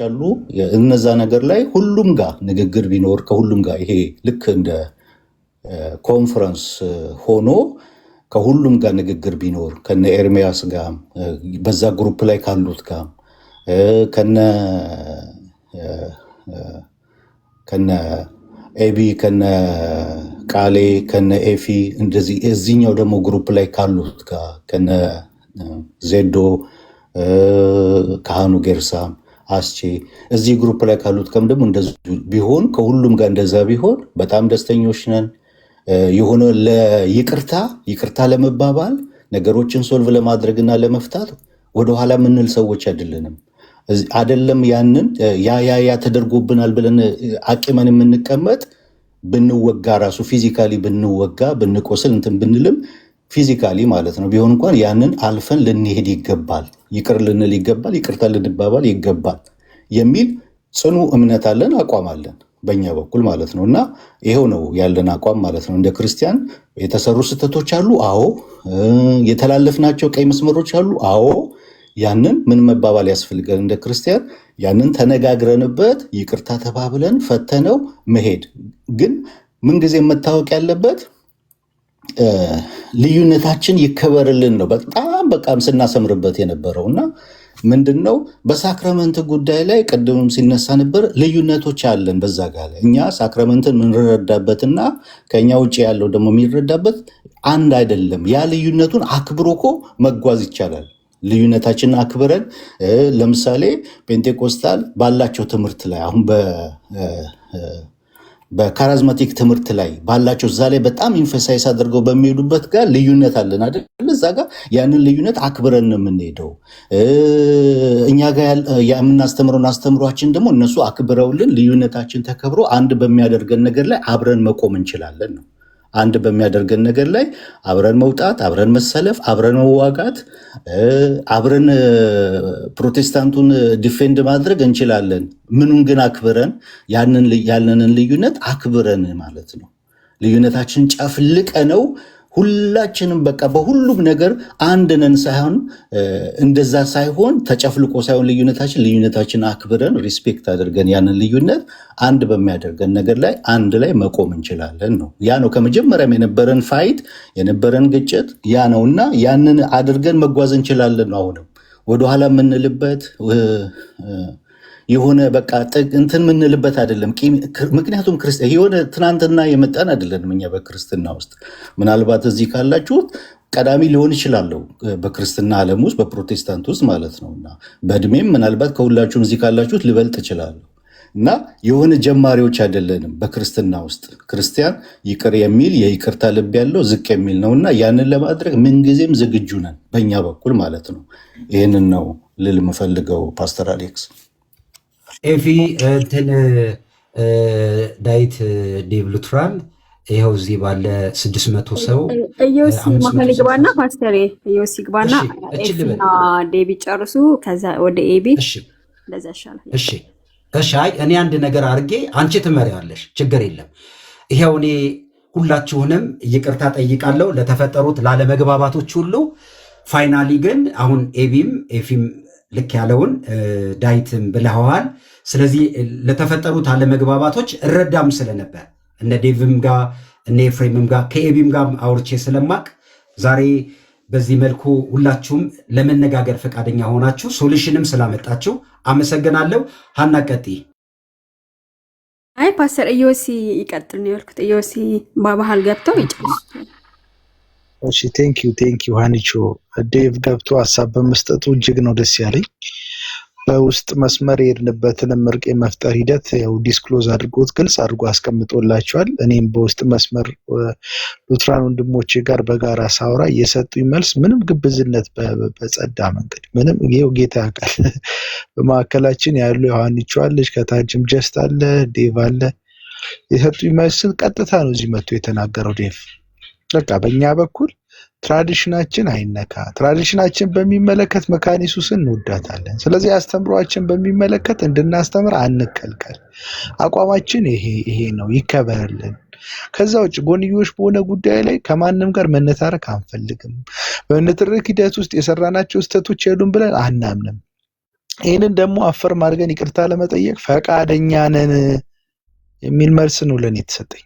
አሉ። እነዛ ነገር ላይ ሁሉም ጋር ንግግር ቢኖር ከሁሉም ጋር ይሄ ልክ እንደ ኮንፈረንስ ሆኖ ከሁሉም ጋር ንግግር ቢኖር ከነ ኤርሚያስ ጋር በዛ ግሩፕ ላይ ካሉት ጋር ከነ ከነ ኤቢ ከነ ቃሌ ከነ ኤፊ እንደዚህ እዚህኛው ደግሞ ግሩፕ ላይ ካሉት ጋር ከነ ዜዶ ካህኑ ጌርሳም አስቼ እዚህ ግሩፕ ላይ ካሉት ከም ደግሞ እንደዚህ ቢሆን ከሁሉም ጋር እንደዛ ቢሆን በጣም ደስተኞች ነን። የሆነ ይቅርታ ለመባባል ነገሮችን ሶልቭ ለማድረግና ለመፍታት ወደኋላ ምንል ሰዎች አይደለንም። አይደለም ያንን ያ ተደርጎብናል ብለን አቂመን የምንቀመጥ ብንወጋ ራሱ ፊዚካሊ ብንወጋ ብንቆስል እንትን ብንልም ፊዚካሊ ማለት ነው ቢሆን እንኳን ያንን አልፈን ልንሄድ ይገባል፣ ይቅር ልንል ይገባል፣ ይቅርታ ልንባባል ይገባል የሚል ጽኑ እምነት አለን፣ አቋም አለን በእኛ በኩል ማለት ነው። እና ይሄው ነው ያለን አቋም ማለት ነው። እንደ ክርስቲያን የተሰሩ ስህተቶች አሉ፣ አዎ። የተላለፍናቸው ቀይ መስመሮች አሉ፣ አዎ። ያንን ምን መባባል ያስፈልጋል? እንደ ክርስቲያን ያንን ተነጋግረንበት ይቅርታ ተባብለን ፈተነው መሄድ። ግን ምንጊዜ መታወቅ ያለበት ልዩነታችን ይከበርልን ነው በጣም ስናሰምርበት የነበረው እና ምንድነው በሳክራመንት ጉዳይ ላይ ቅድምም ሲነሳ ነበር። ልዩነቶች አለን በዛ ጋር ላይ እኛ ሳክራመንትን ምንረዳበትና ከኛ ውጭ ያለው ደግሞ የሚረዳበት አንድ አይደለም። ያ ልዩነቱን አክብሮ እኮ መጓዝ ይቻላል። ልዩነታችንን አክብረን ለምሳሌ ፔንቴኮስታል ባላቸው ትምህርት ላይ አሁን በካራዝማቲክ ትምህርት ላይ ባላቸው እዛ ላይ በጣም ኢንፈሳይስ አድርገው በሚሄዱበት ጋር ልዩነት አለን አይደል? እዛ ጋር ያንን ልዩነት አክብረን ነው የምንሄደው። እኛ ጋር የምናስተምረውን አስተምሯችን ደግሞ እነሱ አክብረውልን ልዩነታችን ተከብሮ አንድ በሚያደርገን ነገር ላይ አብረን መቆም እንችላለን ነው። አንድ በሚያደርገን ነገር ላይ አብረን መውጣት፣ አብረን መሰለፍ፣ አብረን መዋጋት፣ አብረን ፕሮቴስታንቱን ዲፌንድ ማድረግ እንችላለን። ምኑን ግን አክብረን ያለንን ልዩነት አክብረን ማለት ነው። ልዩነታችን ጨፍልቀ ነው ሁላችንም በቃ በሁሉም ነገር አንድ ነን ሳይሆን እንደዛ ሳይሆን ተጨፍልቆ ሳይሆን ልዩነታችን አክብረን ሪስፔክት አድርገን ያንን ልዩነት አንድ በሚያደርገን ነገር ላይ አንድ ላይ መቆም እንችላለን ነው። ያ ነው ከመጀመሪያም የነበረን ፋይት የነበረን ግጭት ያ ነውና ያንን አድርገን መጓዝ እንችላለን ነው። አሁንም ወደኋላ የምንልበት የሆነ በቃ እንትን ምንልበት አይደለም። ምክንያቱም የሆነ ትናንትና የመጣን አይደለንም እኛ በክርስትና ውስጥ። ምናልባት እዚህ ካላችሁት ቀዳሚ ሊሆን ይችላለሁ በክርስትና ዓለም ውስጥ በፕሮቴስታንት ውስጥ ማለት ነው። እና በእድሜም ምናልባት ከሁላችሁም እዚህ ካላችሁት ልበልጥ እችላለሁ። እና የሆነ ጀማሪዎች አይደለንም በክርስትና ውስጥ። ክርስቲያን ይቅር የሚል የይቅርታ ልብ ያለው ዝቅ የሚል ነው እና ያንን ለማድረግ ምንጊዜም ዝግጁ ነን በእኛ በኩል ማለት ነው። ይህንን ነው ልል የምፈልገው ፓስተር አሌክስ። ኤፊ እንትን ዳዊት ዴቭ ሉትራን ይኸው እዚህ ባለ 600 ሰው ኢዮሲ መሀል ግባና ፓስተር ኢዮሲ ግባና ኤፊና ዴቪ ጨርሱ፣ ከዛ ወደ ኤቢ ለዛ ይሻላል። እሺ አይ እኔ አንድ ነገር አድርጌ አንቺ ትመሪያለሽ፣ ችግር የለም። ይኸው እኔ ሁላችሁንም ይቅርታ ጠይቃለሁ ለተፈጠሩት ላለመግባባቶች ሁሉ። ፋይናሊ ግን አሁን ኤፊም ልክ ያለውን ዳዊትም ብለኸዋል። ስለዚህ ለተፈጠሩት አለመግባባቶች እረዳም ስለነበር እነ ዴቭም ጋር እነ ኤፍሬምም ጋር ከኤቢም ጋር አውርቼ ስለማቅ ዛሬ በዚህ መልኩ ሁላችሁም ለመነጋገር ፈቃደኛ ሆናችሁ ሶሉሽንም ስላመጣችሁ አመሰግናለሁ። ሀና ቀጥይ። አይ ፓስተር ኢዮሲ ይቀጥል ነው ያልኩት። ኢዮሲ በባህል ገብተው ይጨርሱ። እሺ ቴንኪዩ ሃኒቾ። ዴቭ ገብቶ ሀሳብ በመስጠቱ እጅግ ነው ደስ ያለኝ። በውስጥ መስመር የሄድንበትን እርቅ የመፍጠር ሂደት ያው ዲስክሎዝ አድርጎት ግልጽ አድርጎ አስቀምጦላቸዋል። እኔም በውስጥ መስመር ሉትራን ወንድሞቼ ጋር በጋራ ሳውራ እየሰጡኝ መልስ ምንም ግብዝነት በጸዳ መንገድ ምንም ይኸው ጌታ ያውቃል። በማዕከላችን ያሉ ዮሐንቾ አለች፣ ከታችም ጀስት አለ፣ ዴቭ አለ። የሰጡኝ መልስን ቀጥታ ነው እዚህ መጥቶ የተናገረው ዴቭ። በቃ በእኛ በኩል ትራዲሽናችን አይነካ። ትራዲሽናችን በሚመለከት መካነ ኢየሱስን እንወዳታለን። ስለዚህ አስተምሯችን በሚመለከት እንድናስተምር አንከልከል። አቋማችን ይሄ ነው፣ ይከበርልን። ከዛ ውጭ ጎንዮሽ በሆነ ጉዳይ ላይ ከማንም ጋር መነታረክ አንፈልግም። በንትርክ ሂደት ውስጥ የሰራናቸው ስህተቶች የሉም ብለን አናምንም። ይህንን ደግሞ አፈር ማድረግን ይቅርታ ለመጠየቅ ፈቃደኛ ነን የሚል መልስ ነው ለኔ የተሰጠኝ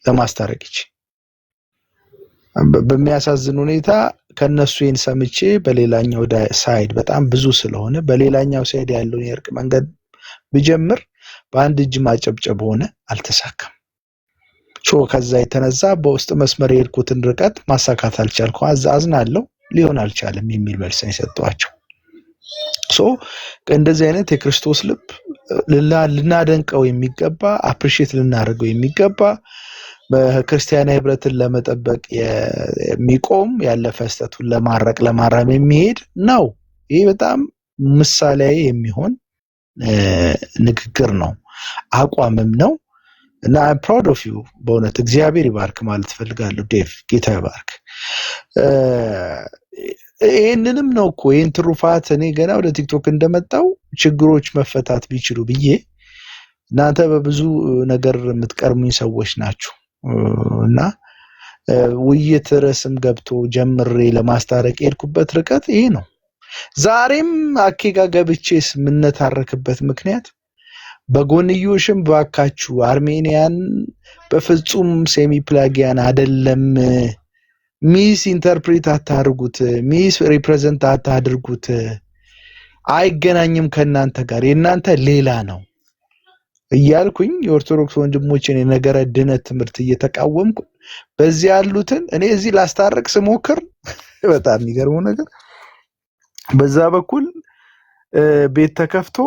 ለማስታረቅ ይች በሚያሳዝን ሁኔታ ከነሱ ይህን ሰምቼ በሌላኛው ሳይድ በጣም ብዙ ስለሆነ በሌላኛው ሳይድ ያለውን የእርቅ መንገድ ብጀምር በአንድ እጅ ማጨብጨብ ሆነ አልተሳካም። ከዛ የተነሳ በውስጥ መስመር የሄድኩትን ርቀት ማሳካት አልቻልኩ አዝናለሁ ሊሆን አልቻለም የሚል መልስ ነው የሰጠኋቸው። እንደዚህ አይነት የክርስቶስ ልብ ልናደንቀው የሚገባ አፕሪሺየት ልናደርገው የሚገባ በክርስቲያናዊ ህብረትን ለመጠበቅ የሚቆም ያለፈ ስህተቱን ለማረም የሚሄድ ነው። ይሄ በጣም ምሳሌያዊ የሚሆን ንግግር ነው፣ አቋምም ነው እና I'm proud of you በእውነት እግዚአብሔር ይባርክ ማለት ፈልጋለሁ። ዴቭ ጌታ ይባርክ። ይሄንንም ነው እኮ ይሄን ትሩፋት እኔ ገና ወደ ቲክቶክ እንደመጣው ችግሮች መፈታት ቢችሉ ብዬ እናንተ በብዙ ነገር የምትቀርሙኝ ሰዎች ናችሁ እና ውይይት ርዕስም ገብቶ ጀምሬ ለማስታረቅ የሄድኩበት ርቀት ይሄ ነው። ዛሬም አኬጋ ገብቼስ የምነታረክበት ምክንያት በጎንዮሽም ባካችሁ አርሜኒያን በፍጹም ሴሚ ፕላጊያን አይደለም፣ ሚስ ኢንተርፕሬት አታድርጉት፣ ሚስ ሪፕሬዘንት አታድርጉት፣ አይገናኝም ከናንተ ጋር የናንተ ሌላ ነው እያልኩኝ የኦርቶዶክስ ወንድሞችን የነገረ ድነት ትምህርት እየተቃወምኩ በዚህ ያሉትን እኔ እዚህ ላስታረቅ ስሞክር በጣም የሚገርመው ነገር በዛ በኩል ቤት ተከፍቶ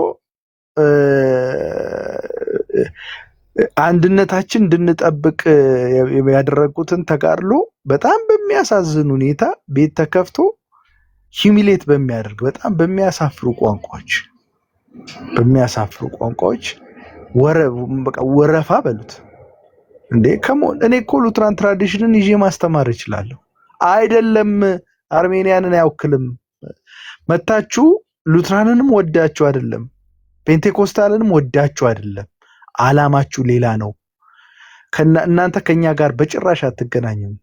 አንድነታችን እንድንጠብቅ ያደረጉትን ተጋድሎ በጣም በሚያሳዝን ሁኔታ ቤት ተከፍቶ ሂሚሌት በሚያደርግ በጣም በሚያሳፍሩ ቋንቋዎች ወረፋ በሉት እንዴ ከሞን እኔ እኮ ሉትራን ትራዲሽንን ይዤ ማስተማር እችላለሁ። አይደለም አርሜኒያንን አይወክልም። መታችሁ ሉትራንንም ወዳችሁ አይደለም፣ ፔንቴኮስታልንም ወዳችሁ አይደለም፣ አላማችሁ ሌላ ነው፣ እናንተ ከኛ ጋር በጭራሽ አትገናኙም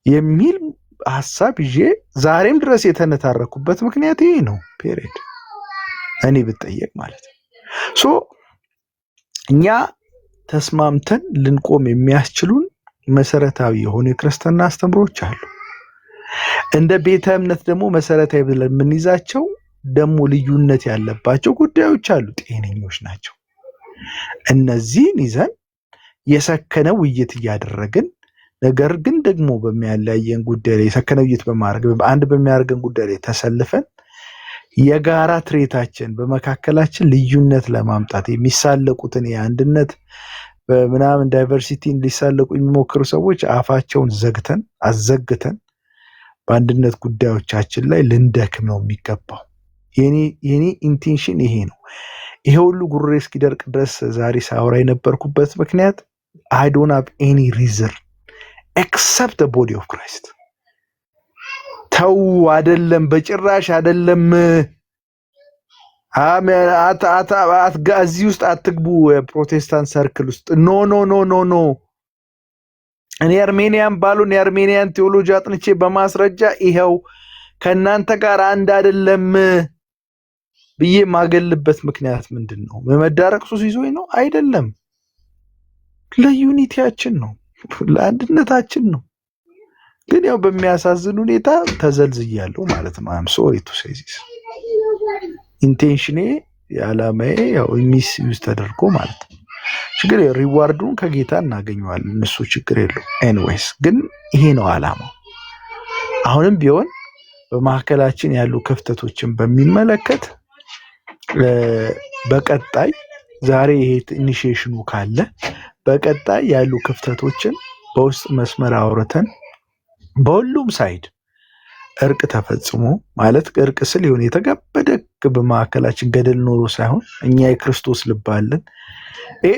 የሚል ሐሳብ ይዤ ዛሬም ድረስ የተነታረኩበት ምክንያት ይሄ ነው። ፔሪድ እኔ ብጠየቅ ማለት ነው። እኛ ተስማምተን ልንቆም የሚያስችሉን መሰረታዊ የሆኑ የክርስትና አስተምሮች አሉ። እንደ ቤተ እምነት ደግሞ መሰረታዊ ብለን የምንይዛቸው ደግሞ ልዩነት ያለባቸው ጉዳዮች አሉ፣ ጤነኞች ናቸው። እነዚህን ይዘን የሰከነ ውይይት እያደረግን ነገር ግን ደግሞ በሚያለያየን ጉዳይ ላይ የሰከነ ውይይት በማድረግ በአንድ በሚያደርገን ጉዳይ ላይ ተሰልፈን የጋራ ትሬታችን በመካከላችን ልዩነት ለማምጣት የሚሳለቁትን የአንድነት በምናምን ዳይቨርሲቲን ሊሳለቁ የሚሞክሩ ሰዎች አፋቸውን አዘግተን በአንድነት ጉዳዮቻችን ላይ ልንደክም ነው የሚገባው። የኔ ኢንቴንሽን ይሄ ነው። ይሄ ሁሉ ጉሬ እስኪደርቅ ድረስ ዛሬ ሳወራ የነበርኩበት ምክንያት I don't have any reason except the body of Christ። ተው አይደለም፣ በጭራሽ አይደለም። እዚህ ውስጥ አትግቡ፣ የፕሮቴስታንት ሰርክል ውስጥ ኖ። እኔ አርሜኒያን ባሉን የአርሜኒያን ቴዎሎጂ አጥንቼ በማስረጃ ይሄው ከናንተ ጋር አንድ አይደለም ብዬ ማገልበት ምክንያት ምንድን ነው? በመዳረቅ ሱስ ይዞኝ ነው? አይደለም። ለዩኒቲያችን ነው፣ ለአንድነታችን ነው። ግን ያው በሚያሳዝን ሁኔታ ተዘልዝያለሁ ማለት ነው። አም ሶሪ ቱ ሴይ ዚስ። ኢንቴንሽኔ ያላማዬ ያው ሚስ ዩዝ ተደርጎ ማለት ነው። ችግር ሪዋርዱን ከጌታ እናገኘዋለን፣ እሱ ችግር የለው። ኤኒዌይስ ግን ይሄ ነው አላማው። አሁንም ቢሆን በማዕከላችን ያሉ ክፍተቶችን በሚመለከት በቀጣይ ዛሬ ይሄ ኢኒሺዬሽኑ ካለ በቀጣይ ያሉ ክፍተቶችን በውስጥ መስመር አውርተን በሁሉም ሳይድ እርቅ ተፈጽሞ ማለት እርቅ ስል ይሁን የተገበደ በማዕከላችን ገደል ኖሮ ሳይሆን እኛ የክርስቶስ ልብ አለን።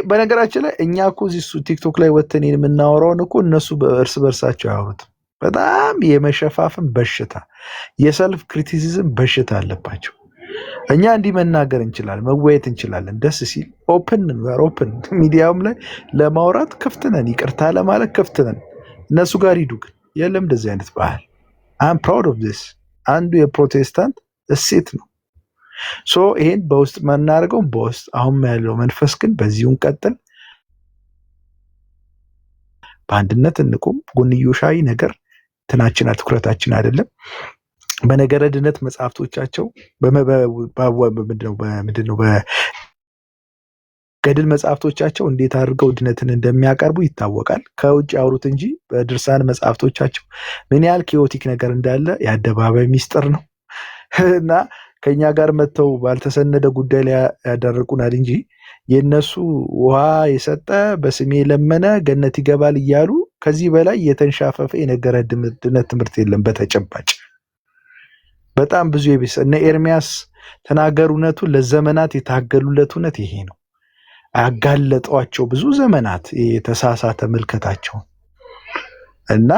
በነገራችን ላይ እኛ እኮ እዚህ ቲክቶክ ላይ ወተን የምናወራውን እኮ እነሱ እርስ በርሳቸው ያወሩት በጣም የመሸፋፍን በሽታ የሰልፍ ክሪቲሲዝም በሽታ አለባቸው። እኛ እንዲህ መናገር እንችላለን፣ መወያየት እንችላለን፣ ደስ ሲል ኦፕን ሚዲያውም ላይ ለማውራት ክፍት ነን፣ ይቅርታ ለማለት ክፍት ነን። እነሱ ጋር ሂዱ ግን የለም እንደዚህ አይነት ባህል። አም ፕራውድ ኦፍ ዲስ። አንዱ የፕሮቴስታንት እሴት ነው። ሶ ይሄን በውስጥ መናርገው በውስጥ አሁን ያለው መንፈስ ግን በዚሁን ቀጥል በአንድነት እንቁም። ጎንዮሻዊ ነገር ትናችን ትኩረታችን አይደለም። በነገረ ድነት መጽሐፍቶቻቸው ምንድነው በገድል መጽሐፍቶቻቸው እንዴት አድርገው ድነትን እንደሚያቀርቡ ይታወቃል። ከውጭ ያወሩት እንጂ በድርሳን መጽሐፍቶቻቸው ምን ያህል ኪዮቲክ ነገር እንዳለ የአደባባይ ሚስጥር ነው እና ከኛ ጋር መጥተው ባልተሰነደ ጉዳይ ላይ ያደርቁናል እንጂ የነሱ ውሃ የሰጠ በስሜ ለመነ ገነት ይገባል እያሉ ከዚህ በላይ የተንሻፈፈ የነገረ ድነት ትምህርት የለም። በተጨባጭ በጣም ብዙ እነ ኤርሚያስ ተናገሩ እውነቱን ለዘመናት የታገሉለት እውነት ይሄ ነው። ያጋለጧቸው ብዙ ዘመናት የተሳሳተ ምልከታቸው እና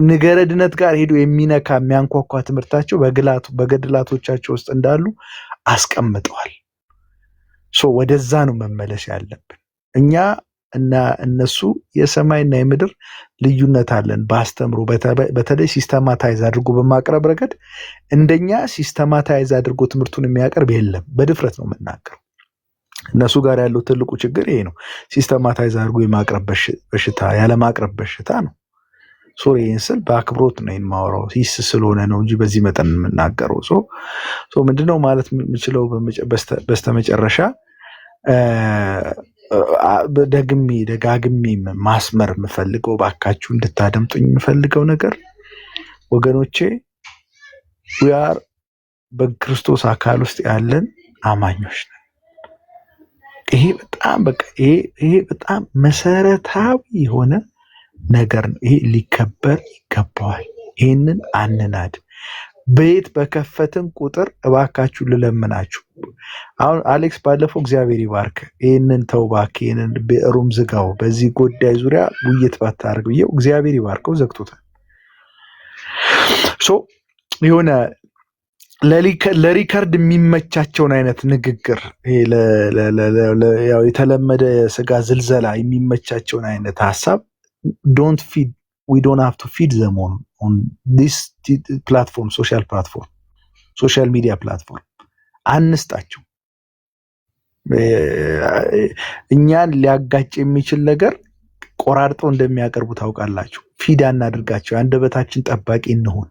ነገረ ድነት ጋር ሄዶ የሚነካ የሚያንኳኳ ትምህርታቸው በገድላቶቻቸው ውስጥ እንዳሉ አስቀምጠዋል። ወደዛ ነው መመለስ ያለብን። እኛ እና እነሱ የሰማይና የምድር ልዩነት አለን በአስተምሮ። በተለይ ሲስተማታይዝ አድርጎ በማቅረብ ረገድ እንደኛ ሲስተማታይዝ አድርጎ ትምህርቱን የሚያቀርብ የለም። በድፍረት ነው የምናገረው። እነሱ ጋር ያለው ትልቁ ችግር ይሄ ነው። ሲስተማታይዝ አድርጎ የማቅረብ በሽታ ያለማቅረብ በሽታ ነው። ይህን ስል በአክብሮት ነው የማወራው፣ ሂስ ስለሆነ ነው እንጂ በዚህ መጠን የምናገረው። ምንድነው ማለት የምችለው በስተመጨረሻ ደጋግሜ ማስመር የምፈልገው ባካችሁ እንድታደምጡኝ የምፈልገው ነገር ወገኖቼ፣ ዊአር በክርስቶስ አካል ውስጥ ያለን አማኞች ነን። ይሄ በጣም መሰረታዊ የሆነ ነገር ነው። ይሄ ሊከበር ይገባዋል። ይህንን አንናድ። በየት በከፈትን ቁጥር እባካችሁ ልለምናችሁ። አሁን አሌክስ ባለፈው እግዚአብሔር ይባርክ ይህንን ተው እባክህ ይህንን ሩም ዝጋው በዚህ ጉዳይ ዙሪያ ውይይት ባታደርግ ብዬው እግዚአብሔር ይባርከው ዘግቶታል። የሆነ ለሪከርድ የሚመቻቸውን አይነት ንግግር የተለመደ ስጋ ዝልዘላ የሚመቻቸውን አይነት ሀሳብ we don't have to feed them on this platform, social media platform. አንስጣቸው። እኛን ሊያጋጭ የሚችል ነገር ቆራርጠው እንደሚያቀርቡ ታውቃላችሁ። ፊድ አናድርጋቸው። አንደበታችን ጠባቂ እንሆን።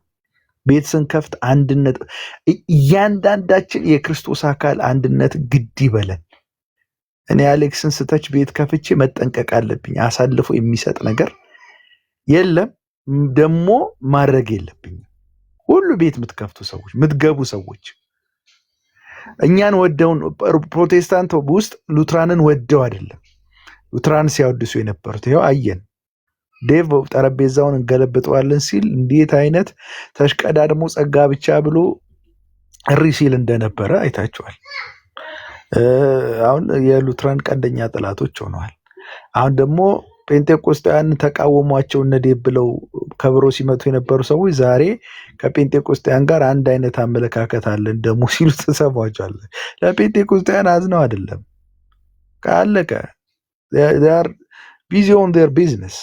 ቤት ስንከፍት አንድነት፣ እያንዳንዳችን የክርስቶስ አካል አንድነት ግድ ይበለን። እኔ አሌክስን ስተች ቤት ከፍቼ መጠንቀቅ አለብኝ። አሳልፎ የሚሰጥ ነገር የለም ደግሞ ማድረግ የለብኝም። ሁሉ ቤት የምትከፍቱ ሰዎች የምትገቡ ሰዎች እኛን ወደውን ፕሮቴስታንት ውስጥ ሉትራንን ወደው አይደለም ሉትራን ሲያወድሱ የነበሩት ይኸው አየን። ዴቭ ጠረጴዛውን እንገለብጠዋለን ሲል እንዴት አይነት ተሽቀዳድሞ ጸጋ ብቻ ብሎ እሪ ሲል እንደነበረ አይታችኋል። አሁን የሉትራን ቀንደኛ ጠላቶች ሆነዋል። አሁን ደግሞ ጴንጤቆስጣውያን ተቃወሟቸው እነዴብ ብለው ከብሮ ሲመቱ የነበሩ ሰዎች ዛሬ ከጴንጤቆስጣውያን ጋር አንድ አይነት አመለካከት አለን ደግሞ ሲሉ ተሰማቸዋል። ለጴንጤቆስጣውያን አዝነው አይደለም፣ ካለቀ ቢዚ ኦን ዴር ቢዝነስ፣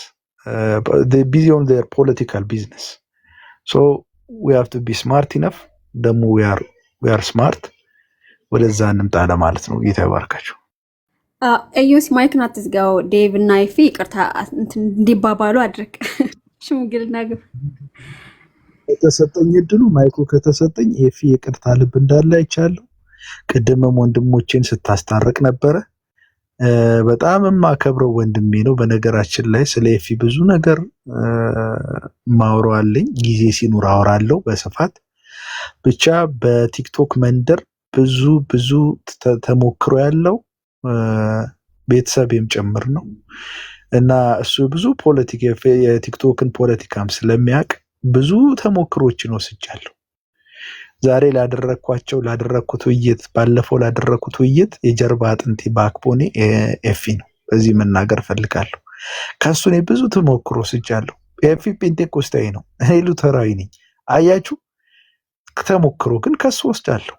ቢዚ ኦን ዴር ፖለቲካል ቢዝነስ። ሶ ዊ ሃቭ ቱ ቢ ስማርት ኢነፍ። ደግሞ ዊ አር ስማርት። ወደዛ እንምጣ ለማለት ነው። ጌታ ይባርካቸው። ኤዮስ ማይክን አትዝጋው። ዴቭ እና ይፊ ይቅርታ እንዲባባሉ አድርግ። ሽምግልና ግብ ከተሰጠኝ እድሉ ማይኩ ከተሰጠኝ ኤፊ ይቅርታ ልብ እንዳለ አይቻለሁ። ቅድምም ወንድሞቼን ስታስታርቅ ነበረ። በጣም የማከብረው ወንድሜ ነው። በነገራችን ላይ ስለ ኤፊ ብዙ ነገር ማውራለኝ፣ ጊዜ ሲኖር አወራለሁ በስፋት። ብቻ በቲክቶክ መንደር ብዙ ተሞክሮ ያለው ቤተሰብም ጭምር ነው እና እሱ ብዙ የቲክቶክን ፖለቲካም ስለሚያውቅ ብዙ ተሞክሮችን ወስጃለሁ። ዛሬ ላደረኩት ውይይት፣ ባለፈው ላደረኩት ውይይት የጀርባ አጥንቴ ባክቦኔ ኤፊ ነው። በዚህ መናገር ፈልጋለሁ። ከሱ እኔ ብዙ ተሞክሮ ወስጃለሁ። ኤፊ ጴንጤቆስጣዊ ነው፣ እኔ ሉተራዊ ነኝ። አያችሁ፣ ተሞክሮ ግን ከሱ ወስጃለሁ።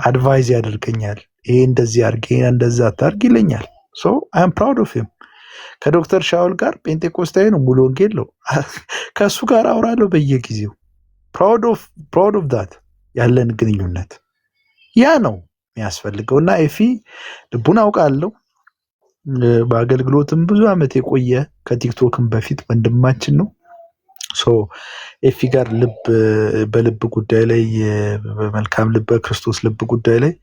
አድቫይዝ ያደርገኛል። ይሄ እንደዚህ አድርግ፣ ይሄ እንደዛ አታርግ ይለኛል። ሶ አይ አም ፕራውድ ኦፍ ሂም። ከዶክተር ሻውል ጋር ጴንጤቆስጣዊ ነው፣ ሙሉ ወንጌል ነው። ከሱ ጋር አውራለሁ በየጊዜው። ፕራውድ ኦፍ ዳት ያለን ግንኙነት ያ ነው የሚያስፈልገውና ኤፊ ልቡን አውቃለሁ። በአገልግሎትም ብዙ ዓመት የቆየ ከቲክቶክም በፊት ወንድማችን ነው። ኤፊ ጋር በልብ ጉዳይ ላይ በመልካም ልብ በክርስቶስ ልብ ጉዳይ ላይ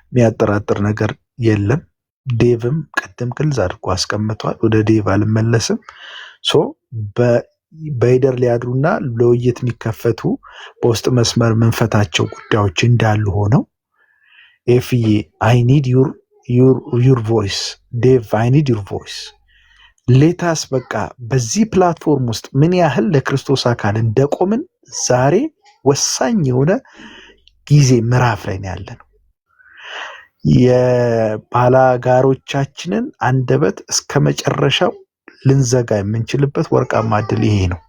የሚያጠራጥር ነገር የለም። ዴቭም ቀደም ግልጽ አድርጎ አስቀምጧል። ወደ ዴቭ አልመለስም። በሂደር ሊያድሩና ለውይይት የሚከፈቱ በውስጥ መስመር መንፈታቸው ጉዳዮች እንዳሉ ሆነው ኤፍዬ አይ ኒድ ዩር ቮይስ ዴቭ አይ ኒድ ዩር ቮይስ ሌታስ በቃ በዚህ ፕላትፎርም ውስጥ ምን ያህል ለክርስቶስ አካል እንደቆምን ዛሬ ወሳኝ የሆነ ጊዜ ምዕራፍ ላይ ያለ ነው። የባላጋሮቻችንን አንደበት እስከ መጨረሻው ልንዘጋ የምንችልበት ወርቃማ ዕድል ይሄ ነው።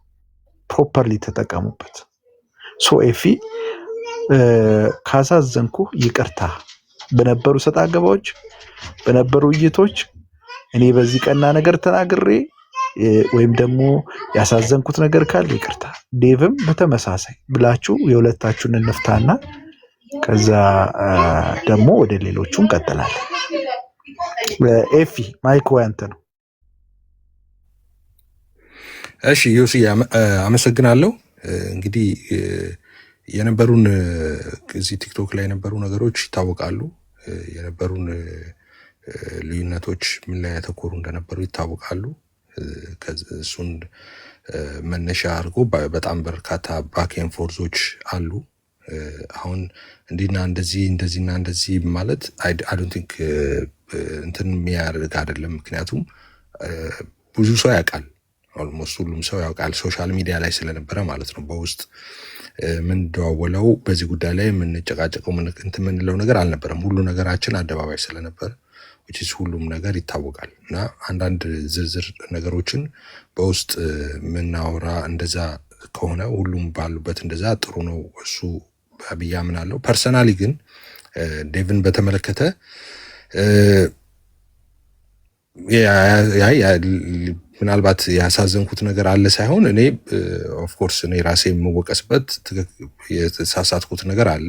ፕሮፐርሊ ተጠቀሙበት። ኤፊ ካሳዘንኩ ይቅርታ። በነበሩ ሰጣ ገባዎች በነበሩ ውይይቶች እኔ በዚህ ቀና ነገር ተናግሬ ወይም ደግሞ ያሳዘንኩት ነገር ካለ ይቅርታ። ዴቭም በተመሳሳይ ብላችሁ የሁለታችሁን እንፍታና ከዛ ደግሞ ወደ ሌሎቹ እንቀጥላለን። ኤፊ ማይክ ያንተ ነው። እሺ ዮሲ አመሰግናለሁ። እንግዲህ የነበሩን እዚህ ቲክቶክ ላይ የነበሩ ነገሮች ይታወቃሉ። የነበሩን ልዩነቶች ምን ላይ ያተኮሩ እንደነበሩ ይታወቃሉ። እሱን መነሻ አድርጎ በጣም በርካታ ባክን ፎርዞች አሉ። አሁን እንዲና እንደዚህና እንደዚህ ማለት አይ ዶንት ቲንክ እንትን የሚያደርግ አይደለም። ምክንያቱም ብዙ ሰው ያውቃል፣ ኦልሞስት ሁሉም ሰው ያውቃል፣ ሶሻል ሚዲያ ላይ ስለነበረ ማለት ነው። በውስጥ ምንደዋወለው በዚህ ጉዳይ ላይ የምንጨቃጨቀው እንትን የምንለው ነገር አልነበረም። ሁሉ ነገራችን አደባባይ ስለነበረ ሁሉም ነገር ይታወቃል እና አንዳንድ ዝርዝር ነገሮችን በውስጥ ምናወራ እንደዛ ከሆነ ሁሉም ባሉበት እንደዛ ጥሩ ነው እሱ ብዬ አምናለሁ። ፐርሰናሊ ግን ዴቭን በተመለከተ ምናልባት ያሳዘንኩት ነገር አለ ሳይሆን እኔ ኦፍኮርስ እኔ ራሴ የምወቀስበት የተሳሳትኩት ነገር አለ።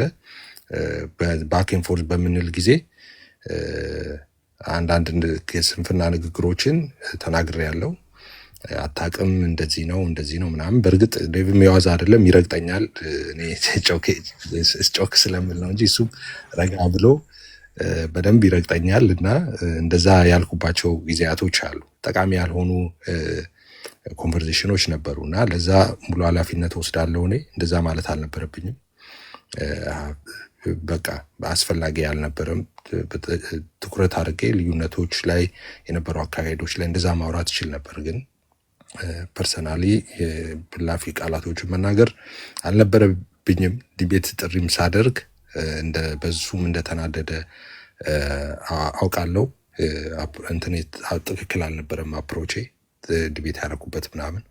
በባክን ፎርስ በምንል ጊዜ አንዳንድ የስንፍና ንግግሮችን ተናግሬ ያለው አታውቅም፣ እንደዚህ ነው ምናምን። በእርግጥ ዴቭም የዋዛ አይደለም፣ ይረግጠኛል። እኔ ጮክ ስለምል ነው እንጂ እሱም ረጋ ብሎ በደንብ ይረግጠኛል እና እንደዛ ያልኩባቸው ጊዜያቶች አሉ። ጠቃሚ ያልሆኑ ኮንቨርሴሽኖች ነበሩ እና ለዛ ሙሉ ኃላፊነት ወስዳለሁ። እኔ እንደዛ ማለት አልነበረብኝም። በቃ አስፈላጊ አልነበረም። ትኩረት አድርጌ ልዩነቶች ላይ የነበሩ አካሄዶች ላይ እንደዛ ማውራት ይችል ነበር። ግን ፐርሰናሊ ብላፊ ቃላቶችን መናገር አልነበረብኝም። ዲቤት ጥሪም ሳደርግ በዙም እንደተናደደ አውቃለሁ። እንትን ትክክል አልነበረም አፕሮቼ፣ ዲቤት ያደረኩበት ምናምን።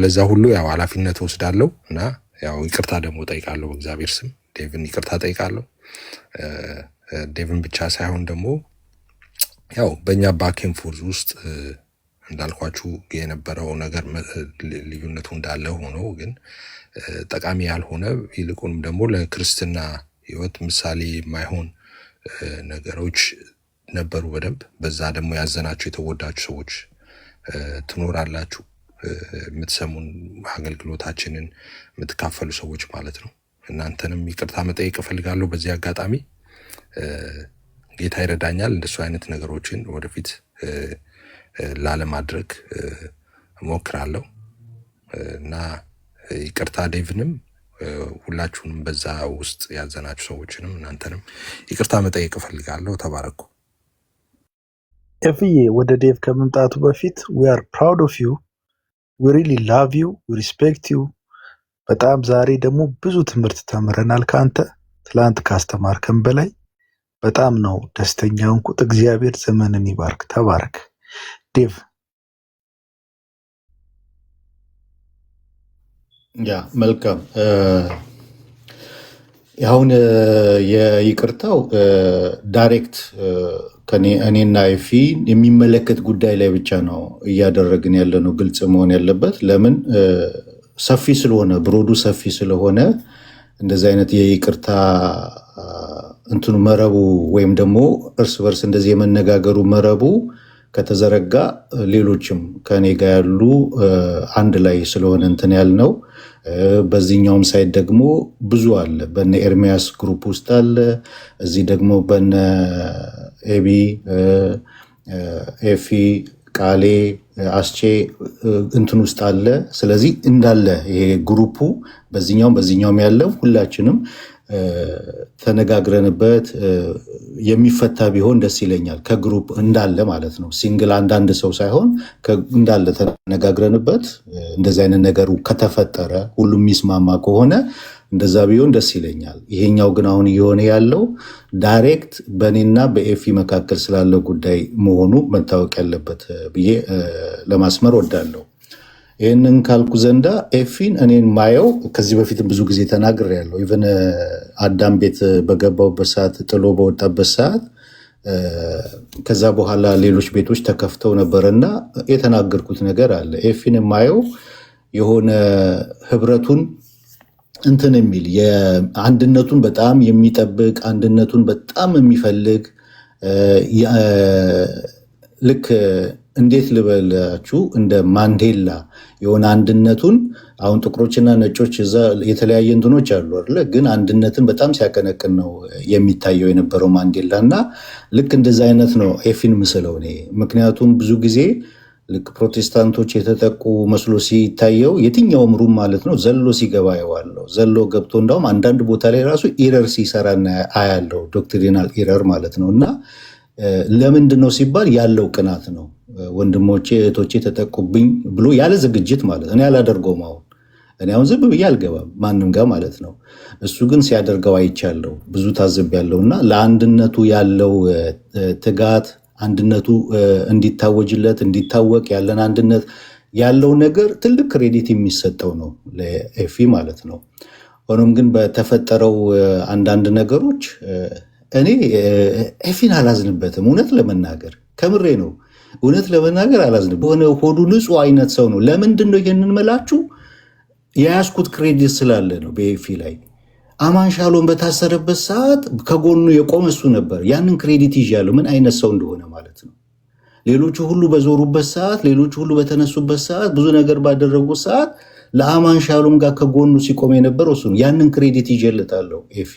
ለዛ ሁሉ ያው ኃላፊነት ወስዳለሁ እና ያው ይቅርታ ደግሞ ጠይቃለሁ በእግዚአብሔር ስም። ዴቭን ይቅርታ ጠይቃለሁ። ዴቭን ብቻ ሳይሆን ደግሞ ያው በእኛ ባክን ፎርዝ ውስጥ እንዳልኳችሁ የነበረው ነገር ልዩነቱ እንዳለ ሆኖ ግን ጠቃሚ ያልሆነ ይልቁንም ደግሞ ለክርስትና ሕይወት ምሳሌ የማይሆን ነገሮች ነበሩ በደንብ። በዛ ደግሞ ያዘናችሁ የተወዳችሁ ሰዎች ትኖራላችሁ፣ የምትሰሙን አገልግሎታችንን የምትካፈሉ ሰዎች ማለት ነው። እናንተንም ይቅርታ መጠየቅ እፈልጋለሁ በዚህ አጋጣሚ። ጌታ ይረዳኛል እንደሱ አይነት ነገሮችን ወደፊት ላለማድረግ እሞክራለሁ እና ይቅርታ ዴቭንም ሁላችሁንም በዛ ውስጥ ያዘናችሁ ሰዎችንም እናንተንም ይቅርታ መጠየቅ እፈልጋለሁ። ተባረኩ። ኤፍዬ ወደ ዴቭ ከመምጣቱ በፊት we are proud of you, we really love you, we respect you። በጣም ዛሬ ደግሞ ብዙ ትምህርት ተምረናል ከአንተ፣ ትላንት ካስተማርከን በላይ በጣም ነው ደስተኛ ሆንኩት። እግዚአብሔር ዘመንን ይባርክ። ተባረክ ዴቭ። ያ መልካም። አሁን የይቅርታው ዳይሬክት እኔና ኤፊ የሚመለከት ጉዳይ ላይ ብቻ ነው እያደረግን ያለ ነው። ግልጽ መሆን ያለበት ለምን ሰፊ ስለሆነ ብሮዱ ሰፊ ስለሆነ እንደዚህ አይነት የይቅርታ እንትኑ መረቡ ወይም ደግሞ እርስ በርስ እንደዚህ የመነጋገሩ መረቡ ከተዘረጋ ሌሎችም ከኔ ጋር ያሉ አንድ ላይ ስለሆነ እንትን ያልነው በዚህኛውም ሳይድ ደግሞ ብዙ አለ። በነ ኤርሚያስ ግሩፕ ውስጥ አለ። እዚህ ደግሞ በነ ኤቢ ኤፊ ቃሌ አስቼ እንትን ውስጥ አለ። ስለዚህ እንዳለ ይሄ ግሩፑ በዚህኛውም ያለው ሁላችንም ተነጋግረንበት የሚፈታ ቢሆን ደስ ይለኛል። ከግሩፕ እንዳለ ማለት ነው። ሲንግል አንዳንድ ሰው ሳይሆን እንዳለ ተነጋግረንበት እንደዚህ አይነት ነገሩ ከተፈጠረ ሁሉም የሚስማማ ከሆነ እንደዛ ቢሆን ደስ ይለኛል። ይሄኛው ግን አሁን እየሆነ ያለው ዳይሬክት በእኔና በኤፊ መካከል ስላለው ጉዳይ መሆኑ መታወቅ ያለበት ብዬ ለማስመር ወዳለሁ። ይህንን ካልኩ ዘንዳ ኤፊን እኔን ማየው ከዚህ በፊትም ብዙ ጊዜ ተናግሬያለሁ። ኢቨን አዳም ቤት በገባውበት ሰዓት ጥሎ በወጣበት ሰዓት ከዛ በኋላ ሌሎች ቤቶች ተከፍተው ነበርና የተናገርኩት ነገር አለ። ኤፊን ማየው የሆነ ህብረቱን እንትን የሚል አንድነቱን በጣም የሚጠብቅ አንድነቱን በጣም የሚፈልግ ልክ እንዴት ልበላችሁ እንደ ማንዴላ የሆነ አንድነቱን አሁን ጥቁሮችና ነጮች እዛ የተለያየ እንትኖች አሉ አይደለ? ግን አንድነትን በጣም ሲያቀነቅን ነው የሚታየው የነበረው ማንዴላ እና ልክ እንደዛ አይነት ነው ኤፊን ምስለው እኔ። ምክንያቱም ብዙ ጊዜ ልክ ፕሮቴስታንቶች የተጠቁ መስሎ ሲታየው የትኛውም ሩም ማለት ነው ዘሎ ሲገባ የዋለው ዘሎ ገብቶ እንዳውም አንዳንድ ቦታ ላይ ራሱ ኢረር ሲሰራ አያለው፣ ዶክትሪናል ኢረር ማለት ነው። እና ለምንድን ነው ሲባል ያለው ቅናት ነው። ወንድሞቼ እህቶቼ ተጠቁብኝ ብሎ ያለ ዝግጅት ማለት እኔ አላደርገውም። እኔ አሁን ዝም ብዬ አልገባም ማንም ጋር ማለት ነው። እሱ ግን ሲያደርገው አይቻለሁ፣ ብዙ ታዝቤያለሁ። እና ለአንድነቱ ያለው ትጋት አንድነቱ እንዲታወጅለት እንዲታወቅ ያለን አንድነት ያለው ነገር ትልቅ ክሬዲት የሚሰጠው ነው ለኤፊ ማለት ነው። ሆኖም ግን በተፈጠረው አንዳንድ ነገሮች እኔ ኤፊን አላዝንበትም። እውነት ለመናገር ከምሬ ነው። እውነት ለመናገር አላዝንበትም። በሆነ ሆዱ ንጹህ አይነት ሰው ነው። ለምንድን ነው ይህንን መላችሁ? የያዝኩት ክሬዲት ስላለ ነው በኤፊ ላይ። አማን ሻሎም በታሰረበት ሰዓት ከጎኑ የቆመ እሱ ነበር። ያንን ክሬዲት ይዣለሁ፣ ምን አይነት ሰው እንደሆነ ማለት ነው። ሌሎቹ ሁሉ በዞሩበት ሰዓት፣ ሌሎቹ ሁሉ በተነሱበት ሰዓት፣ ብዙ ነገር ባደረጉት ሰዓት ለአማን ሻሎም ጋር ከጎኑ ሲቆም የነበረው እሱ ነው። ያንን ክሬዲት ይዤለታለሁ ኤፊ።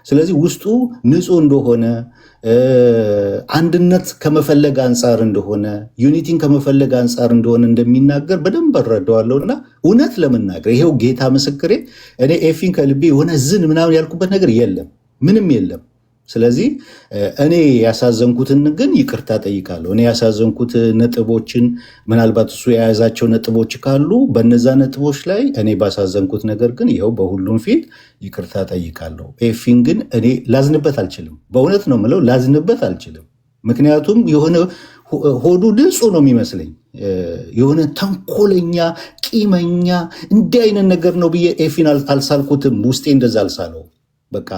ስለዚህ ውስጡ ንጹህ እንደሆነ አንድነት ከመፈለግ አንጻር እንደሆነ ዩኒቲን ከመፈለግ አንጻር እንደሆነ እንደሚናገር በደንብ እረዳዋለሁ። እና እውነት ለመናገር ይሄው ጌታ ምስክሬ፣ እኔ ኤፊን ከልቤ የሆነ ዝን ምናምን ያልኩበት ነገር የለም፣ ምንም የለም። ስለዚህ እኔ ያሳዘንኩትን ግን ይቅርታ ጠይቃለሁ። እኔ ያሳዘንኩት ነጥቦችን ምናልባት እሱ የያዛቸው ነጥቦች ካሉ በነዛ ነጥቦች ላይ እኔ ባሳዘንኩት ነገር ግን ይኸው በሁሉም ፊት ይቅርታ ጠይቃለሁ። ኤፊን ግን እኔ ላዝንበት አልችልም። በእውነት ነው የምለው፣ ላዝንበት አልችልም። ምክንያቱም የሆነ ሆዱ ንጹህ ነው የሚመስለኝ፣ የሆነ ተንኮለኛ ቂመኛ እንዲህ አይነት ነገር ነው ብዬ ኤፊን አልሳልኩትም። ውስጤ እንደዛ አልሳለው። በቃ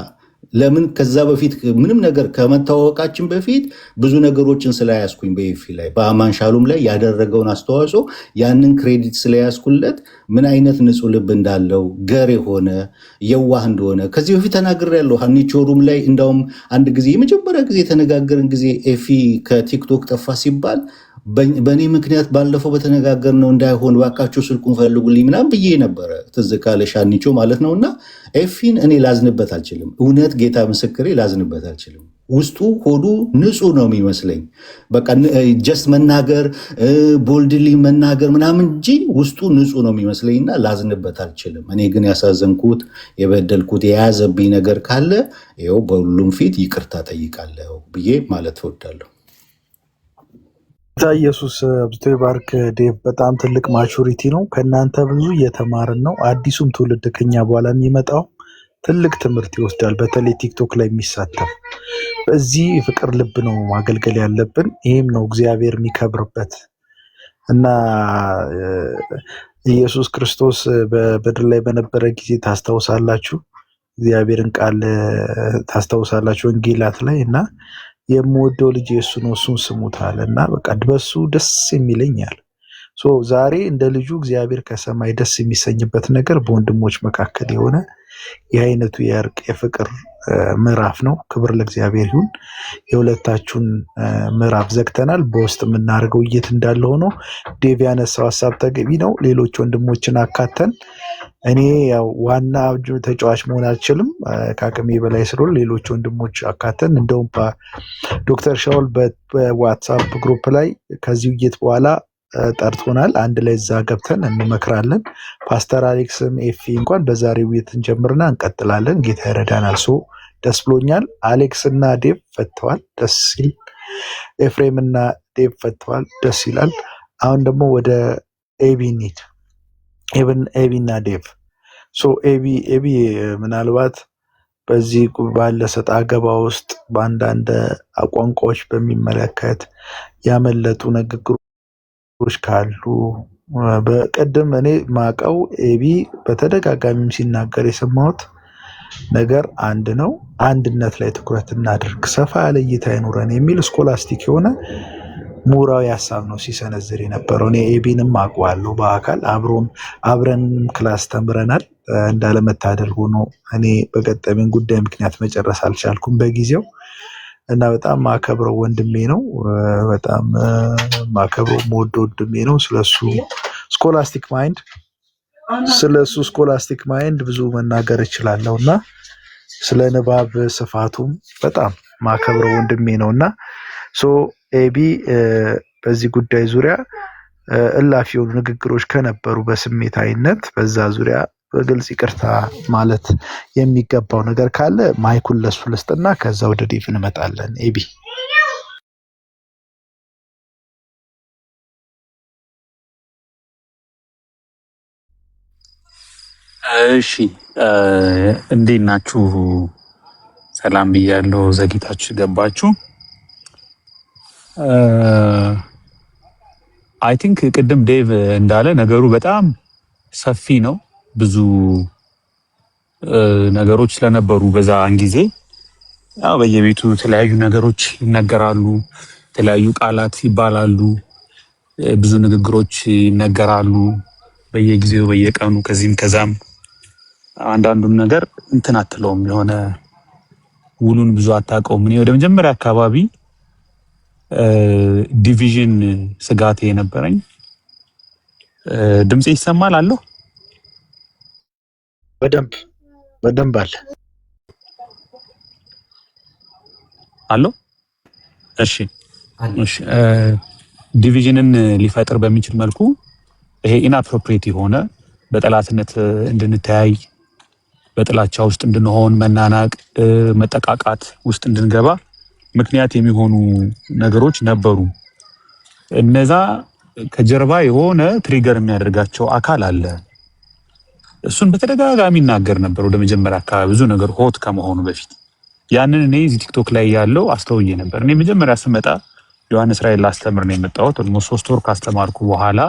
ለምን ከዛ በፊት ምንም ነገር ከመታወቃችን በፊት ብዙ ነገሮችን ስለያዝኩኝ በኤፊ ላይ በአማን ሻሎም ላይ ያደረገውን አስተዋጽኦ ያንን ክሬዲት ስለያዝኩለት ምን አይነት ንጹህ ልብ እንዳለው ገር የሆነ የዋህ እንደሆነ ከዚህ በፊት ተናግሬያለሁ። ሀኒቾ ሩም ላይ እንዳውም አንድ ጊዜ የመጀመሪያ ጊዜ የተነጋገርን ጊዜ ኤፊ ከቲክቶክ ጠፋ ሲባል በእኔ ምክንያት ባለፈው በተነጋገርነው እንዳይሆን ባካችሁ ስልኩን ፈልጉልኝ ምናምን ብዬ ነበረ። ትዝ ካለሽ ሀኒቾ ማለት ነው። እና ኤፊን እኔ ላዝንበት አልችልም። እውነት ጌታ ምስክሬ ላዝንበት አልችልም። ውስጡ ሆዱ ንጹህ ነው የሚመስለኝ። በቃ ጀስት መናገር ቦልድሊ መናገር ምናምን እንጂ ውስጡ ንጹህ ነው የሚመስለኝና ላዝንበት አልችልም። እኔ ግን ያሳዘንኩት የበደልኩት የያዘብኝ ነገር ካለ ይኸው በሁሉም ፊት ይቅርታ ጠይቃለሁ ብዬ ማለት እወዳለሁ። ጌታ ኢየሱስ አብዝቶ ይባርክ ዴቭ። በጣም ትልቅ ማቹሪቲ ነው። ከእናንተ ብዙ እየተማርን ነው። አዲሱም ትውልድ ከኛ በኋላ የሚመጣው ትልቅ ትምህርት ይወስዳል። በተለይ ቲክቶክ ላይ የሚሳተፍ በዚህ ፍቅር ልብ ነው ማገልገል ያለብን። ይህም ነው እግዚአብሔር የሚከብርበት እና ኢየሱስ ክርስቶስ በምድር ላይ በነበረ ጊዜ ታስታውሳላችሁ፣ እግዚአብሔርን ቃል ታስታውሳላችሁ ወንጌላት ላይ እና የምወደው ልጅ የእሱ ነው እሱን ስሙት አለ እና በቃ በሱ ደስ የሚለኛል ዛሬ እንደ ልጁ እግዚአብሔር ከሰማይ ደስ የሚሰኝበት ነገር በወንድሞች መካከል የሆነ የአይነቱ የእርቅ የፍቅር ምዕራፍ ነው። ክብር ለእግዚአብሔር ይሁን። የሁለታችሁን ምዕራፍ ዘግተናል። በውስጥ የምናደርገው ውይይት እንዳለ ሆኖ ዴቭ ያነሳው ሀሳብ ተገቢ ነው። ሌሎች ወንድሞችን አካተን እኔ ያው ዋና ተጫዋች መሆን አልችልም ከአቅሜ በላይ ስለሆነ ሌሎች ወንድሞች አካተን እንደውም ዶክተር ሻውል በዋትሳፕ ግሩፕ ላይ ከዚህ ውይይት በኋላ ጠርቶናል። አንድ ላይ እዛ ገብተን እንመክራለን። ፓስተር አሌክስም ኤፊ እንኳን በዛሬው ውይይት እንጀምርና እንቀጥላለን። ጌታ ይረዳናል። ደስ ብሎኛል። አሌክስ እና ዴቭ ፈተዋል፣ ደስ ይል። ኤፍሬም እና ዴቭ ፈተዋል፣ ደስ ይላል። አሁን ደግሞ ወደ ኤቢ እንሂድ። ኤቢ እና ዴቭ ኤቢ ምናልባት በዚህ ባለ ሰጣ ገባ ውስጥ በአንዳንድ ቋንቋዎች በሚመለከት ያመለጡ ንግግሮች ካሉ በቀደም እኔ ማቀው ኤቢ በተደጋጋሚም ሲናገር የሰማሁት ነገር አንድ ነው። አንድነት ላይ ትኩረት እናድርግ፣ ሰፋ ያለ እይታ ይኑረን የሚል ስኮላስቲክ የሆነ ምሁራዊ ሀሳብ ነው ሲሰነዝር የነበረው። እኔ ኤቢንም አውቀዋለሁ በአካል አብረን ክላስ ተምረናል። እንዳለመታደል ሆኖ እኔ በገጠመኝ ጉዳይ ምክንያት መጨረስ አልቻልኩም በጊዜው እና በጣም ማከብረው ወንድሜ ነው። በጣም ማከብረው መወደው ወንድሜ ነው። ስለሱ ስኮላስቲክ ማይንድ ብዙ መናገር እችላለሁ እና ስለ ንባብ ስፋቱም በጣም ማከብረው ወንድሜ ነው እና ኤቢ በዚህ ጉዳይ ዙሪያ እላፊ የሆኑ ንግግሮች ከነበሩ በስሜታዊነት በዛ ዙሪያ በግልጽ ይቅርታ ማለት የሚገባው ነገር ካለ ማይኩን ለሱ ልስጥና ከዛ ወደ ዴቭ እንመጣለን። ኤቢ እሺ እንዴት ናችሁ? ሰላም ብያለሁ። ዘግይታችሁ ገባችሁ። አይ ቲንክ ቅድም ዴቭ እንዳለ ነገሩ በጣም ሰፊ ነው። ብዙ ነገሮች ስለነበሩ በዛን ጊዜ ያው በየቤቱ የተለያዩ ነገሮች ይነገራሉ፣ የተለያዩ ቃላት ይባላሉ፣ ብዙ ንግግሮች ይነገራሉ በየጊዜው በየቀኑ ከዚህም ከዛም። አንዳንዱን ነገር እንትን አትለውም፣ የሆነ ውሉን ብዙ አታውቀውም። እኔ ወደ መጀመሪያ አካባቢ ዲቪዥን ስጋቴ የነበረኝ ድምጼ ይሰማል አለው በደንብ አለው። እሺ ዲቪዥንን ሊፈጥር በሚችል መልኩ ይሄ ኢንአፕሮፕሪየት የሆነ በጠላትነት እንድንተያይ፣ በጥላቻ ውስጥ እንድንሆን፣ መናናቅ፣ መጠቃቃት ውስጥ እንድንገባ ምክንያት የሚሆኑ ነገሮች ነበሩ። እነዛ ከጀርባ የሆነ ትሪገር የሚያደርጋቸው አካል አለ። እሱን በተደጋጋሚ ይናገር ነበር ወደ መጀመሪያ አካባቢ ብዙ ነገር ሆት ከመሆኑ በፊት። ያንን እኔ እዚህ ቲክቶክ ላይ ያለው አስተውዬ ነበር። እኔ መጀመሪያ ስመጣ ዮሐንስ ራእይን ላስተምር ነው የመጣሁት። ኦልሞስት 3 ወር ካስተማርኩ በኋላ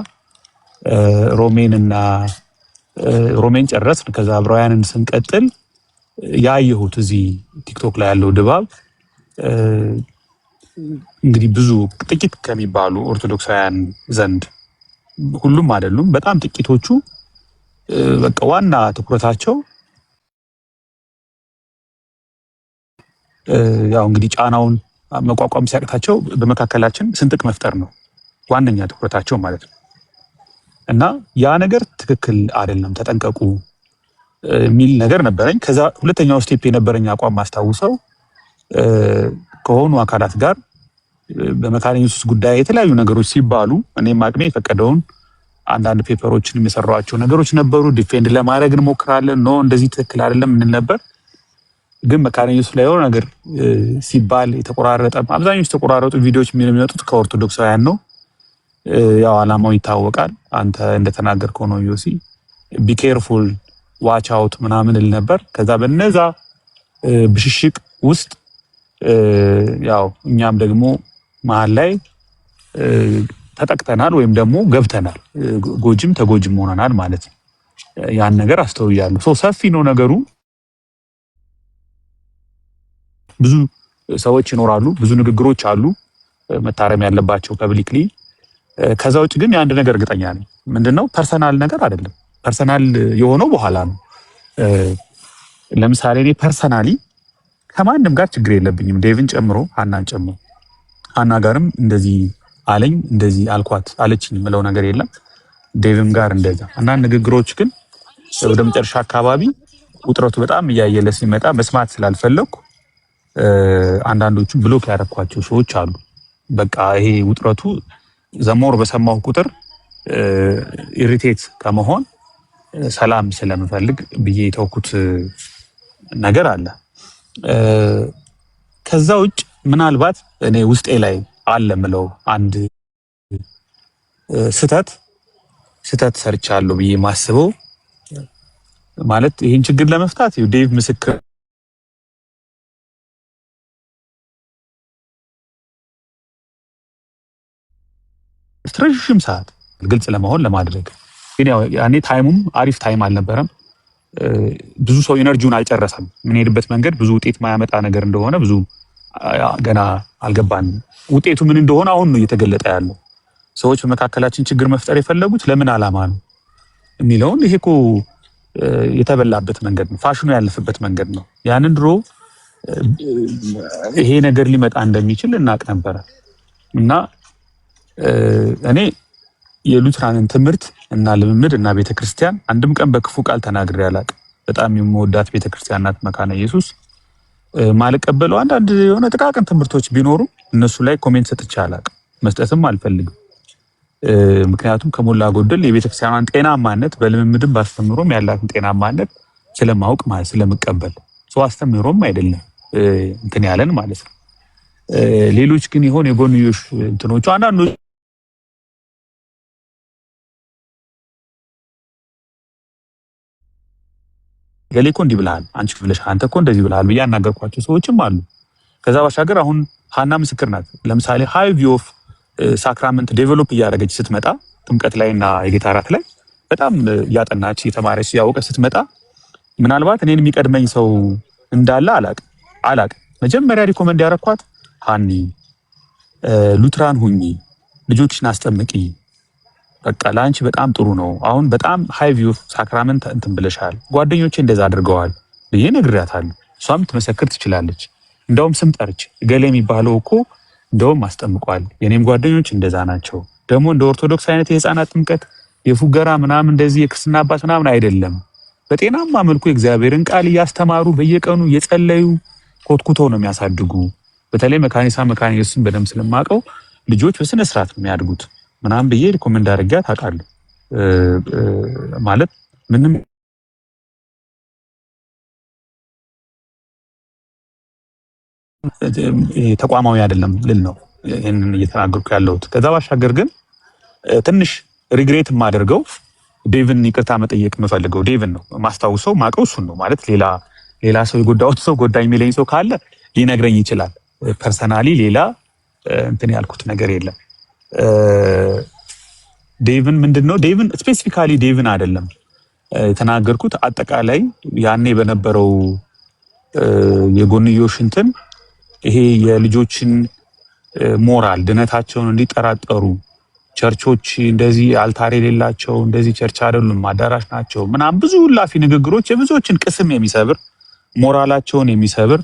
ሮሜን ጨረስን። ከዛ ዕብራውያንን ስንቀጥል ያየሁት እዚህ ቲክቶክ ላይ ያለው ድባብ እንግዲህ ብዙ ጥቂት ከሚባሉ ኦርቶዶክሳውያን ዘንድ ሁሉም አይደሉም፣ በጣም ጥቂቶቹ በቃ ዋና ትኩረታቸው ያው እንግዲህ ጫናውን መቋቋም ሲያቅታቸው በመካከላችን ስንጥቅ መፍጠር ነው ዋነኛ ትኩረታቸው ማለት ነው። እና ያ ነገር ትክክል አይደለም፣ ተጠንቀቁ የሚል ነገር ነበረኝ። ከዛ ሁለተኛው ስቴፕ የነበረኝ አቋም ማስታውሰው ከሆኑ አካላት ጋር በመካነ ኢየሱስ ጉዳይ የተለያዩ ነገሮች ሲባሉ እኔም አቅሜ የፈቀደውን አንዳንድ ፔፐሮችን የሚሰሯቸው ነገሮች ነበሩ። ዲፌንድ ለማድረግ እንሞክራለን። ኖ እንደዚህ ትክክል አይደለም እንል ነበር። ግን መካነ ኢየሱስ ላይ የሆነ ነገር ሲባል የተቆራረጠ አብዛኞቹ የተቆራረጡ ቪዲዮዎች የሚመጡት ከኦርቶዶክሳውያን ነው። ያው ዓላማው ይታወቃል። አንተ እንደተናገርከው ነው ዮሲ፣ ቢ ኬርፉል ዋች አውት ምናምን እል ነበር። ከዛ በነዛ ብሽሽቅ ውስጥ ያው እኛም ደግሞ መሀል ላይ ተጠቅተናል ወይም ደግሞ ገብተናል፣ ጎጅም ተጎጅም ሆነናል ማለት ነው። ያን ነገር አስተውያለሁ። ሰፊ ነው ነገሩ። ብዙ ሰዎች ይኖራሉ፣ ብዙ ንግግሮች አሉ መታረም ያለባቸው ፐብሊክሊ። ከዛ ውጭ ግን የአንድ ነገር እርግጠኛ ነኝ። ምንድነው ፐርሰናል ነገር አይደለም። ፐርሰናል የሆነው በኋላ ነው። ለምሳሌ እኔ ፐርሰናሊ ከማንም ጋር ችግር የለብኝም፣ ዴቭን ጨምሮ ሀናን ጨምሮ። ሀና ጋርም እንደዚህ አለኝ እንደዚህ አልኳት አለችኝ የምለው ነገር የለም። ዴቭም ጋር እንደዛ። አንዳንድ ንግግሮች ግን ወደ መጨረሻ አካባቢ ውጥረቱ በጣም እያየለ ሲመጣ መስማት ስላልፈለኩ አንዳንዶቹ ብሎክ ያደረኳቸው ሰዎች አሉ። በቃ ይሄ ውጥረቱ ዘሞር በሰማሁ ቁጥር ኢሪቴት ከመሆን ሰላም ስለምፈልግ ብዬ የተውኩት ነገር አለ። ከዛ ውጭ ምናልባት እኔ ውስጤ ላይ አለ ምለው አንድ ስህተት ሰርቻለሁ ብዬ ማስበው ማለት ይህን ችግር ለመፍታት ዴቭ ምስክር ረዥም ሰዓት ግልጽ ለመሆን ለማድረግ ግን ያው ያኔ ታይሙም አሪፍ ታይም አልነበረም። ብዙ ሰው ኢነርጂውን አልጨረሰም። የምንሄድበት መንገድ ብዙ ውጤት ማያመጣ ነገር እንደሆነ ብዙ ገና አልገባን። ውጤቱ ምን እንደሆነ አሁን ነው እየተገለጠ ያለው። ሰዎች በመካከላችን ችግር መፍጠር የፈለጉት ለምን ዓላማ ነው የሚለውን ይሄ እኮ የተበላበት መንገድ ነው፣ ፋሽኑ ያለፈበት መንገድ ነው። ያንን ድሮ ይሄ ነገር ሊመጣ እንደሚችል እናቅ ነበረ እና እኔ የሉትራንን ትምህርት እና ልምምድ እና ቤተክርስቲያን አንድም ቀን በክፉ ቃል ተናግሬ አላቅም። በጣም የምወዳት ቤተክርስቲያን ናት መካነ ኢየሱስ። ማልቀበለው አንዳንድ የሆነ ጥቃቅን ትምህርቶች ቢኖሩ እነሱ ላይ ኮሜንት ሰጥቼ አላቅም፣ መስጠትም አልፈልግም። ምክንያቱም ከሞላ ጎደል የቤተክርስቲያኗን ጤናማነት በልምምድም ባስተምሮም ያላትን ጤናማነት ስለማውቅ ማለት ስለምቀበል ሰው አስተምሮም አይደለም እንትን ያለን ማለት ነው። ሌሎች ግን ይሆን የጎንዮሽ እንትኖቹ አንዳንዶች ገሌ እኮ እንዲህ ብለሃል፣ አንቺ ብለሻል፣ አንተ እኮ እንደዚህ ብለሃል ብዬ ያናገርኳቸው ሰዎችም አሉ። ከዛ ባሻገር አሁን ሀና ምስክር ናት። ለምሳሌ ሃይ ቪው ኦፍ ሳክራመንት ዴቨሎፕ እያደረገች ስትመጣ ጥምቀት ላይና የጌታ እራት ላይ በጣም እያጠናች የተማረች ያወቀ ስትመጣ ምናልባት እኔን የሚቀድመኝ ሰው እንዳለ አላቅ መጀመሪያ ሪኮመንድ ያደረኳት ሀኒ ሉትራን ሁኚ፣ ልጆችሽን አስጠምቂ፣ በቃ ለአንቺ በጣም ጥሩ ነው። አሁን በጣም ሃይ ቪው ሳክራመንት እንትን ብለሻል፣ ጓደኞቼ እንደዛ አድርገዋል ብዬ ነግሬያታለሁ። እሷም ትመሰክር ትችላለች። እንደውም ስም ጠርች ገሌ የሚባለው እኮ እንደውም አስጠምቋል፣ የኔም ጓደኞች እንደዛ ናቸው። ደግሞ እንደ ኦርቶዶክስ አይነት የህፃናት ጥምቀት የፉገራ ምናምን እንደዚህ የክርስትና አባት ምናምን አይደለም። በጤናማ መልኩ የእግዚአብሔርን ቃል እያስተማሩ በየቀኑ እየጸለዩ ኮትኩተው ነው የሚያሳድጉ። በተለይ መካኒሳ ኢየሱስን በደንብ ስለማውቀው ልጆች በስነ ስርዓት ነው የሚያድጉት ምናምን ብዬ ሪኮመንድ አድርጌያት ታውቃለሁ። ማለት ምንም ተቋማዊ አይደለም ልል ነው ይህንን እየተናገርኩ ያለሁት። ከዛ ባሻገር ግን ትንሽ ሪግሬት የማደርገው ዴቭን ይቅርታ መጠየቅ የምፈልገው ዴቭን ነው። ማስታውሰው ማቀው እሱን ነው ማለት ሌላ ሰው የጎዳሁት ሰው ጎዳ የሚለኝ ሰው ካለ ሊነግረኝ ይችላል። ፐርሰናሊ ሌላ እንትን ያልኩት ነገር የለም። ዴቭን ምንድነው ዴቭን ስፔሲፊካሊ ዴቭን አይደለም የተናገርኩት፣ አጠቃላይ ያኔ በነበረው የጎንዮሽ እንትን ይሄ የልጆችን ሞራል ድነታቸውን እንዲጠራጠሩ ቸርቾች እንደዚህ አልታር የሌላቸው እንደዚህ ቸርች አይደሉም አዳራሽ ናቸው ምናምን ብዙ ላፊ ንግግሮች የብዙዎችን ቅስም የሚሰብር ሞራላቸውን የሚሰብር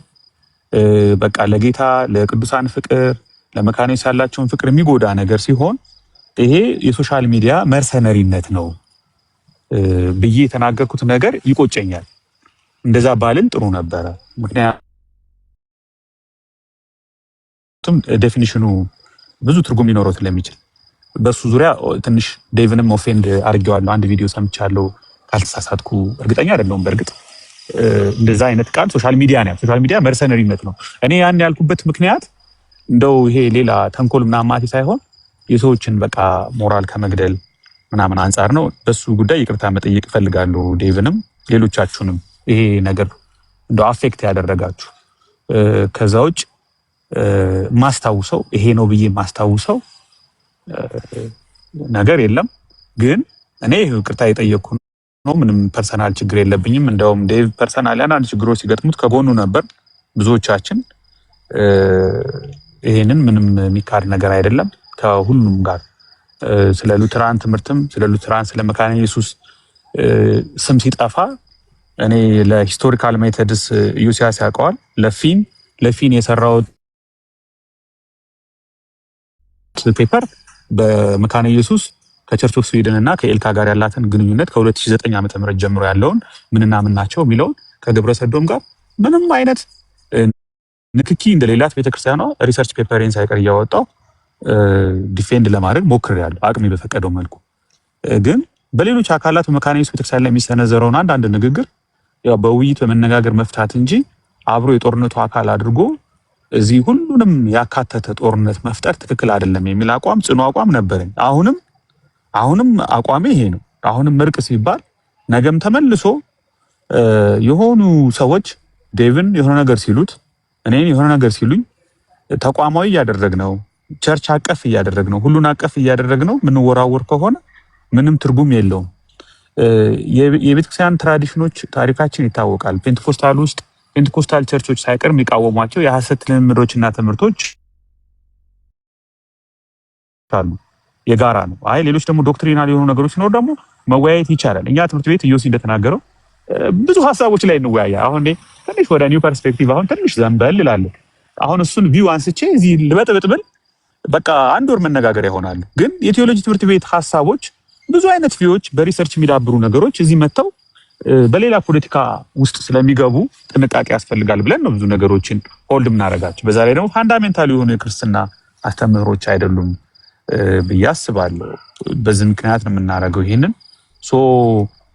በቃ ለጌታ ለቅዱሳን ፍቅር ለመካኒስ ያላቸውን ፍቅር የሚጎዳ ነገር ሲሆን ይሄ የሶሻል ሚዲያ መርሰነሪነት ነው ብዬ የተናገርኩት ነገር ይቆጨኛል። እንደዛ ባልን ጥሩ ነበረ። ምክንያቱም ዴፊኒሽኑ ብዙ ትርጉም ሊኖረው ስለሚችል በሱ ዙሪያ ትንሽ ዴቭንም ኦፌንድ አድርጌዋለሁ። አንድ ቪዲዮ ሰምቻለሁ ካልተሳሳትኩ፣ እርግጠኛ አይደለሁም። በእርግጥ እንደዛ አይነት ቃል ሶሻል ሚዲያ መርሰነሪነት ነው። እኔ ያን ያልኩበት ምክንያት እንደው ይሄ ሌላ ተንኮል ምናምን ማለቴ ሳይሆን የሰዎችን በቃ ሞራል ከመግደል ምናምን አንጻር ነው። በሱ ጉዳይ ይቅርታ መጠየቅ እፈልጋለሁ ዴቭንም ሌሎቻችሁንም ይሄ ነገር እንደው አፌክት ያደረጋችሁ። ከዛ ውጭ ማስታውሰው ይሄ ነው ብዬ ማስታውሰው ነገር የለም። ግን እኔ ይቅርታ የጠየቅኩ ነው። ምንም ፐርሰናል ችግር የለብኝም። እንደውም ዴቭ ፐርሰናል አንዳንድ ችግሮች ሲገጥሙት ከጎኑ ነበር ብዙዎቻችን። ይሄንን ምንም የሚካድ ነገር አይደለም። ከሁሉም ጋር ስለ ሉትራን ትምህርትም ስለ ሉትራን ስለ መካነ ኢየሱስ ስም ሲጠፋ እኔ ለሂስቶሪካል ሜቶድስ ዩሲያስ ያውቀዋል። ለፊን የሰራው ፔፐር በመካነ ኢየሱስ ከቸርች ኦፍ ስዊድን እና ከኤልካ ጋር ያላትን ግንኙነት ከ2009 ዓ.ም ጀምሮ ያለውን ምንና ምን ናቸው የሚለውን ከግብረ ሰዶም ጋር ምንም አይነት ንክኪ እንደሌላት ቤተክርስቲያኗ ሪሰርች ፔፐርን ሳይቀር እያወጣው ዲፌንድ ለማድረግ ሞክሬያለሁ አቅሜ በፈቀደው መልኩ። ግን በሌሎች አካላት በመካነ ኢየሱስ ቤተክርስቲያን ላይ የሚሰነዘረውን አንዳንድ ንግግር ያው በውይይት በመነጋገር መፍታት እንጂ አብሮ የጦርነቱ አካል አድርጎ እዚህ ሁሉንም ያካተተ ጦርነት መፍጠር ትክክል አይደለም የሚል አቋም ጽኑ አቋም ነበረኝ። አሁንም አቋሜ ይሄ ነው። አሁንም እርቅ ሲባል ነገም ተመልሶ የሆኑ ሰዎች ዴቭን የሆነ ነገር ሲሉት እኔን የሆነ ነገር ሲሉኝ ተቋማዊ እያደረግነው ቸርች አቀፍ እያደረግነው ሁሉን አቀፍ እያደረግነው ምንወራወር ከሆነ ምንም ትርጉም የለውም። የቤተክርስቲያን ትራዲሽኖች ታሪካችን ይታወቃል። ፔንቴኮስታል ቸርቾች ሳይቀር የሚቃወሟቸው የሐሰት ልምምዶችና ትምህርቶች አሉ። የጋራ ነው። ሌሎች ደግሞ ዶክትሪናል የሆኑ ነገሮች ሲኖር ደግሞ መወያየት ይቻላል። እኛ ትምህርት ቤት ኢዮሲ እንደተናገረው ብዙ ሀሳቦች ላይ እንወያያ። አሁን ትንሽ ወደ ኒው ፐርስፔክቲቭ አሁን ትንሽ ዘንበል እላለሁ። አሁን እሱን ቪው አንስቼ እዚህ ልበጥብጥብል በቃ አንድ ወር መነጋገር ይሆናል። ግን የቴዎሎጂ ትምህርት ቤት ሀሳቦች ብዙ አይነት ቪዎች በሪሰርች የሚዳብሩ ነገሮች እዚህ መጥተው በሌላ ፖለቲካ ውስጥ ስለሚገቡ ጥንቃቄ ያስፈልጋል ብለን ነው ብዙ ነገሮችን ሆልድ ምናረጋቸው። በዛ ላይ ደግሞ ፋንዳሜንታል የሆኑ የክርስትና አስተምህሮች አይደሉም ብዬ አስባለሁ። በዚህ ምክንያት ነው የምናደርገው ይሄንን።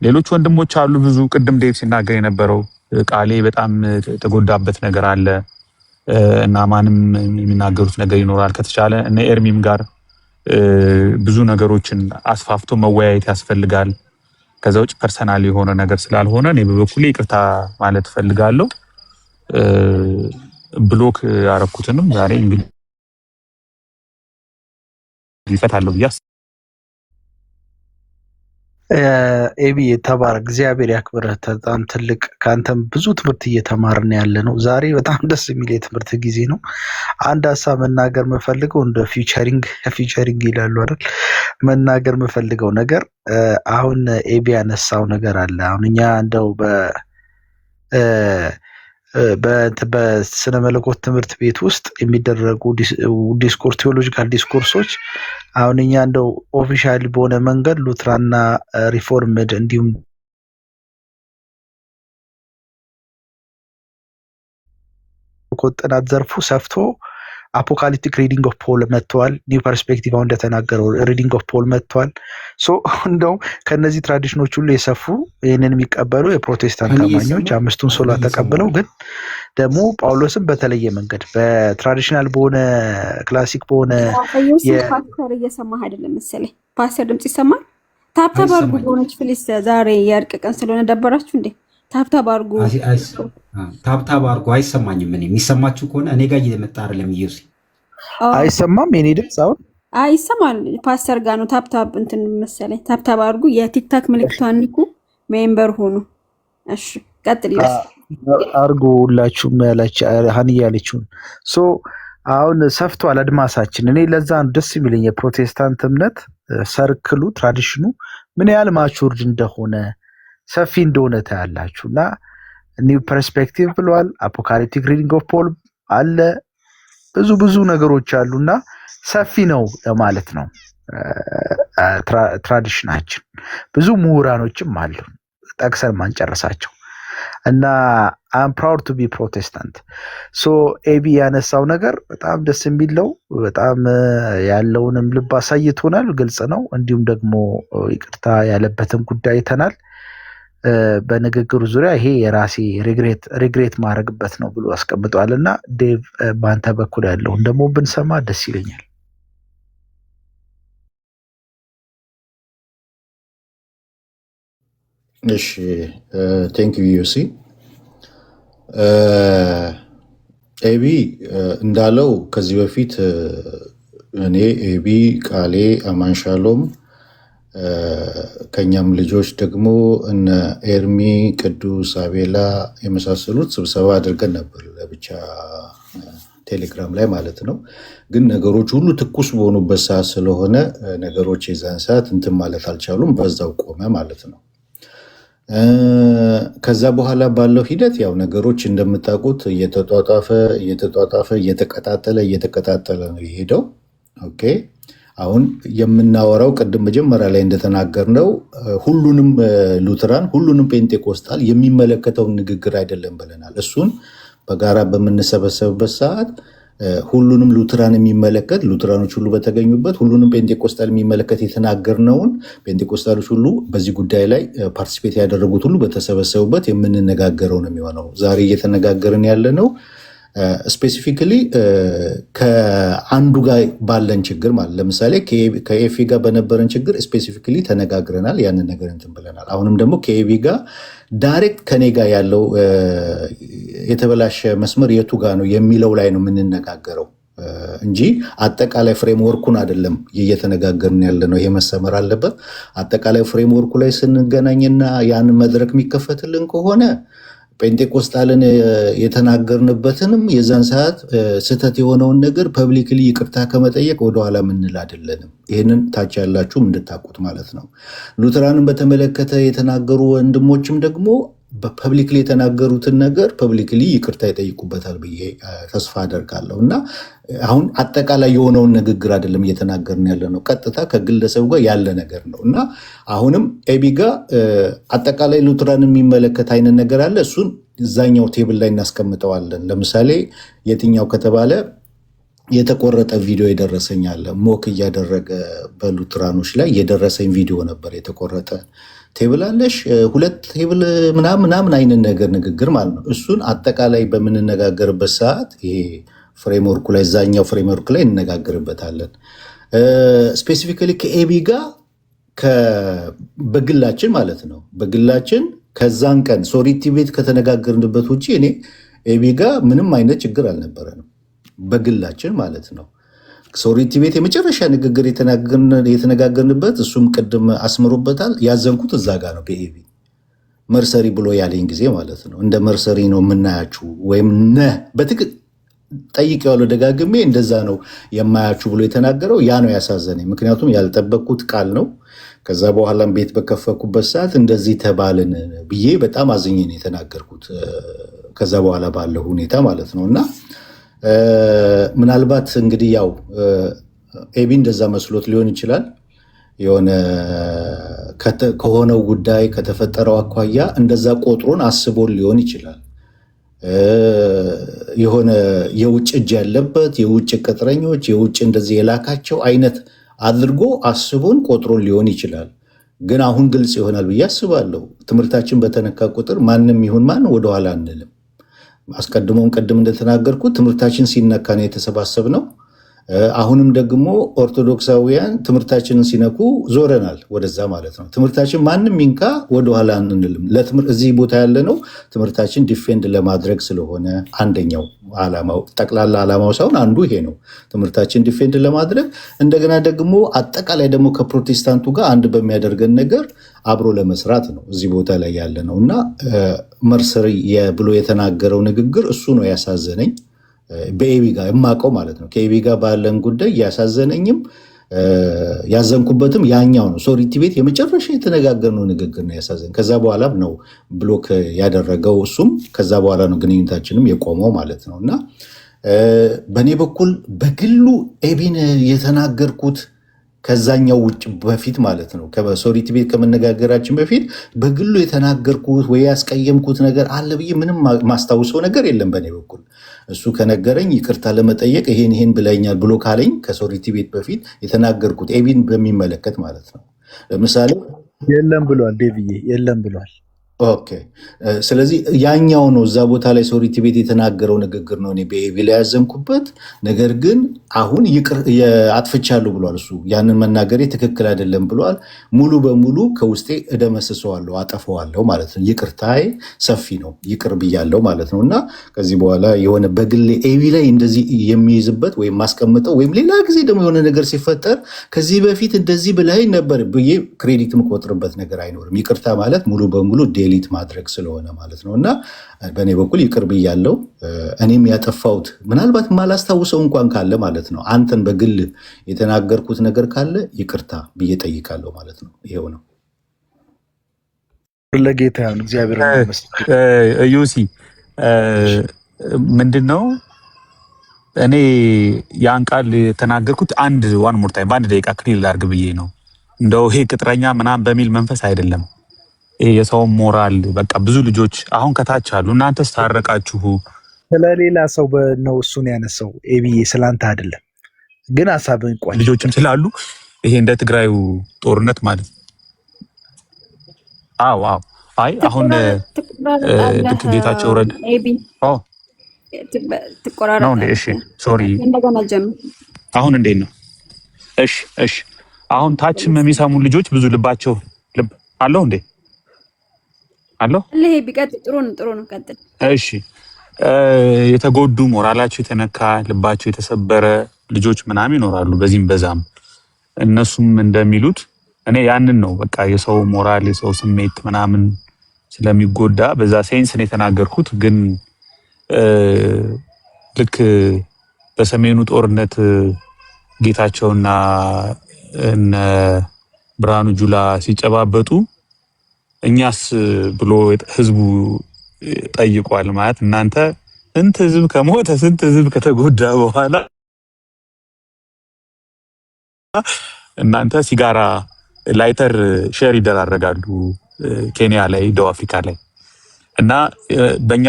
ሌሎች ወንድሞች አሉ ብዙ ቅድም ዴቭ ሲናገር የነበረው ቃሌ በጣም የተጎዳበት ነገር አለ እና ማንም የሚናገሩት ነገር ይኖራል። ከተቻለ እነ ኤርሚም ጋር ብዙ ነገሮችን አስፋፍቶ መወያየት ያስፈልጋል። ከዛ ውጭ ፐርሰናል የሆነ ነገር ስላልሆነ እኔ በበኩሌ ይቅርታ ማለት ፈልጋለሁ። ብሎክ ያረኩትንም ዛሬ እንግዲህ ይፈታለሁ ብዬ ኤቢ ተባረክ፣ እግዚአብሔር ያክብረህ። በጣም ትልቅ ከአንተም ብዙ ትምህርት እየተማርን ያለ ነው። ዛሬ በጣም ደስ የሚል የትምህርት ጊዜ ነው። አንድ ሀሳብ መናገር የምፈልገው እንደ ፊቸሪንግ ይላሉ አይደል? መናገር የምፈልገው ነገር አሁን ኤቢ ያነሳው ነገር አለ። አሁን እኛ እንደው በስነ መለኮት ትምህርት ቤት ውስጥ የሚደረጉ ቴዎሎጂካል ዲስኮርሶች አሁን እኛ እንደው ኦፊሻል በሆነ መንገድ ሉትራና ሪፎርምድ እንዲሁም ጥናት ዘርፉ ሰፍቶ አፖካሊፕቲክ ሪዲንግ ኦፍ ፖል መጥቷል። ኒው ፐርስፔክቲቭ አሁን እንደተናገረው ሪዲንግ ኦፍ ፖል መጥቷል። እንደው ከነዚህ ትራዲሽኖች ሁሉ የሰፉ ይህንን የሚቀበሉ የፕሮቴስታንት አማኞች አምስቱን ሶላ ተቀብለው ግን ደግሞ ጳውሎስን በተለየ መንገድ በትራዲሽናል በሆነ ክላሲክ በሆነ ፓስተር እየሰማህ አይደለም መሰለኝ። ፓስተር ድምጽ ይሰማል? ታብታብ አድርጉ በሆነች ፕሊስ። ዛሬ የእርቅ ቀን ስለሆነ ደበራችሁ እንዴ? ታብታብ አድርጉ። ታብታብ አድርጉ። አይሰማኝም። እኔ የሚሰማችሁ ከሆነ እኔ ጋር እየመጣ አይደለም። ኢየሱስ አይሰማም? የኔ ድምጽ አሁን ይሰማል? ፓስተር ጋር ነው ታብታብ እንትን መሰለኝ። ታብታብ አድርጉ። የቲክታክ ምልክቷን ንኩ። ሜምበር ሆኑ። እሺ ቀጥል። አድርጉ ሁላችሁም ሀኒያ ያለችውን አሁን ሰፍቷል አድማሳችን። እኔ ለዛ ደስ የሚለኝ የፕሮቴስታንት እምነት ሰርክሉ ትራዲሽኑ ምን ያህል ማቹርድ እንደሆነ ሰፊ እንደሆነ ታያላችሁ። እና ኒው ፐርስፔክቲቭ ብለዋል። አፖካሊፕቲክ ሪዲንግ ኦፍ ፖል አለ። ብዙ ነገሮች አሉና ሰፊ ነው ለማለት ነው። ትራዲሽናችን ብዙ ምሁራኖችም አሉ ጠቅሰን ማንጨርሳቸው እና አም ፕራውድ ቱ ቢ ፕሮቴስታንት። ኤቢ ያነሳው ነገር በጣም ደስ የሚለው በጣም ያለውንም ልብ አሳይቶናል። ግልጽ ነው። እንዲሁም ደግሞ ይቅርታ ያለበትን ጉዳይ አይተናል። በንግግሩ ዙሪያ ይሄ የራሴ ሪግሬት ማድረግበት ነው ብሎ አስቀምጧል። እና ዴቭ በአንተ በኩል ያለውን ደግሞ ብንሰማ ደስ ይለኛል። እሺ ቴንክ ዩ ዩሲ። ኤቢ እንዳለው ከዚህ በፊት እኔ ኤቢ ቃሌ አማንሻሎም ከኛም ልጆች ደግሞ እነ ኤርሚ ቅዱስ አቤላ የመሳሰሉት ስብሰባ አድርገን ነበር ለብቻ ቴሌግራም ላይ ማለት ነው። ግን ነገሮች ሁሉ ትኩስ በሆኑበት ሰዓት ስለሆነ ነገሮች የዛን ሰዓት እንትን ማለት አልቻሉም፣ በዛው ቆመ ማለት ነው። ከዛ በኋላ ባለው ሂደት ያው ነገሮች እንደምታውቁት እየተጧጧፈ እየተቀጣጠለ ነው የሄደው። ኦኬ አሁን የምናወራው ቅድም መጀመሪያ ላይ እንደተናገርነው ሁሉንም ሉትራን ሁሉንም ጴንጤቆስጣል የሚመለከተውን ንግግር አይደለም ብለናል። እሱን በጋራ በምንሰበሰብበት ሰዓት ሁሉንም ሉትራን የሚመለከት ሉትራኖች ሁሉ በተገኙበት ሁሉንም ጴንጤቆስጣል የሚመለከት የተናገርነውን ጴንጤቆስጣሎች ሁሉ በዚህ ጉዳይ ላይ ፓርቲሲፔት ያደረጉት ሁሉ በተሰበሰቡበት የምንነጋገረው ነው የሚሆነው። ዛሬ እየተነጋገርን ያለ ነው ስፔሲፊካሊ ከአንዱ ጋር ባለን ችግር ማለት ለምሳሌ ከኤፊ ጋር በነበረን ችግር ስፔሲፊካሊ ተነጋግረናል፣ ያንን ነገር እንትን ብለናል። አሁንም ደግሞ ከኤቢ ጋር ዳይሬክት ከኔ ጋር ያለው የተበላሸ መስመር የቱ ጋር ነው የሚለው ላይ ነው የምንነጋገረው እንጂ አጠቃላይ ፍሬምወርኩን አይደለም እየተነጋገርን ያለ ነው። ይሄ መሰመር አለበት። አጠቃላይ ፍሬምወርኩ ላይ ስንገናኝና ያን መድረክ የሚከፈትልን ከሆነ ጴንጤቆስጣልን የተናገርንበትንም የዛን ሰዓት ስህተት የሆነውን ነገር ፐብሊክሊ ይቅርታ ከመጠየቅ ወደኋላ ምንል አይደለንም። ይህንን ታች ያላችሁም እንድታቁት ማለት ነው። ሉትራንን በተመለከተ የተናገሩ ወንድሞችም ደግሞ በፐብሊክሊ የተናገሩትን ነገር ፐብሊክሊ ይቅርታ ይጠይቁበታል ብዬ ተስፋ አደርጋለሁ። እና አሁን አጠቃላይ የሆነውን ንግግር አይደለም እየተናገርን ያለ ነው፣ ቀጥታ ከግለሰቡ ጋር ያለ ነገር ነው። እና አሁንም ኤቢ ጋር አጠቃላይ ሉትራን የሚመለከት አይነት ነገር አለ። እሱን እዛኛው ቴብል ላይ እናስቀምጠዋለን። ለምሳሌ የትኛው ከተባለ የተቆረጠ ቪዲዮ የደረሰኝ አለ። ሞክ እያደረገ በሉትራኖች ላይ የደረሰኝ ቪዲዮ ነበር። የተቆረጠ ቴብል አለሽ 2 ቴብል ምናምን አይነት ነገር ንግግር ማለት ነው። እሱን አጠቃላይ በምንነጋገርበት ሰዓት ይሄ ፍሬምወርኩ ላይ እዛኛው ፍሬምወርክ ላይ እንነጋገርበታለን። ስፔሲፊካሊ ከኤቢ ጋር በግላችን ማለት ነው በግላችን ከዛን ቀን ሶሪቲ ቤት ከተነጋገርንበት ውጭ እኔ ኤቢ ጋር ምንም አይነት ችግር አልነበረንም በግላችን ማለት ነው። ሶሪቲ ቤት የመጨረሻ ንግግር የተነጋገርንበት እሱም ቅድም አስምሮበታል። ያዘንኩት እዛ ጋር ነው በኤቢ መርሰሪ ብሎ ያለኝ ጊዜ ማለት ነው። እንደ መርሰሪ ነው የምናያችሁ ወይም በትክክል ጠይቄዋለሁ ደጋግሜ እንደዛ ነው የማያችሁ ብሎ የተናገረው ያ ነው ያሳዘነኝ። ምክንያቱም ያልጠበቅኩት ቃል ነው። ከዛ በኋላም ቤት በከፈኩበት ሰዓት እንደዚህ ተባልን ብዬ በጣም አዝኜ ነው የተናገርኩት ከዛ በኋላ ባለው ሁኔታ ማለት ነው። እና ምናልባት እንግዲህ ያው ኤቢ እንደዛ መስሎት ሊሆን ይችላል። የሆነ ከሆነው ጉዳይ ከተፈጠረው አኳያ እንደዛ ቆጥሮን አስቦን ሊሆን ይችላል። የሆነ የውጭ እጅ ያለበት የውጭ ቅጥረኞች የውጭ እንደዚህ የላካቸው አይነት አድርጎ አስቦን ቆጥሮን ሊሆን ይችላል። ግን አሁን ግልጽ ይሆናል ብዬ አስባለሁ። ትምህርታችን በተነካ ቁጥር ማንም ይሁን ማን ወደኋላ አንልም። አስቀድሞም ቅድም እንደተናገርኩት ትምህርታችን ሲነካ ነው የተሰባሰብነው። አሁንም ደግሞ ኦርቶዶክሳውያን ትምህርታችንን ሲነኩ ዞረናል ወደዛ ማለት ነው። ትምህርታችን ማንም ይንካ ወደኋላ አንልም። እዚህ ቦታ ያለ ነው ትምህርታችን ዲፌንድ ለማድረግ ስለሆነ አንደኛው ዓላማው ጠቅላላ ዓላማው ሳይሆን አንዱ ይሄ ነው፣ ትምህርታችን ዲፌንድ ለማድረግ እንደገና ደግሞ አጠቃላይ ደግሞ ከፕሮቴስታንቱ ጋር አንድ በሚያደርገን ነገር አብሮ ለመስራት ነው እዚህ ቦታ ላይ ያለ ነው። እና መርሰሪ ብሎ የተናገረው ንግግር እሱ ነው ያሳዘነኝ። በኤቢ ጋር የማውቀው ማለት ነው። ከኤቢ ጋር ባለን ጉዳይ ያሳዘነኝም ያዘንኩበትም ያኛው ነው። ሶሪቲ ቤት የመጨረሻ የተነጋገርነው ንግግር ነው ያሳዘን። ከዛ በኋላም ነው ብሎክ ያደረገው እሱም። ከዛ በኋላ ነው ግንኙነታችንም የቆመው ማለት ነው። እና በእኔ በኩል በግሉ ኤቢን የተናገርኩት ከዛኛው ውጭ በፊት ማለት ነው ከሶሪቲ ቤት ከመነጋገራችን በፊት በግሉ የተናገርኩት ወይ ያስቀየምኩት ነገር አለ ብዬ ምንም ማስታውሰው ነገር የለም በእኔ በኩል። እሱ ከነገረኝ ይቅርታ ለመጠየቅ ይሄን ብለኛል ብሎ ካለኝ ከሶሪቲ ቤት በፊት የተናገርኩት ኤቢን በሚመለከት ማለት ነው። ለምሳሌ የለም ብሏል ዴቪዬ፣ የለም ብሏል። ኦኬ ስለዚህ ያኛው ነው እዛ ቦታ ላይ ሶሪቲ ቤት የተናገረው ንግግር ነው እኔ በኤቢ ላይ ያዘንኩበት። ነገር ግን አሁን አጥፍቻለሁ ብሏል እሱ። ያንን መናገሬ ትክክል አይደለም ብሏል። ሙሉ በሙሉ ከውስጤ እደመስሰዋለሁ፣ አጠፈዋለሁ ማለት ነው። ይቅርታዬ ሰፊ ነው፣ ይቅር ብያለሁ ማለት ነው። እና ከዚህ በኋላ የሆነ በግሌ ኤቢ ላይ እንደዚህ የሚይዝበት ወይም ማስቀምጠው ወይም ሌላ ጊዜ ደግሞ የሆነ ነገር ሲፈጠር ከዚህ በፊት እንደዚህ ብለኸኝ ነበር ብዬ ክሬዲት የምቆጥርበት ነገር አይኖርም። ይቅርታ ማለት ሙሉ በሙሉ ዴሊት ማድረግ ስለሆነ ማለት ነው። እና በእኔ በኩል ይቅር ብያለሁ። እኔም ያጠፋሁት ምናልባት ማላስታውሰው እንኳን ካለ ማለት ነው አንተን በግል የተናገርኩት ነገር ካለ ይቅርታ ብዬ ጠይቃለሁ ማለት ነው። ይሄው ነው። ለጌታ ይሁን እግዚአብሔር ይመስገን። ዩሲ ምንድነው እኔ ያን ቃል የተናገርኩት ዋን ሞር ታይም በአንድ ደቂቃ ክሊል ላድርግ ብዬ ነው። እንደው ይሄ ቅጥረኛ ምናምን በሚል መንፈስ አይደለም። ይሄ የሰው ሞራል በቃ ብዙ ልጆች አሁን ከታች አሉ። እናንተስ ታረቃችሁ። ስለሌላ ሰው ነው እሱን ያነሳው ኤቢዬ፣ ስላንተ አይደለም። ግን ሀሳብን ቋጭ ልጆችም ስላሉ ይሄ እንደ ትግራዩ ጦርነት ማለት ነው። አዎ አይ አሁን ልክ ጌታቸው ረዳ ነው እንዴ? እሺ ሶሪ፣ አሁን እንዴት ነው? እሺ አሁን ታችም የሚሰሙ ልጆች ብዙ ልባቸው ልብ አለው እንዴ? አለው ይሄ ቢቀጥል ጥሩ ነው። ቀጥል። እሺ የተጎዱ ሞራላቸው የተነካ ልባቸው የተሰበረ ልጆች ምናምን ይኖራሉ፣ በዚህም በዛም። እነሱም እንደሚሉት እኔ ያንን ነው በቃ የሰው ሞራል የሰው ስሜት ምናምን ስለሚጎዳ በዛ ሴንስ ነው የተናገርኩት። ግን ልክ በሰሜኑ ጦርነት ጌታቸውና እነ ብርሃኑ ጁላ ሲጨባበጡ እኛስ ብሎ ህዝቡ ጠይቋል። ማለት እናንተ ስንት ህዝብ ከሞተ ስንት ህዝብ ከተጎዳ በኋላ እናንተ ሲጋራ ላይተር ሼር ይደራረጋሉ ኬንያ ላይ፣ ደቡብ አፍሪካ ላይ እና በእኛ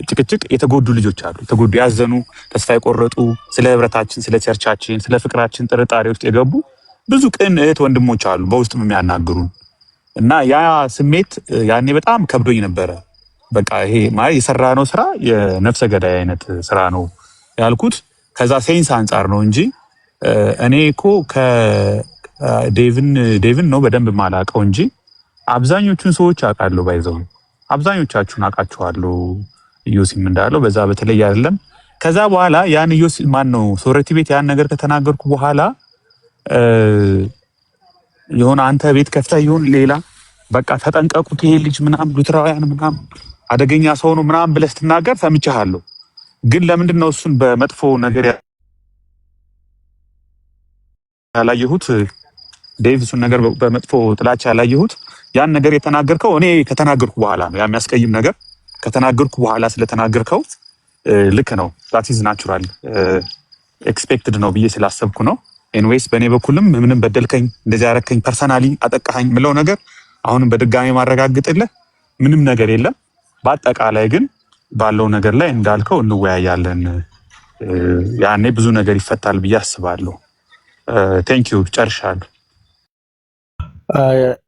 ጭቅጭቅ የተጎዱ ልጆች አሉ። የተጎዱ ያዘኑ፣ ተስፋ የቆረጡ፣ ስለ ህብረታችን፣ ስለ ቸርቻችን፣ ስለ ፍቅራችን ጥርጣሬ ውስጥ የገቡ ብዙ ቅን እህት ወንድሞች አሉ በውስጥ የሚያናግሩን እና ያ ስሜት ያኔ በጣም ከብዶኝ ነበረ። በቃ ይሄ ማለት የሰራነው ስራ የነፍሰ ገዳይ አይነት ስራ ነው ያልኩት ከዛ ሴንስ አንጻር ነው እንጂ እኔ እኮ ዴቭን ነው በደንብ ማላቀው እንጂ አብዛኞቹን ሰዎች አውቃለሁ። ባይዘው አብዛኞቻችሁን አውቃችኋለሁ። ኢዮሲም እንዳለው በዛ በተለይ አይደለም። ከዛ በኋላ ያን ኢዮሲ ማን ነው ሶረቲ ቤት ያን ነገር ከተናገርኩ በኋላ የሆነ አንተ ቤት ከፍተህ ይሁን ሌላ በቃ ተጠንቀቁት ይሄ ልጅ ምናምን ሉትራውያን ምናምን አደገኛ ሰው ነው ምናምን ብለህ ስትናገር ሰምቻለሁ። ግን ለምንድን ነው እሱን በመጥፎ ነገር ያላየሁት? ዴቭ እሱን ነገር በመጥፎ ጥላቻ ያላየሁት ያን ነገር የተናገርከው እኔ ከተናገርኩ በኋላ ነው። ያ የሚያስቀይም ነገር ከተናገርኩ በኋላ ስለተናገርከው ልክ ነው። ዛት ኢዝ ናቹራል ኤክስፔክትድ ነው ብዬ ስላሰብኩ ነው። ኤንዌይስ በእኔ በኩልም ምንም በደልከኝ እንደዚህ ያረከኝ ፐርሰናሊ አጠቃኸኝ ምለው ነገር አሁንም በድጋሚ ማረጋግጥልህ ምንም ነገር የለም። በአጠቃላይ ግን ባለው ነገር ላይ እንዳልከው እንወያያለን። ያኔ ብዙ ነገር ይፈታል ብዬ አስባለሁ። ቴንክ ዩ ጨርሻለሁ።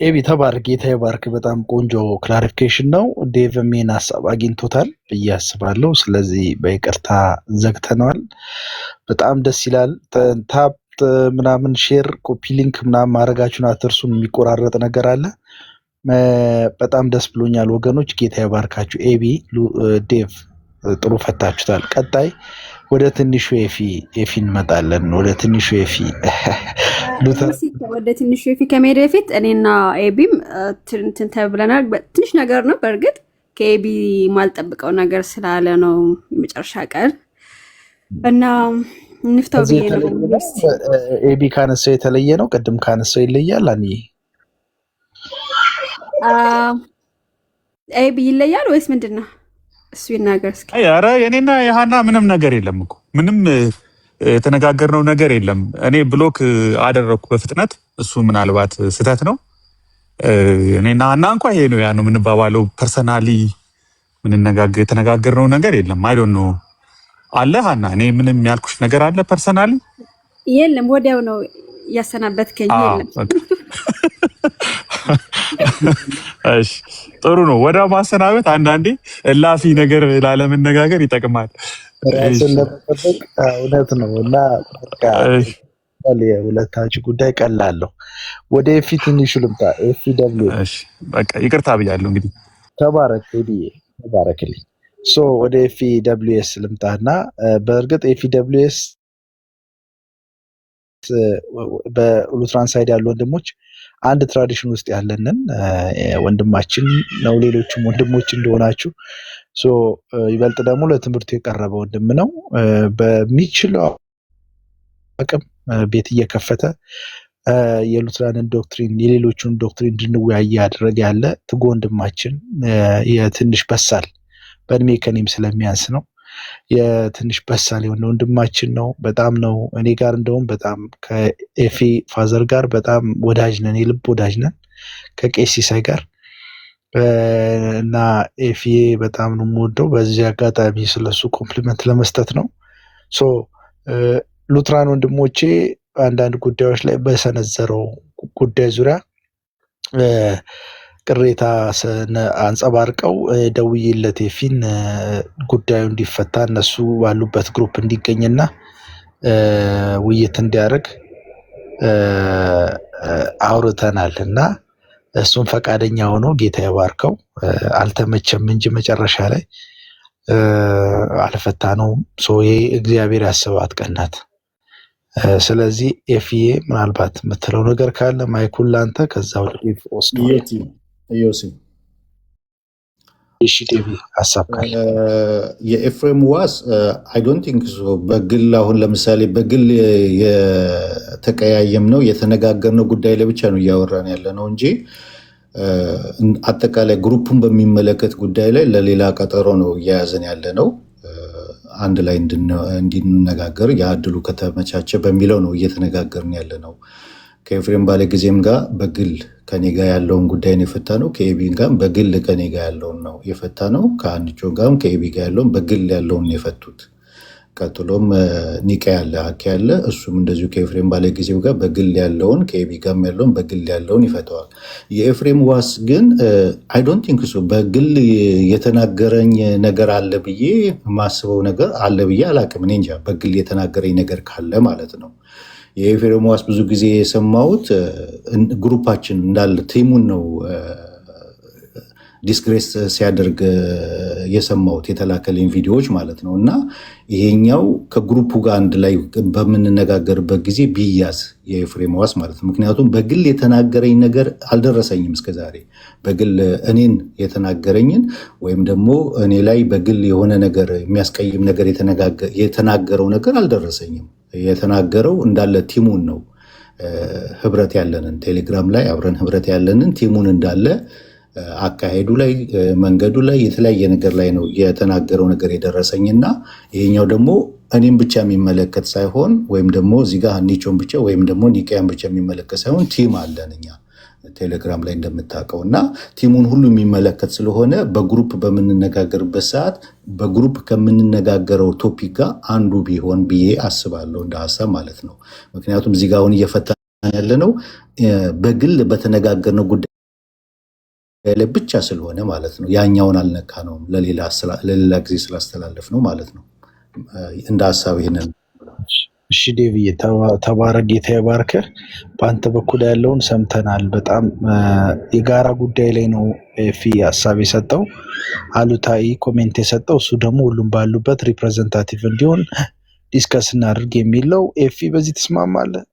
ኤቢ ተባረክ፣ ጌታ ይባርክ። በጣም ቆንጆ ክላሪፊኬሽን ነው። ዴቭ ሜን ሀሳብ አግኝቶታል ብዬ አስባለሁ። ስለዚህ በይቅርታ ዘግተነዋል። በጣም ደስ ይላል። ታፕ ምናምን ሼር ኮፒ ሊንክ ምናምን ማድረጋችሁን አትርሱን። የሚቆራረጥ ነገር አለ። በጣም ደስ ብሎኛል ወገኖች፣ ጌታ ይባርካችሁ። ኤቢ ዴቭ ጥሩ ፈታችሁታል። ቀጣይ ወደ ትንሹ ኤፊ እንመጣለን። ወደ ትንሹ ኤፊ ወደ ትንሹ ኤፊ ከመሄድ በፊት እኔና ኤቢም እንትን ተብለናል። ትንሽ ነገር ነው በእርግጥ ከኤቢ ማልጠብቀው ነገር ስላለ ነው የመጨረሻ ቀን እና እንፍታው ብዬ ነው። ኤቢ ካነሳው የተለየ ነው። ቅድም ካነሳው ይለያል። ኤቢ ይለያል ወይስ ምንድን ነው? እሱ ይናገር እስኪ። ኧረ የኔና የሃና ምንም ነገር የለም እኮ ምንም የተነጋገርነው ነገር የለም። እኔ ብሎክ አደረግኩ በፍጥነት። እሱ ምናልባት ስህተት ነው። እኔና ሃና እንኳ ይሄ ነው ያ ነው የምንባባለው። ፐርሰናሊ የተነጋገርነው ነገር የለም። አይ ዶንት ኖ አለ ሃና፣ እኔ ምንም ያልኩሽ ነገር አለ ፐርሰናሊ? የለም፣ ወዲያው ነው ያሰናበትከኝ። የለም። እሺ ጥሩ ነው። ወደ ማሰናበት አንዳንዴ እላፊ ነገር ላለመነጋገር ይጠቅማል። ራስን ለመጠበቅ እውነት ነው። እና የሁለታችሁ ጉዳይ ቀላለሁ። ወደ ኤፊ ትንሹ ልምጣ። ኤፊ ደብሊው በቃ ይቅርታ ብያለሁ። እንግዲህ ተባረክ ሄድዬ፣ ተባረክልኝ። ወደ ኤፊ ደብሊው ኤስ ልምጣና በእርግጥ ኤፊ ደብሊው ኤስ በሉትራን ሳይድ ያሉ ወንድሞች አንድ ትራዲሽን ውስጥ ያለንን ወንድማችን ነው። ሌሎችም ወንድሞች እንደሆናችሁ ይበልጥ ደግሞ ለትምህርቱ የቀረበ ወንድም ነው። በሚችለው አቅም ቤት እየከፈተ የሉትራንን ዶክትሪን የሌሎቹን ዶክትሪን እንድንወያይ ያደረገ ያለ ትጉ ወንድማችን የትንሽ በሳል በእድሜ ከኔም ስለሚያንስ ነው። የትንሽ በሳል የሆነ ወንድማችን ነው። በጣም ነው እኔ ጋር እንደውም በጣም ከኤፌ ፋዘር ጋር በጣም ወዳጅ ነን፣ የልብ ወዳጅ ነን ከቄስ ሲሳይ ጋር እና ኤፍዬ በጣም ነው የምወደው። በዚህ አጋጣሚ ስለሱ ኮምፕሊመንት ለመስጠት ነው። ሉትራን ወንድሞቼ አንዳንድ ጉዳዮች ላይ በሰነዘረው ጉዳይ ዙሪያ ቅሬታ አንጸባርቀው ደውዬለት ኤፊን ጉዳዩ እንዲፈታ እነሱ ባሉበት ግሩፕ እንዲገኝና ውይይት እንዲያደርግ አውርተናል እና እሱም ፈቃደኛ ሆኖ ጌታ ይባርከው። አልተመቸም እንጂ መጨረሻ ላይ አልፈታነውም። ይሄ እግዚአብሔር ያስባት ቀን ናት። ስለዚህ ኤፍዬ ምናልባት የምትለው ነገር ካለ ማይኩን ላንተ፣ ከዛ ወደ ሀሳብ ካለ የኤፍሬም ዋስ አይ ዶንት ቲንክ ሶ። በግል አሁን ለምሳሌ በግል የተቀያየም ነው የተነጋገርነው ጉዳይ ለብቻ ነው እያወራን ያለ ነው እንጂ አጠቃላይ ግሩፑን በሚመለከት ጉዳይ ላይ ለሌላ ቀጠሮ ነው እያያዘን ያለ ነው። አንድ ላይ እንድንነጋገር የአድሉ ከተመቻቸ በሚለው ነው እየተነጋገርን ያለ ነው። ከኤፍሬም ባለ ጊዜም ጋር በግል ከኔ ጋር ያለውን ጉዳይ ነው የፈታ ነው። ከኤቢን ጋር በግል ከኔ ጋር ያለውን ነው የፈታ ነው። ከአንቾ ጋርም ከኤቢ ጋር ያለውን በግል ያለውን የፈቱት። ቀጥሎም ኒቃ ያለ ሀኪ ያለ እሱም እንደዚሁ ከኤፍሬም ባለ ጊዜው ጋር በግል ያለውን ከኤቢ ጋርም ያለውን በግል ያለውን ይፈተዋል። የኤፍሬም ዋስ ግን አይ ዶንት ቲንክ ሶ በግል የተናገረኝ ነገር አለ ብዬ የማስበው ነገር አለ ብዬ አላቅም። እኔ እንጃ በግል የተናገረኝ ነገር ካለ ማለት ነው። የኤፍሬም ዋስ ብዙ ጊዜ የሰማሁት ግሩፓችን እንዳለ ቲሙን ነው ዲስግሬስ ሲያደርግ የሰማሁት የተላከልኝ ቪዲዮዎች ማለት ነው። እና ይሄኛው ከግሩፑ ጋር አንድ ላይ በምንነጋገርበት ጊዜ ቢያዝ የኤፍሬም ዋስ ማለት ነው። ምክንያቱም በግል የተናገረኝ ነገር አልደረሰኝም እስከዛሬ። በግል እኔን የተናገረኝን ወይም ደግሞ እኔ ላይ በግል የሆነ ነገር የሚያስቀይም ነገር የተናገረው ነገር አልደረሰኝም። የተናገረው እንዳለ ቲሙን ነው፣ ህብረት ያለንን ቴሌግራም ላይ አብረን ህብረት ያለንን ቲሙን እንዳለ አካሄዱ ላይ መንገዱ ላይ የተለያየ ነገር ላይ ነው የተናገረው ነገር የደረሰኝና ይሄኛው ደግሞ እኔም ብቻ የሚመለከት ሳይሆን ወይም ደግሞ እዚህ ጋር ኒቾን ብቻ ወይም ደግሞ ኒቃያን ብቻ የሚመለከት ሳይሆን ቲም አለን እኛ ቴሌግራም ላይ እንደምታውቀው እና ቲሙን ሁሉ የሚመለከት ስለሆነ በግሩፕ በምንነጋገርበት ሰዓት በግሩፕ ከምንነጋገረው ቶፒክ ጋር አንዱ ቢሆን ብዬ አስባለሁ፣ እንደ ሀሳብ ማለት ነው። ምክንያቱም እዚህ ጋር አሁን እየፈታን ያለ ነው በግል በተነጋገርነው ጉዳይ ላይ ብቻ ስለሆነ ማለት ነው። ያኛውን አልነካ ነው ለሌላ ጊዜ ስላስተላለፍ ነው ማለት ነው። እንደ ሀሳብ ይሄንን። እሺ ዴቪዬ ተባረክ፣ ጌታ ይባርክ። በአንተ በኩል ያለውን ሰምተናል። በጣም የጋራ ጉዳይ ላይ ነው ኤፊ ሀሳብ የሰጠው አሉታዊ ኮሜንት የሰጠው እሱ ደግሞ ሁሉም ባሉበት ሪፕሬዘንታቲቭ እንዲሆን ዲስከስ እናድርግ የሚል ነው። ኤፊ በዚህ ትስማማለህ?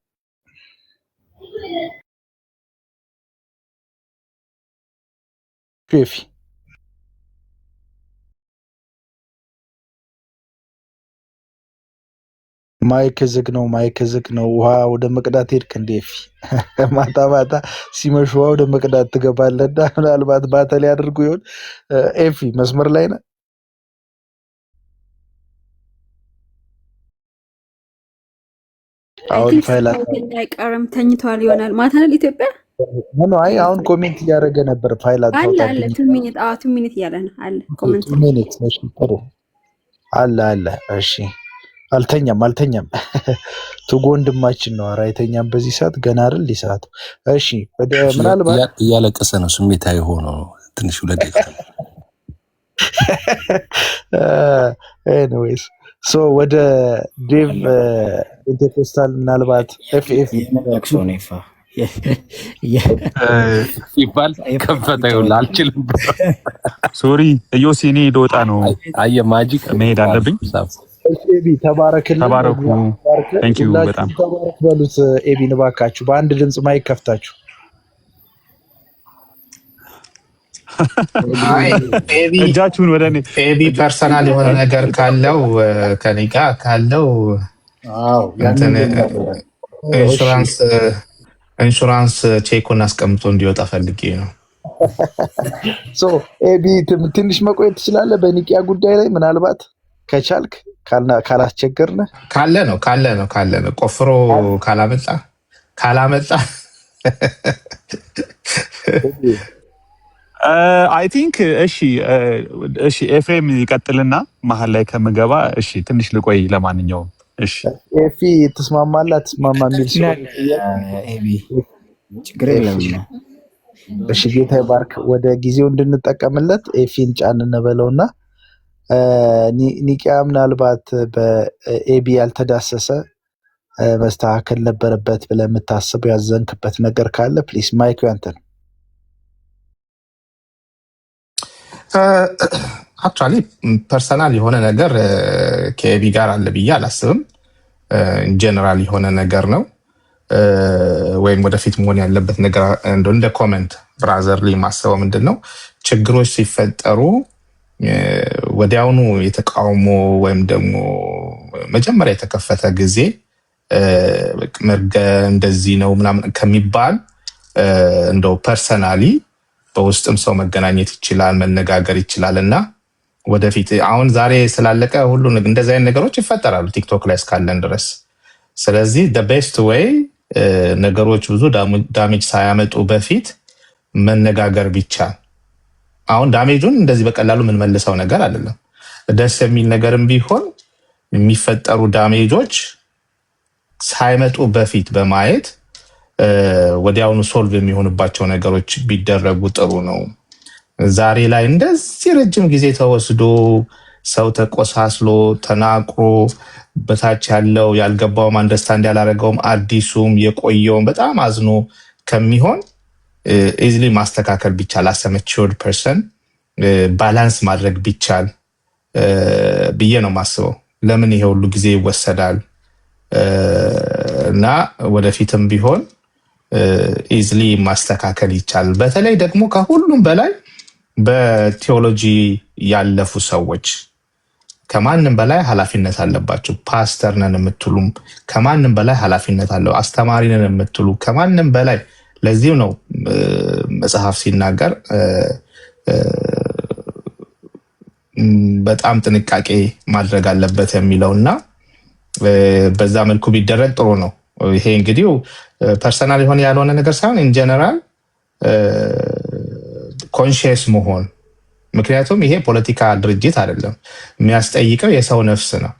ኤፊ ማይክ ዝግ ነው፣ ማይክ ዝግ ነው። ውሃ ወደ መቅዳት ሄድክ እንዴ ኤፊ? ማታ ማታ ሲመሽ ውሃ ወደ መቅዳት ትገባለና ምናልባት ባተል ያድርጉ ይሆን? ኤፊ መስመር ላይ ነህ? አሁን ፋይላት አይቀርም ተኝቷል ይሆናል። ማታ ነው ኢትዮጵያ ምን አይ አሁን ኮሜንት እያደረገ ነበር። ፋይላት አለ አለ 2 ሚኒት እያለ ነው አለ ኮሜንት አለ። እሺ አልተኛም ትጉ ወንድማችን ነው። ኧረ አይተኛም በዚህ ሰዓት ገና አይደል ሰዓቱ። እሺ ወደ ምናልባት እያለቀሰ ነው ስሜታዊ ሆኖ ትንሽ ለደቂቃ ኤኒዌይስ ወደ ዴቭ ኢንተርፖስታል ምናልባት ኤፍኤፍ ይባል ከፈተ ይውላል አልችልም። ሶሪ እዮሲ እኔ ልወጣ ነው። አየ ማጂክ መሄድ አለብኝ። ኤቢ ተባረክልን። ተባረኩ። ቴንክ ዩ በጣም ተባረክ በሉት። ኤቢን እባካችሁ በአንድ ድምፅ ማይክ ከፍታችሁ እጃችሁን ወደ እኔ ኤቢ ፐርሰናል የሆነ ነገር ካለው ከኔ ጋር ካለው ኢንሹራንስ ቼኩን አስቀምጦ እንዲወጣ ፈልጌ ነው። ኤቢ ትንሽ መቆየት ትችላለህ በኒቂያ ጉዳይ ላይ ምናልባት ከቻልክ ካላስቸገርን ካለ ነው ቆፍሮ ካላመጣ አይ ቲንክ እሺ ኤፍሬም ይቀጥልና መሀል ላይ ከምገባ እሺ ትንሽ ልቆይ። ለማንኛውም እሺ ኤፊ ትስማማለህ አትስማማ የሚል ችግር የለም። እሺ ጌታ ይባርክ። ወደ ጊዜው እንድንጠቀምለት ኤፊን ጫን እንበለውና ኒቂያ ምናልባት በኤቢ ያልተዳሰሰ መስተካከል ነበረበት ብለህ የምታስበው ያዘንክበት ነገር ካለ ፕሊስ ማይክ ያንተ ነው። አክቹዋሊ ፐርሰናል የሆነ ነገር ከኤቢ ጋር አለ ብዬ አላስብም። ጀነራል የሆነ ነገር ነው ወይም ወደፊት መሆን ያለበት ነገር እንደ ኮመንት ብራዘርሊ ማስበው ምንድን ነው ችግሮች ሲፈጠሩ ወዲያውኑ የተቃውሞ ወይም ደግሞ መጀመሪያ የተከፈተ ጊዜ መርገም እንደዚህ ነው ምናምን ከሚባል እንደው ፐርሰናሊ በውስጥም ሰው መገናኘት ይችላል መነጋገር ይችላል እና ወደፊት አሁን ዛሬ ስላለቀ ሁሉ እንደዚህ አይነት ነገሮች ይፈጠራሉ ቲክቶክ ላይ እስካለን ድረስ። ስለዚህ the best way ነገሮች ብዙ ዳሜጅ ሳያመጡ በፊት መነጋገር ቢቻል አሁን ዳሜጁን እንደዚህ በቀላሉ የምንመልሰው ነገር አይደለም። ደስ የሚል ነገርም ቢሆን የሚፈጠሩ ዳሜጆች ሳይመጡ በፊት በማየት ወዲያውኑ ሶልቭ የሚሆንባቸው ነገሮች ቢደረጉ ጥሩ ነው። ዛሬ ላይ እንደዚህ ረጅም ጊዜ ተወስዶ ሰው ተቆሳስሎ ተናቅሮ በታች ያለው ያልገባውም አንደርስታንድ ያላረገውም አዲሱም የቆየውም በጣም አዝኖ ከሚሆን ኢዚሊ ማስተካከል ቢቻል አሰመችውድ ፐርሰን ባላንስ ማድረግ ቢቻል ብዬ ነው ማስበው። ለምን ይሄ ሁሉ ጊዜ ይወሰዳል? እና ወደፊትም ቢሆን ኢዚሊ ማስተካከል ይቻላል። በተለይ ደግሞ ከሁሉም በላይ በቴዎሎጂ ያለፉ ሰዎች ከማንም በላይ ኃላፊነት አለባቸው። ፓስተር ነን የምትሉም ከማንም በላይ ኃላፊነት አለው። አስተማሪ ነን የምትሉ ከማንም በላይ ለዚሁ ነው መጽሐፍ ሲናገር በጣም ጥንቃቄ ማድረግ አለበት የሚለውና በዛ መልኩ ቢደረግ ጥሩ ነው። ይሄ እንግዲህ ፐርሰናል የሆነ ያልሆነ ነገር ሳይሆን ኢን ጀነራል ኮንሺየስ መሆን። ምክንያቱም ይሄ ፖለቲካ ድርጅት አይደለም፣ የሚያስጠይቀው የሰው ነፍስ ነው።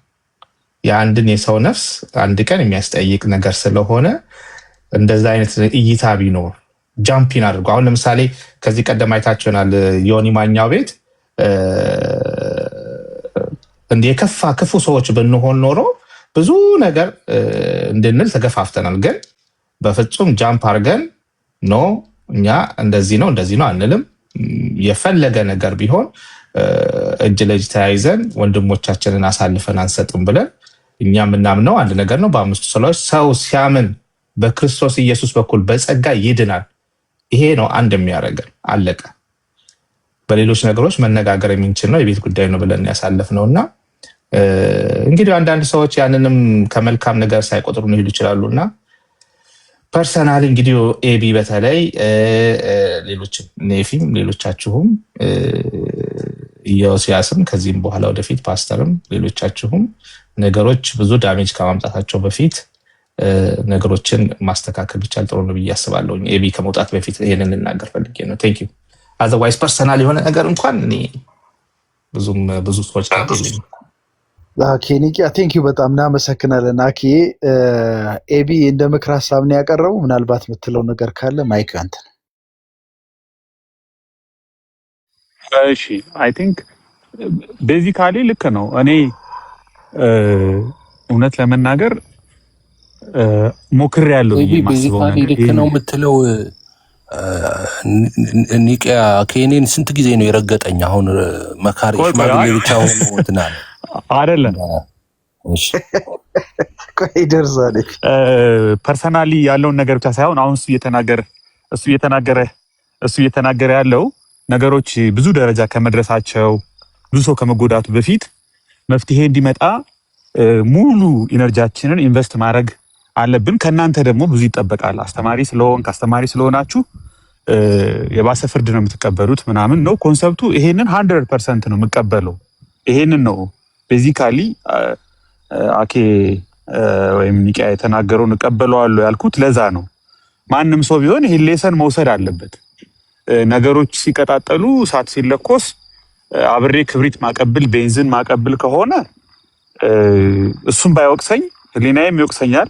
የአንድን የሰው ነፍስ አንድ ቀን የሚያስጠይቅ ነገር ስለሆነ እንደዛ አይነት እይታ ቢኖር ጃምፒን አድርጎ አሁን ለምሳሌ ከዚህ ቀደም አይታችሁ ይሆናል ዮኒ ማኛው ቤት እንደ የከፋ ክፉ ሰዎች ብንሆን ኖሮ ብዙ ነገር እንድንል ተገፋፍተናል። ግን በፍጹም ጃምፕ አድርገን ኖ እኛ እንደዚህ ነው አንልም። የፈለገ ነገር ቢሆን እጅ ለእጅ ተያይዘን ወንድሞቻችንን አሳልፈን አንሰጥም ብለን እኛ የምናምነው አንድ ነገር ነው። በአምስቱ ሰላዎች ሰው ሲያምን በክርስቶስ ኢየሱስ በኩል በጸጋ ይድናል። ይሄ ነው አንድ የሚያደርገን። አለቀ። በሌሎች ነገሮች መነጋገር የምንችል ነው የቤት ጉዳይ ነው ብለን ያሳለፍነው እና እንግዲህ አንዳንድ ሰዎች ያንንም ከመልካም ነገር ሳይቆጥሩ ሊሄዱ ይችላሉና ፐርሰናል እንግዲህ ኤቢ በተለይ ሌሎችም ኔፊም ሌሎቻችሁም ኢዮስያስም ከዚህም በኋላ ወደፊት ፓስተርም ሌሎቻችሁም ነገሮች ብዙ ዳሜጅ ከማምጣታቸው በፊት ነገሮችን ማስተካከል ብቻል ጥሩ ነው ብዬ አስባለሁ። ኤቢ ከመውጣት በፊት ይሄንን ልናገር ፈልጌ ነው። ቴንክ ዩ። አዘርዋይዝ ፐርሰናል የሆነ ነገር እንኳን እኔ ብዙ ሰዎች ታውቁልኝ። ኒቂያ ቴንክ ዩ በጣም እናመሰግናለን። አኪዬ ኤቢ እንደ ምክር ሀሳብ ነው ያቀረቡ። ምናልባት የምትለው ነገር ካለ ማይክ አንተ ነው። እሺ አይ ቲንክ ቤዚካሊ ልክ ነው። እኔ እውነት ለመናገር ሞክሬያለሁ። ቤዚካሊ ልክ ነው የምትለው ኒቂያ ከኔን ስንት ጊዜ ነው የረገጠኝ? አሁን መካሪ ሽማግሌ ብቻ ሆኖ እንትናል አይደለም። እሺ ቆይ ይደርሳል። ፐርሰናሊ ያለውን ነገር ብቻ ሳይሆን አሁን እሱ እየተናገረ ያለው ነገሮች ብዙ ደረጃ ከመድረሳቸው ብዙ ሰው ከመጎዳቱ በፊት መፍትሄ እንዲመጣ ሙሉ ኢነርጂያችንን ኢንቨስት ማድረግ አለብን። ከእናንተ ደግሞ ብዙ ይጠበቃል። አስተማሪ ስለሆናችሁ የባሰ ፍርድ ነው የምትቀበሉት ምናምን ነው ኮንሰፕቱ። ይሄንን 100% ነው የምቀበለው። ይሄንን ነው ቤዚካሊ አኬ ወይም ኒቂያ የተናገረውን እቀበለዋለሁ ያልኩት ለዛ ነው። ማንም ሰው ቢሆን ይሄን ሌሰን መውሰድ አለበት። ነገሮች ሲቀጣጠሉ እሳት ሲለኮስ አብሬ ክብሪት ማቀብል ቤንዚን ማቀብል ከሆነ እሱም ባይወቅሰኝ ህሊናዬም ይወቅሰኛል።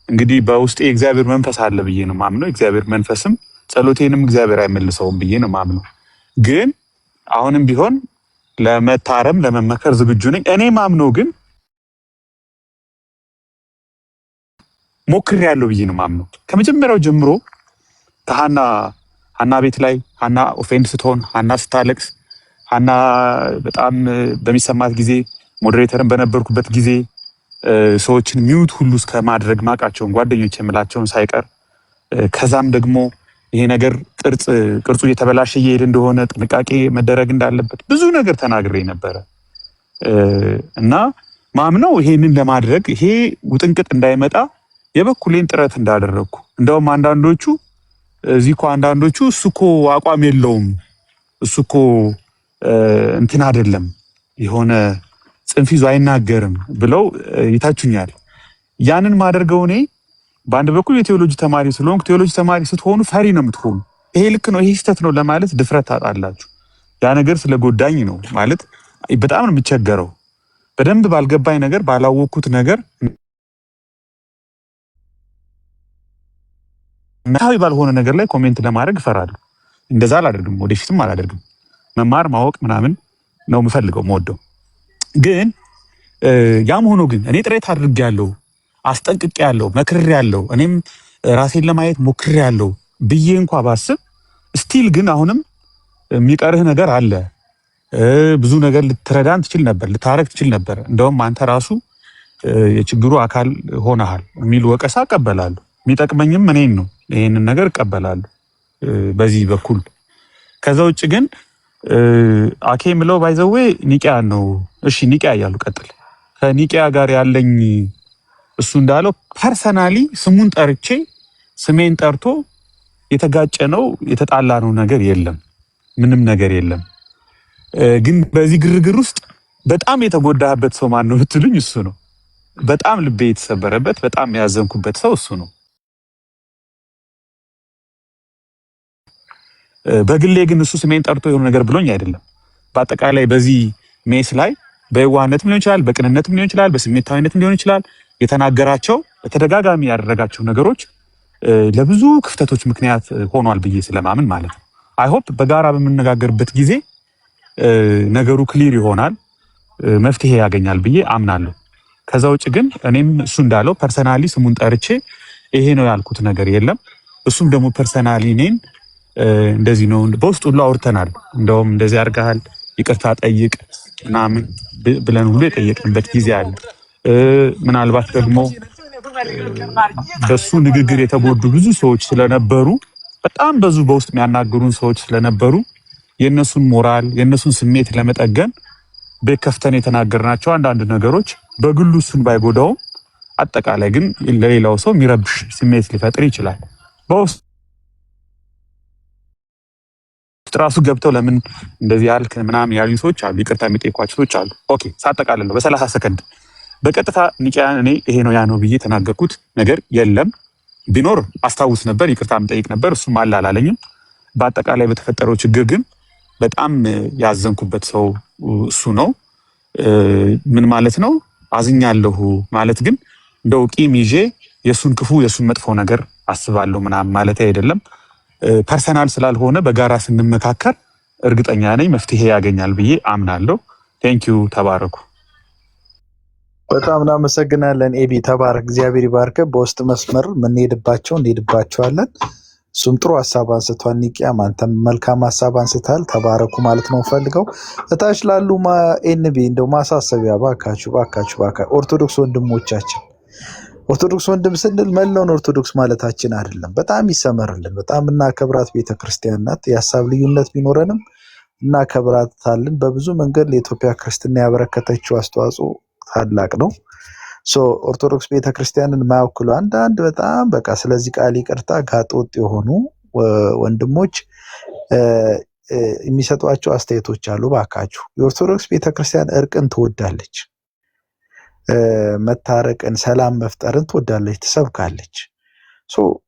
እንግዲህ በውስጤ የእግዚአብሔር መንፈስ አለ ብዬ ነው ማምነው። እግዚአብሔር መንፈስም ጸሎቴንም እግዚአብሔር አይመልሰውም ብዬ ነው ማምነው። ግን አሁንም ቢሆን ለመታረም ለመመከር ዝግጁ ነኝ። እኔ ማምነው ግን ሞክሬያለሁ ብዬ ነው ማምነው። ከመጀመሪያው ጀምሮ ሀና ቤት ላይ ሀና ኦፌንድ ስትሆን፣ ሀና ስታለቅስ፣ ሀና በጣም በሚሰማት ጊዜ ሞዴሬተርን በነበርኩበት ጊዜ ሰዎችን ሚውት ሁሉ እስከ ማድረግ ማቃቸውን ጓደኞች የምላቸውን ሳይቀር ከዛም ደግሞ ይሄ ነገር ቅርጹ እየተበላሸ እየሄደ እንደሆነ ጥንቃቄ መደረግ እንዳለበት ብዙ ነገር ተናግሬ ነበረ እና ማምነው ይሄንን ለማድረግ ይሄ ውጥንቅጥ እንዳይመጣ የበኩሌን ጥረት እንዳደረግኩ እንደውም አንዳንዶቹ እሱ እኮ አቋም የለውም እሱ እኮ እንትን አይደለም የሆነ ጽንፍ ይዞ አይናገርም ብለው ይታቹኛል። ያንን ማደርገው እኔ በአንድ በኩል የቴዎሎጂ ተማሪ ስለሆንኩ፣ ቴዎሎጂ ተማሪ ስትሆኑ ፈሪ ነው የምትሆኑ። ይሄ ልክ ነው ይሄ ስህተት ነው ለማለት ድፍረት ታጣላችሁ። ያ ነገር ስለጎዳኝ ነው ማለት በጣም ነው የምቸገረው። በደንብ ባልገባኝ ነገር ባላወቅኩት ነገር ምታዊ ባልሆነ ነገር ላይ ኮሜንት ለማድረግ እፈራለሁ። እንደዛ አላደርግም፣ ወደፊትም አላደርግም። መማር ማወቅ ምናምን ነው የምፈልገው የምወደው። ግን ያም ሆኖ ግን እኔ ጥረት አድርጌያለሁ፣ አስጠንቅቄያለሁ፣ መክሬያለሁ፣ እኔም ራሴን ለማየት ሞክሬያለሁ ብዬ እንኳ ባስብ ስቲል ግን አሁንም የሚቀርህ ነገር አለ። ብዙ ነገር ልትረዳን ትችል ነበር፣ ልታረግ ትችል ነበር። እንደውም አንተ ራሱ የችግሩ አካል ሆነሃል የሚል ወቀሳ እቀበላለሁ። የሚጠቅመኝም እኔን ነው። ይሄንን ነገር እቀበላለሁ በዚህ በኩል። ከዛ ውጭ ግን አኬ ምለው ባይዘዌ ኒቂያ ነው። እሺ ኒቂያ እያሉ ቀጥል። ከኒቂያ ጋር ያለኝ እሱ እንዳለው ፐርሰናሊ ስሙን ጠርቼ ስሜን ጠርቶ የተጋጨ ነው የተጣላ ነው ነገር የለም፣ ምንም ነገር የለም። ግን በዚህ ግርግር ውስጥ በጣም የተጎዳበት ሰው ማን ነው ብትሉኝ እሱ ነው። በጣም ልቤ የተሰበረበት በጣም ያዘንኩበት ሰው እሱ ነው። በግሌ ግን እሱ ስሜን ጠርቶ የሆነ ነገር ብሎኝ አይደለም። በአጠቃላይ በዚህ ሜስ ላይ በየዋህነትም ሊሆን ይችላል፣ በቅንነትም ሊሆን ይችላል፣ በስሜታዊነትም ሊሆን ይችላል የተናገራቸው በተደጋጋሚ ያደረጋቸው ነገሮች ለብዙ ክፍተቶች ምክንያት ሆኗል ብዬ ስለማምን ማለት ነው። አይሆፕ በጋራ በምንነጋገርበት ጊዜ ነገሩ ክሊር ይሆናል፣ መፍትሄ ያገኛል ብዬ አምናለሁ። ከዛ ውጭ ግን እኔም እሱ እንዳለው ፐርሰናሊ ስሙን ጠርቼ ይሄ ነው ያልኩት ነገር የለም። እሱም ደግሞ ፐርሰናሊ እኔን እንደዚህ ነው በውስጥ ሁሉ አውርተናል። እንደውም እንደዚህ አድርገሃል ይቅርታ ጠይቅ ምናምን ብለን ሁሉ የጠየቅንበት ጊዜ አለ። ምናልባት ደግሞ በሱ ንግግር የተጎዱ ብዙ ሰዎች ስለነበሩ በጣም ብዙ በውስጥ የሚያናግሩን ሰዎች ስለነበሩ የነሱን ሞራል የነሱን ስሜት ለመጠገን ቤት ከፍተን የተናገርናቸው አንዳንድ ነገሮች በግሉ እሱን ባይጎዳውም አጠቃላይ ግን ለሌላው ሰው የሚረብሽ ስሜት ሊፈጥር ይችላል። በውስጥ ራሱ ገብተው ለምን እንደዚህ ያልክ ምናምን ያሉኝ ሰዎች አሉ፣ ይቅርታ የሚጠይቋቸው ሰዎች አሉ። ኦኬ ሳጠቃልለው በ30 ሰከንድ በቀጥታ ኒቂያን እኔ ይሄ ነው ያ ነው ብዬ ተናገርኩት ነገር የለም። ቢኖር አስታውስ ነበር፣ ይቅርታ የምጠይቅ ነበር። እሱም አላለኝም። በአጠቃላይ በተፈጠረው ችግር ግን በጣም ያዘንኩበት ሰው እሱ ነው። ምን ማለት ነው አዝኛለሁ ማለት ግን እንደው ቂም ይዤ የሱን ክፉ የሱን መጥፎ ነገር አስባለሁ ምናምን ማለት አይደለም። ፐርሰናል ስላልሆነ በጋራ ስንመካከር እርግጠኛ ነኝ መፍትሄ ያገኛል ብዬ አምናለሁ። ቴንኪዩ ተባረኩ። በጣም እናመሰግናለን ኤቢ፣ ተባረክ፣ እግዚአብሔር ይባርክ። በውስጥ መስመር እንሄድባቸዋለን። እሱም ጥሩ ሀሳብ አንስቷል። ኒቂያም አንተም መልካም ሀሳብ አንስተሃል። ተባረኩ ማለት ነው ፈልገው እታች ላሉ ኤንቢ እንደው ማሳሰቢያ ባካችሁ ኦርቶዶክስ ወንድሞቻችን ኦርቶዶክስ ወንድም ስንል መላውን ኦርቶዶክስ ማለታችን አይደለም። በጣም ይሰመርልን። በጣም እናከብራት ቤተክርስቲያን ናት። የሀሳብ ልዩነት ቢኖረንም እናከብራታለን። በብዙ መንገድ ለኢትዮጵያ ክርስትና ያበረከተችው አስተዋጽኦ ታላቅ ነው። ኦርቶዶክስ ቤተክርስቲያንን የማያወክሉ አንዳንድ በጣም በቃ ስለዚህ ቃል ይቅርታ ጋጠወጥ የሆኑ ወንድሞች የሚሰጧቸው አስተያየቶች አሉ። ባካችሁ የኦርቶዶክስ ቤተክርስቲያን እርቅን ትወዳለች፣ መታረቅን፣ ሰላም መፍጠርን ትወዳለች፣ ትሰብካለች።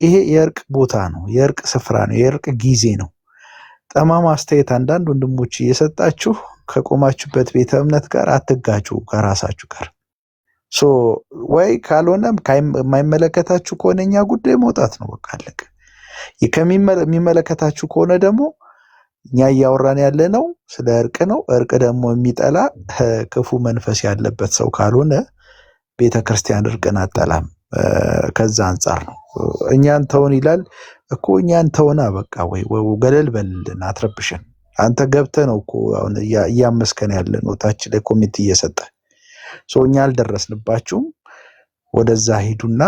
ይሄ የእርቅ ቦታ ነው፣ የእርቅ ስፍራ ነው፣ የእርቅ ጊዜ ነው። ጠማማ አስተያየት አንዳንድ ወንድሞች እየሰጣችሁ ከቆማችሁበት ቤተ እምነት ጋር አትጋጩ ከራሳችሁ ጋር። ወይ ካልሆነም የማይመለከታችሁ ከሆነ እኛ ጉዳይ መውጣት ነው፣ በቃ አለቀ። የሚመለከታችሁ ከሆነ ደግሞ እኛ እያወራን ያለ ነው ስለ እርቅ ነው። እርቅ ደግሞ የሚጠላ ክፉ መንፈስ ያለበት ሰው ካልሆነ ቤተክርስቲያን እርቅን አጠላም። ከዛ አንጻር ነው እኛን ተውን ይላል እኮ። እኛን ተውና በቃ ወይ ገለል በልልን፣ አትረብሽን። አንተ ገብተህ ነው እኮ አሁን እያመስከን ያለ ነው ታች ላይ ኮሚቴ እየሰጠ እኛ አልደረስንባችሁም። ወደዛ ሂዱና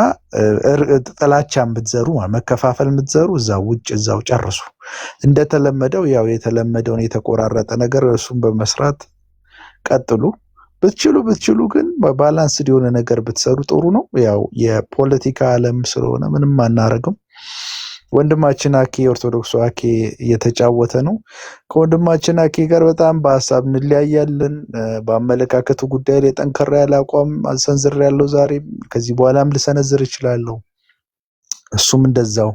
ጥላቻ የምትዘሩ መከፋፈል የምትዘሩ እዛው ውጭ እዛው ጨርሱ። እንደተለመደው ያው የተለመደውን የተቆራረጠ ነገር እሱን በመስራት ቀጥሉ። ብትችሉ ግን ባላንስድ የሆነ ነገር ብትሰሩ ጥሩ ነው። ያው የፖለቲካ ዓለም ስለሆነ ምንም አናረግም። ወንድማችን አኬ ኦርቶዶክሱ አኬ እየተጫወተ ነው። ከወንድማችን አኬ ጋር በጣም በሀሳብ እንለያያለን። በአመለካከቱ ጉዳይ ላይ ጠንከራ ያለ አቋም አልሰንዝር ያለው ዛሬ ከዚህ በኋላም ልሰነዝር እችላለሁ። እሱም እንደዛው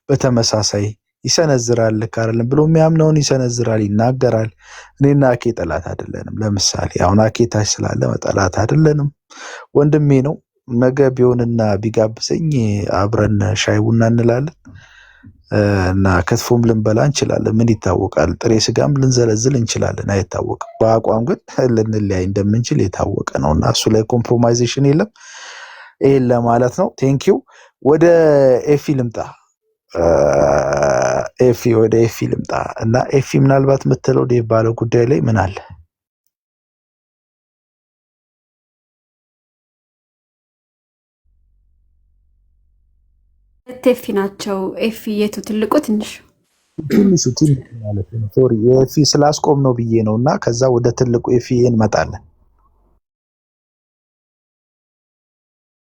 በተመሳሳይ ይሰነዝራል። ካረልን ብሎ የሚያምነውን ይሰነዝራል፣ ይናገራል። እኔና አኬ ጠላት አይደለንም። ለምሳሌ አሁን አኬ ታች ስላለ ጠላት አይደለንም፣ ወንድሜ ነው። ነገ ቢሆንና ቢጋብዘኝ አብረን ሻይ ቡና እንላለን እና ክትፎም ልንበላ እንችላለን። ምን ይታወቃል? ጥሬ ስጋም ልንዘለዝል እንችላለን፣ አይታወቅም። በአቋም ግን ልንለያይ እንደምንችል የታወቀ ነው እና እሱ ላይ ኮምፕሮማይዜሽን የለም። ይሄን ለማለት ነው። ቴንኪው። ወደ ኤፊ ልምጣ። ወደ ኤፊ ልምጣ እና ኤፊ ምናልባት የምትለው ዴቭ ባለው ጉዳይ ላይ ምን አለ? ኤፊ ናቸው። ኤፊ የቱ ትልቁ ትንሹ? ትንሹ ማለት ነው። ሶሪ የኤፊ ስላስቆም ነው ብዬ ነው እና ከዛ ወደ ትልቁ ኤፊ እንመጣለን።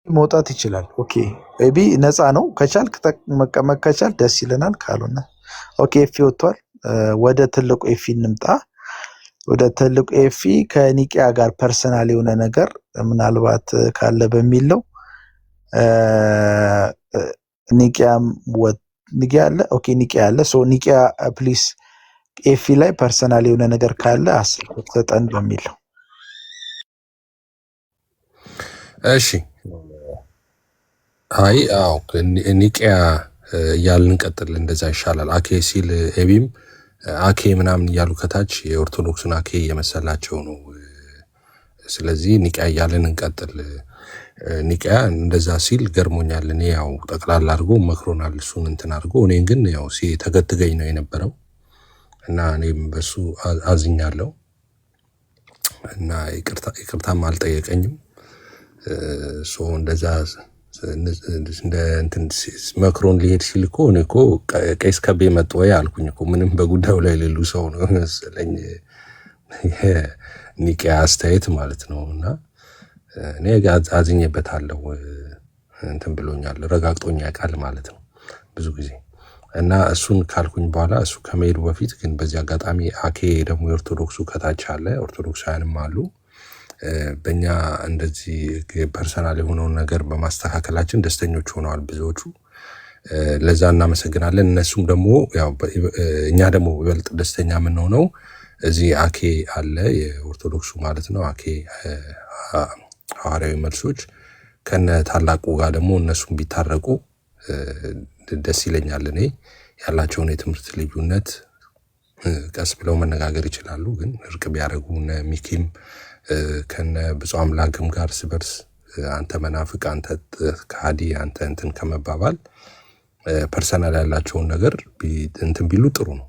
መውጣት ይችላል። ኦኬ ኤቢ ነፃ ነው። ከቻልክ መቀመጥ ከቻል ደስ ይለናል። ካልሆነ ኦኬ ኤፊ ወጥቷል። ወደ ትልቁ ኤፊ እንምጣ። ወደ ትልቁ ኤፊ ከኒቂያ ጋር ፐርሰናል የሆነ ነገር ምናልባት ካለ በሚል ነው። ኒቂያም ኒቂያ አለ። ኦኬ ኒቂያ አለ። ኒቂያ ፕሊስ ኤፊ ላይ ፐርሰናል የሆነ ነገር ካለ አስጠን በሚል ነው። እሺ አይ አዎ ኒቂያ እያልን እንቀጥል፣ እንደዛ ይሻላል። አኬ ሲል ኤቢም አኬ ምናምን እያሉ ከታች የኦርቶዶክስን አኬ እየመሰላቸው ነው። ስለዚህ ኒቂያ እያልን እንቀጥል። ኒቂያ እንደዛ ሲል ገርሞኛል። እኔ ያው ጠቅላላ አድርጎ መክሮናል፣ እሱን እንትን አድርጎ እኔን ግን ያው ተገትገኝ ነው የነበረው እና እኔም በሱ አዝኛለሁ እና ይቅርታም አልጠየቀኝም። እንደዛ እንደ እንትን መክሮን ሊሄድ ሲል እኮ እኔ እኮ ቄስ ከቤ መጡ ወይ አልኩኝ እኮ። ምንም በጉዳዩ ላይ ሌሉ ሰው ነው መሰለኝ ኒቂያ አስተያየት ማለት ነው እና እኔ አዝኜበታለሁ። እንትን ብሎኛል፣ ረጋግጦኛ ቃል ማለት ነው ብዙ ጊዜ እና እሱን ካልኩኝ በኋላ እሱ ከመሄዱ በፊት ግን በዚህ አጋጣሚ አኬ ደግሞ የኦርቶዶክሱ ከታች አለ፣ ኦርቶዶክሳውያንም አሉ። በእኛ እንደዚህ ፐርሰናል የሆነውን ነገር በማስተካከላችን ደስተኞች ሆነዋል ብዙዎቹ። ለዛ እናመሰግናለን። እነሱም ደግሞ ያው እኛ ደግሞ ይበልጥ ደስተኛ የምንሆነው እዚህ አኬ አለ የኦርቶዶክሱ ማለት ነው። አኬ ሐዋርያዊ መልሶች ከነ ታላቁ ጋር ደግሞ እነሱም ቢታረቁ ደስ ይለኛል። እኔ ያላቸውን የትምህርት ልዩነት ቀስ ብለው መነጋገር ይችላሉ፣ ግን እርቅ ቢያደርጉ ሚኪም ከነ ብፁዕ አምላክም ጋር ስበርስ አንተ መናፍቅ፣ አንተ ከሃዲ፣ አንተ እንትን ከመባባል ፐርሰናል ያላቸውን ነገር እንትን ቢሉ ጥሩ ነው።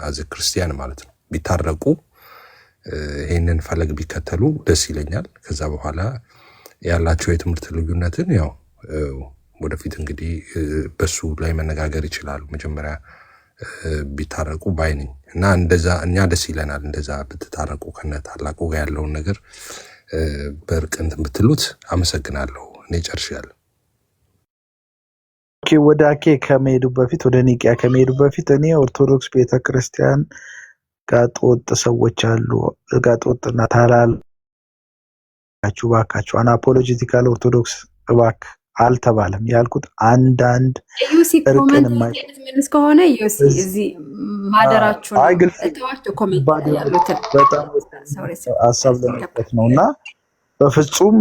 አዘ ክርስቲያን ማለት ነው ቢታረቁ ይሄንን ፈለግ ቢከተሉ ደስ ይለኛል። ከዛ በኋላ ያላቸው የትምህርት ልዩነትን ያው ወደፊት እንግዲህ በሱ ላይ መነጋገር ይችላሉ። መጀመሪያ ቢታረቁ ባይ ነኝ እና እንደዛ እኛ ደስ ይለናል። እንደዛ ብትታረቁ ከነ ታላቁ ጋር ያለውን ነገር በእርቅ እንትን ብትሉት አመሰግናለሁ። እኔ ጨርሻለሁ። ወደ አኬ ከመሄዱ በፊት ወደ ኒቂያ ከመሄዱ በፊት እኔ ኦርቶዶክስ ቤተክርስቲያን ጋጠወጥ ሰዎች አሉ። ጋጠወጥና ታላላችሁ ባካችሁ አናፖሎጂቲካል ኦርቶዶክስ እባክህ አልተባለም ያልኩት አንዳንድ ዩሲ እርቅን ኮሜንት የማይ መልስ ከሆነ ዩሲ እዚህ ማደራችሁ ነው አይ ግልጽ ተዋቸው ኮሜንት ባድ ያሉትን በጣም ሶሪ ሀሳብ ለመስጠት ነው እና በፍጹም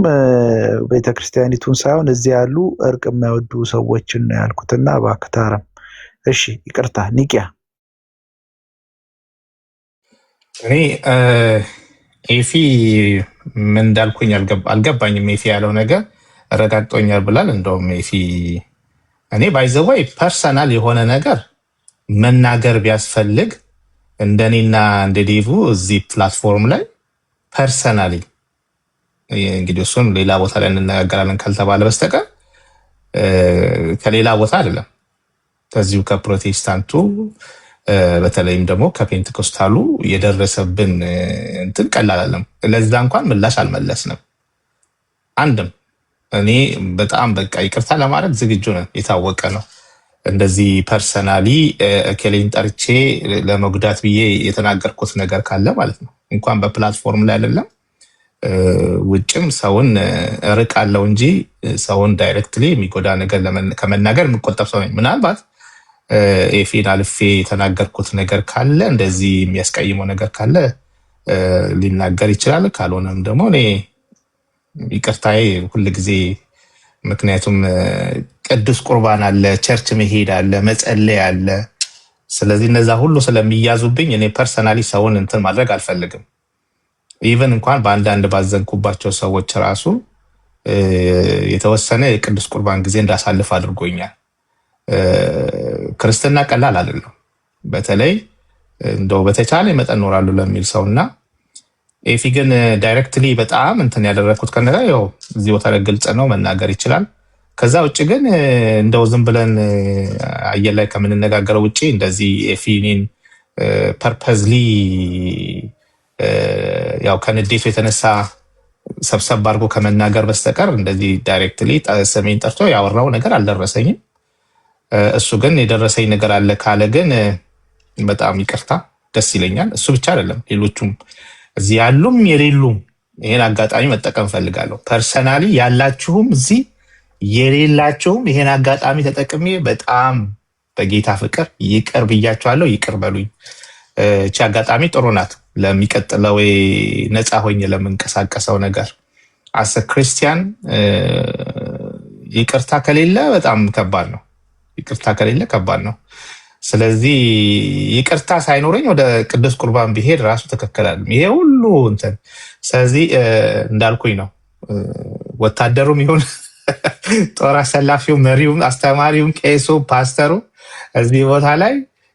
ቤተክርስቲያኒቱን ሳይሆን እዚህ ያሉ እርቅ የማይወዱ ሰዎችን ነው ያልኩትና እባክህ ታረም። እሺ ይቅርታ ኒቂያ። እኔ ኤፊ ምን እንዳልኩኝ አልገባኝም። ኤፊ ያለው ነገር ረጋግጦኛል ብላል። እንደውም ኤፊ እኔ ባይዘወይ ፐርሰናል የሆነ ነገር መናገር ቢያስፈልግ እንደኔና እንደ ዴቭ እዚህ ፕላትፎርም ላይ ፐርሰናሊ እንግዲህ እሱን ሌላ ቦታ ላይ እንነጋገራለን ካልተባለ በስተቀር ከሌላ ቦታ አይደለም ከዚሁ ከፕሮቴስታንቱ በተለይም ደግሞ ከፔንቴኮስታሉ የደረሰብን እንትን ቀላል አይደለም። ለዛ እንኳን ምላሽ አልመለስንም አንድም። እኔ በጣም በቃ ይቅርታ ለማድረግ ዝግጁ ነን፣ የታወቀ ነው። እንደዚህ ፐርሰናሊ እከሌን ጠርቼ ለመጉዳት ብዬ የተናገርኩት ነገር ካለ ማለት ነው እንኳን በፕላትፎርም ላይ አይደለም ውጭም ሰውን እርቃለሁ እንጂ ሰውን ዳይሬክትሊ የሚጎዳ ነገር ከመናገር የምቆጠብ ሰው ነኝ። ምናልባት ኤፊን አልፌ የተናገርኩት ነገር ካለ እንደዚህ የሚያስቀይመው ነገር ካለ ሊናገር ይችላል። ካልሆነም ደግሞ እኔ ይቅርታዬ ሁል ጊዜ ምክንያቱም ቅዱስ ቁርባን አለ፣ ቸርች መሄድ አለ፣ መጸለይ አለ። ስለዚህ እነዛ ሁሉ ስለሚያዙብኝ እኔ ፐርሰናሊ ሰውን እንትን ማድረግ አልፈልግም። ኢቨን እንኳን በአንዳንድ ባዘንኩባቸው ሰዎች ራሱ የተወሰነ የቅዱስ ቁርባን ጊዜ እንዳሳልፍ አድርጎኛል። ክርስትና ቀላል አይደለም። በተለይ እንደው በተቻለ መጠን እኖራለሁ ለሚል ሰውና ኤፊ ግን ዳይሬክትሊ በጣም እንትን ያደረኩት ከነጋ ያው እዚህ ቦታ ላይ ግልጽ ነው መናገር ይችላል። ከዛ ውጭ ግን እንደው ዝም ብለን አየር ላይ ከምንነጋገረው ውጪ እንደዚህ ኤፊ እኔን ፐርፐዝሊ ያው ከንዴቱ የተነሳ ሰብሰብ አድርጎ ከመናገር በስተቀር እንደዚህ ዳይሬክትሊ ሰሜን ጠርቶ ያወራው ነገር አልደረሰኝም። እሱ ግን የደረሰኝ ነገር አለ ካለ ግን በጣም ይቅርታ ደስ ይለኛል። እሱ ብቻ አይደለም ሌሎቹም እዚህ ያሉም የሌሉም ይሄን አጋጣሚ መጠቀም ፈልጋለሁ። ፐርሰናሊ ያላችሁም እዚህ የሌላችሁም ይሄን አጋጣሚ ተጠቅሜ በጣም በጌታ ፍቅር ይቅር ብያችኋለሁ። ይቅር በሉኝ። እቺ አጋጣሚ ጥሩ ናት ለሚቀጥለው ነፃ ሆኜ ለምንቀሳቀሰው ነገር። አሰ ክርስቲያን ይቅርታ ከሌለ በጣም ከባድ ነው። ይቅርታ ከሌለ ከባድ ነው። ስለዚህ ይቅርታ ሳይኖረኝ ወደ ቅዱስ ቁርባን ቢሄድ ራሱ ትክክል አይደለም። ይሄ ሁሉ እንትን ስለዚህ እንዳልኩኝ ነው። ወታደሩም ይሁን ጦር አሰላፊው፣ መሪውም፣ አስተማሪውም፣ ቄሱ፣ ፓስተሩ እዚህ ቦታ ላይ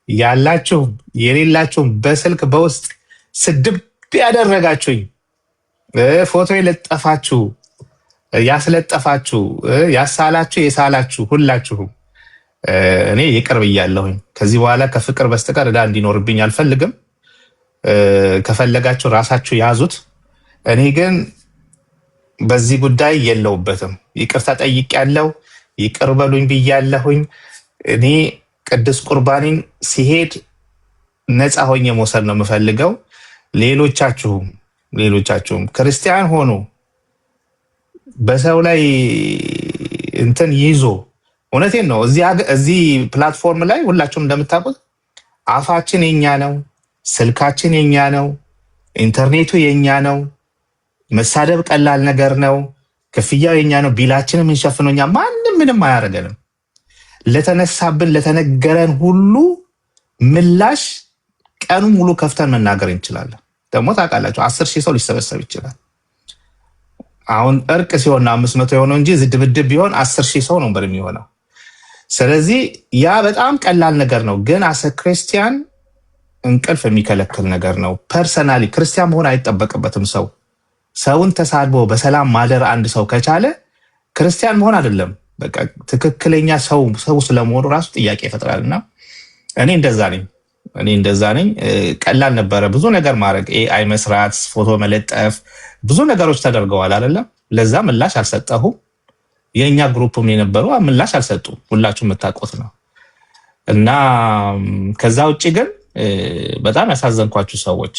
ያላችሁም የሌላችሁም በስልክ በውስጥ ስድብ ያደረጋችሁኝ ፎቶ የለጠፋችሁ ያስለጠፋችሁ ያሳላችሁ የሳላችሁ ሁላችሁም እኔ ይቅር ብያለሁኝ። ከዚህ በኋላ ከፍቅር በስተቀር ዕዳ እንዲኖርብኝ አልፈልግም። ከፈለጋችሁ ራሳችሁ ያዙት። እኔ ግን በዚህ ጉዳይ የለውበትም። ይቅርታ ጠይቄያለሁ። ይቅር በሉኝ ብያለሁኝ። እኔ ቅዱስ ቁርባኔን ሲሄድ ነፃ ሆኜ መውሰድ ነው የምፈልገው። ሌሎቻችሁም ክርስቲያን ሆኑ በሰው ላይ እንትን ይዞ እውነቴን ነው። እዚህ ፕላትፎርም ላይ ሁላችሁም እንደምታውቁት አፋችን የኛ ነው፣ ስልካችን የኛ ነው፣ ኢንተርኔቱ የኛ ነው። መሳደብ ቀላል ነገር ነው። ክፍያው የኛ ነው። ቢላችንም የምንሸፍነው እኛ፣ ማንም ምንም አያደርገንም። ለተነሳብን ለተነገረን ሁሉ ምላሽ ቀኑ ሙሉ ከፍተን መናገር እንችላለን። ደግሞ ታውቃላችሁ 10,000 ሰው ሊሰበሰብ ይችላል። አሁን እርቅ ሲሆን 500 የሆነው እንጂ ድብድብ ቢሆን 10,000 ሰው ነው የሚሆነው። ስለዚህ ያ በጣም ቀላል ነገር ነው። ግን አሰ ክርስቲያን እንቅልፍ የሚከለክል ነገር ነው። ፐርሰናሊ ክርስቲያን መሆን አይጠበቅበትም። ሰውን ተሳድቦ በሰላም ማደር አንድ ሰው ከቻለ ክርስቲያን መሆን አይደለም በቃ ትክክለኛ ሰው ስለመሆኑ ራሱ ጥያቄ ይፈጥራልና እኔ እንደዛ ነኝ። ቀላል ነበረ ብዙ ነገር ማድረግ፣ ኤአይ መስራት፣ ፎቶ መለጠፍ፣ ብዙ ነገሮች ተደርገዋል አይደለም። ለዛ ምላሽ አልሰጠሁ። የኛ ግሩፕም የነበሩ ምላሽ አልሰጡ፣ ሁላችሁም የምታውቁት ነው። እና ከዛ ውጪ ግን በጣም ያሳዘንኳችሁ ሰዎች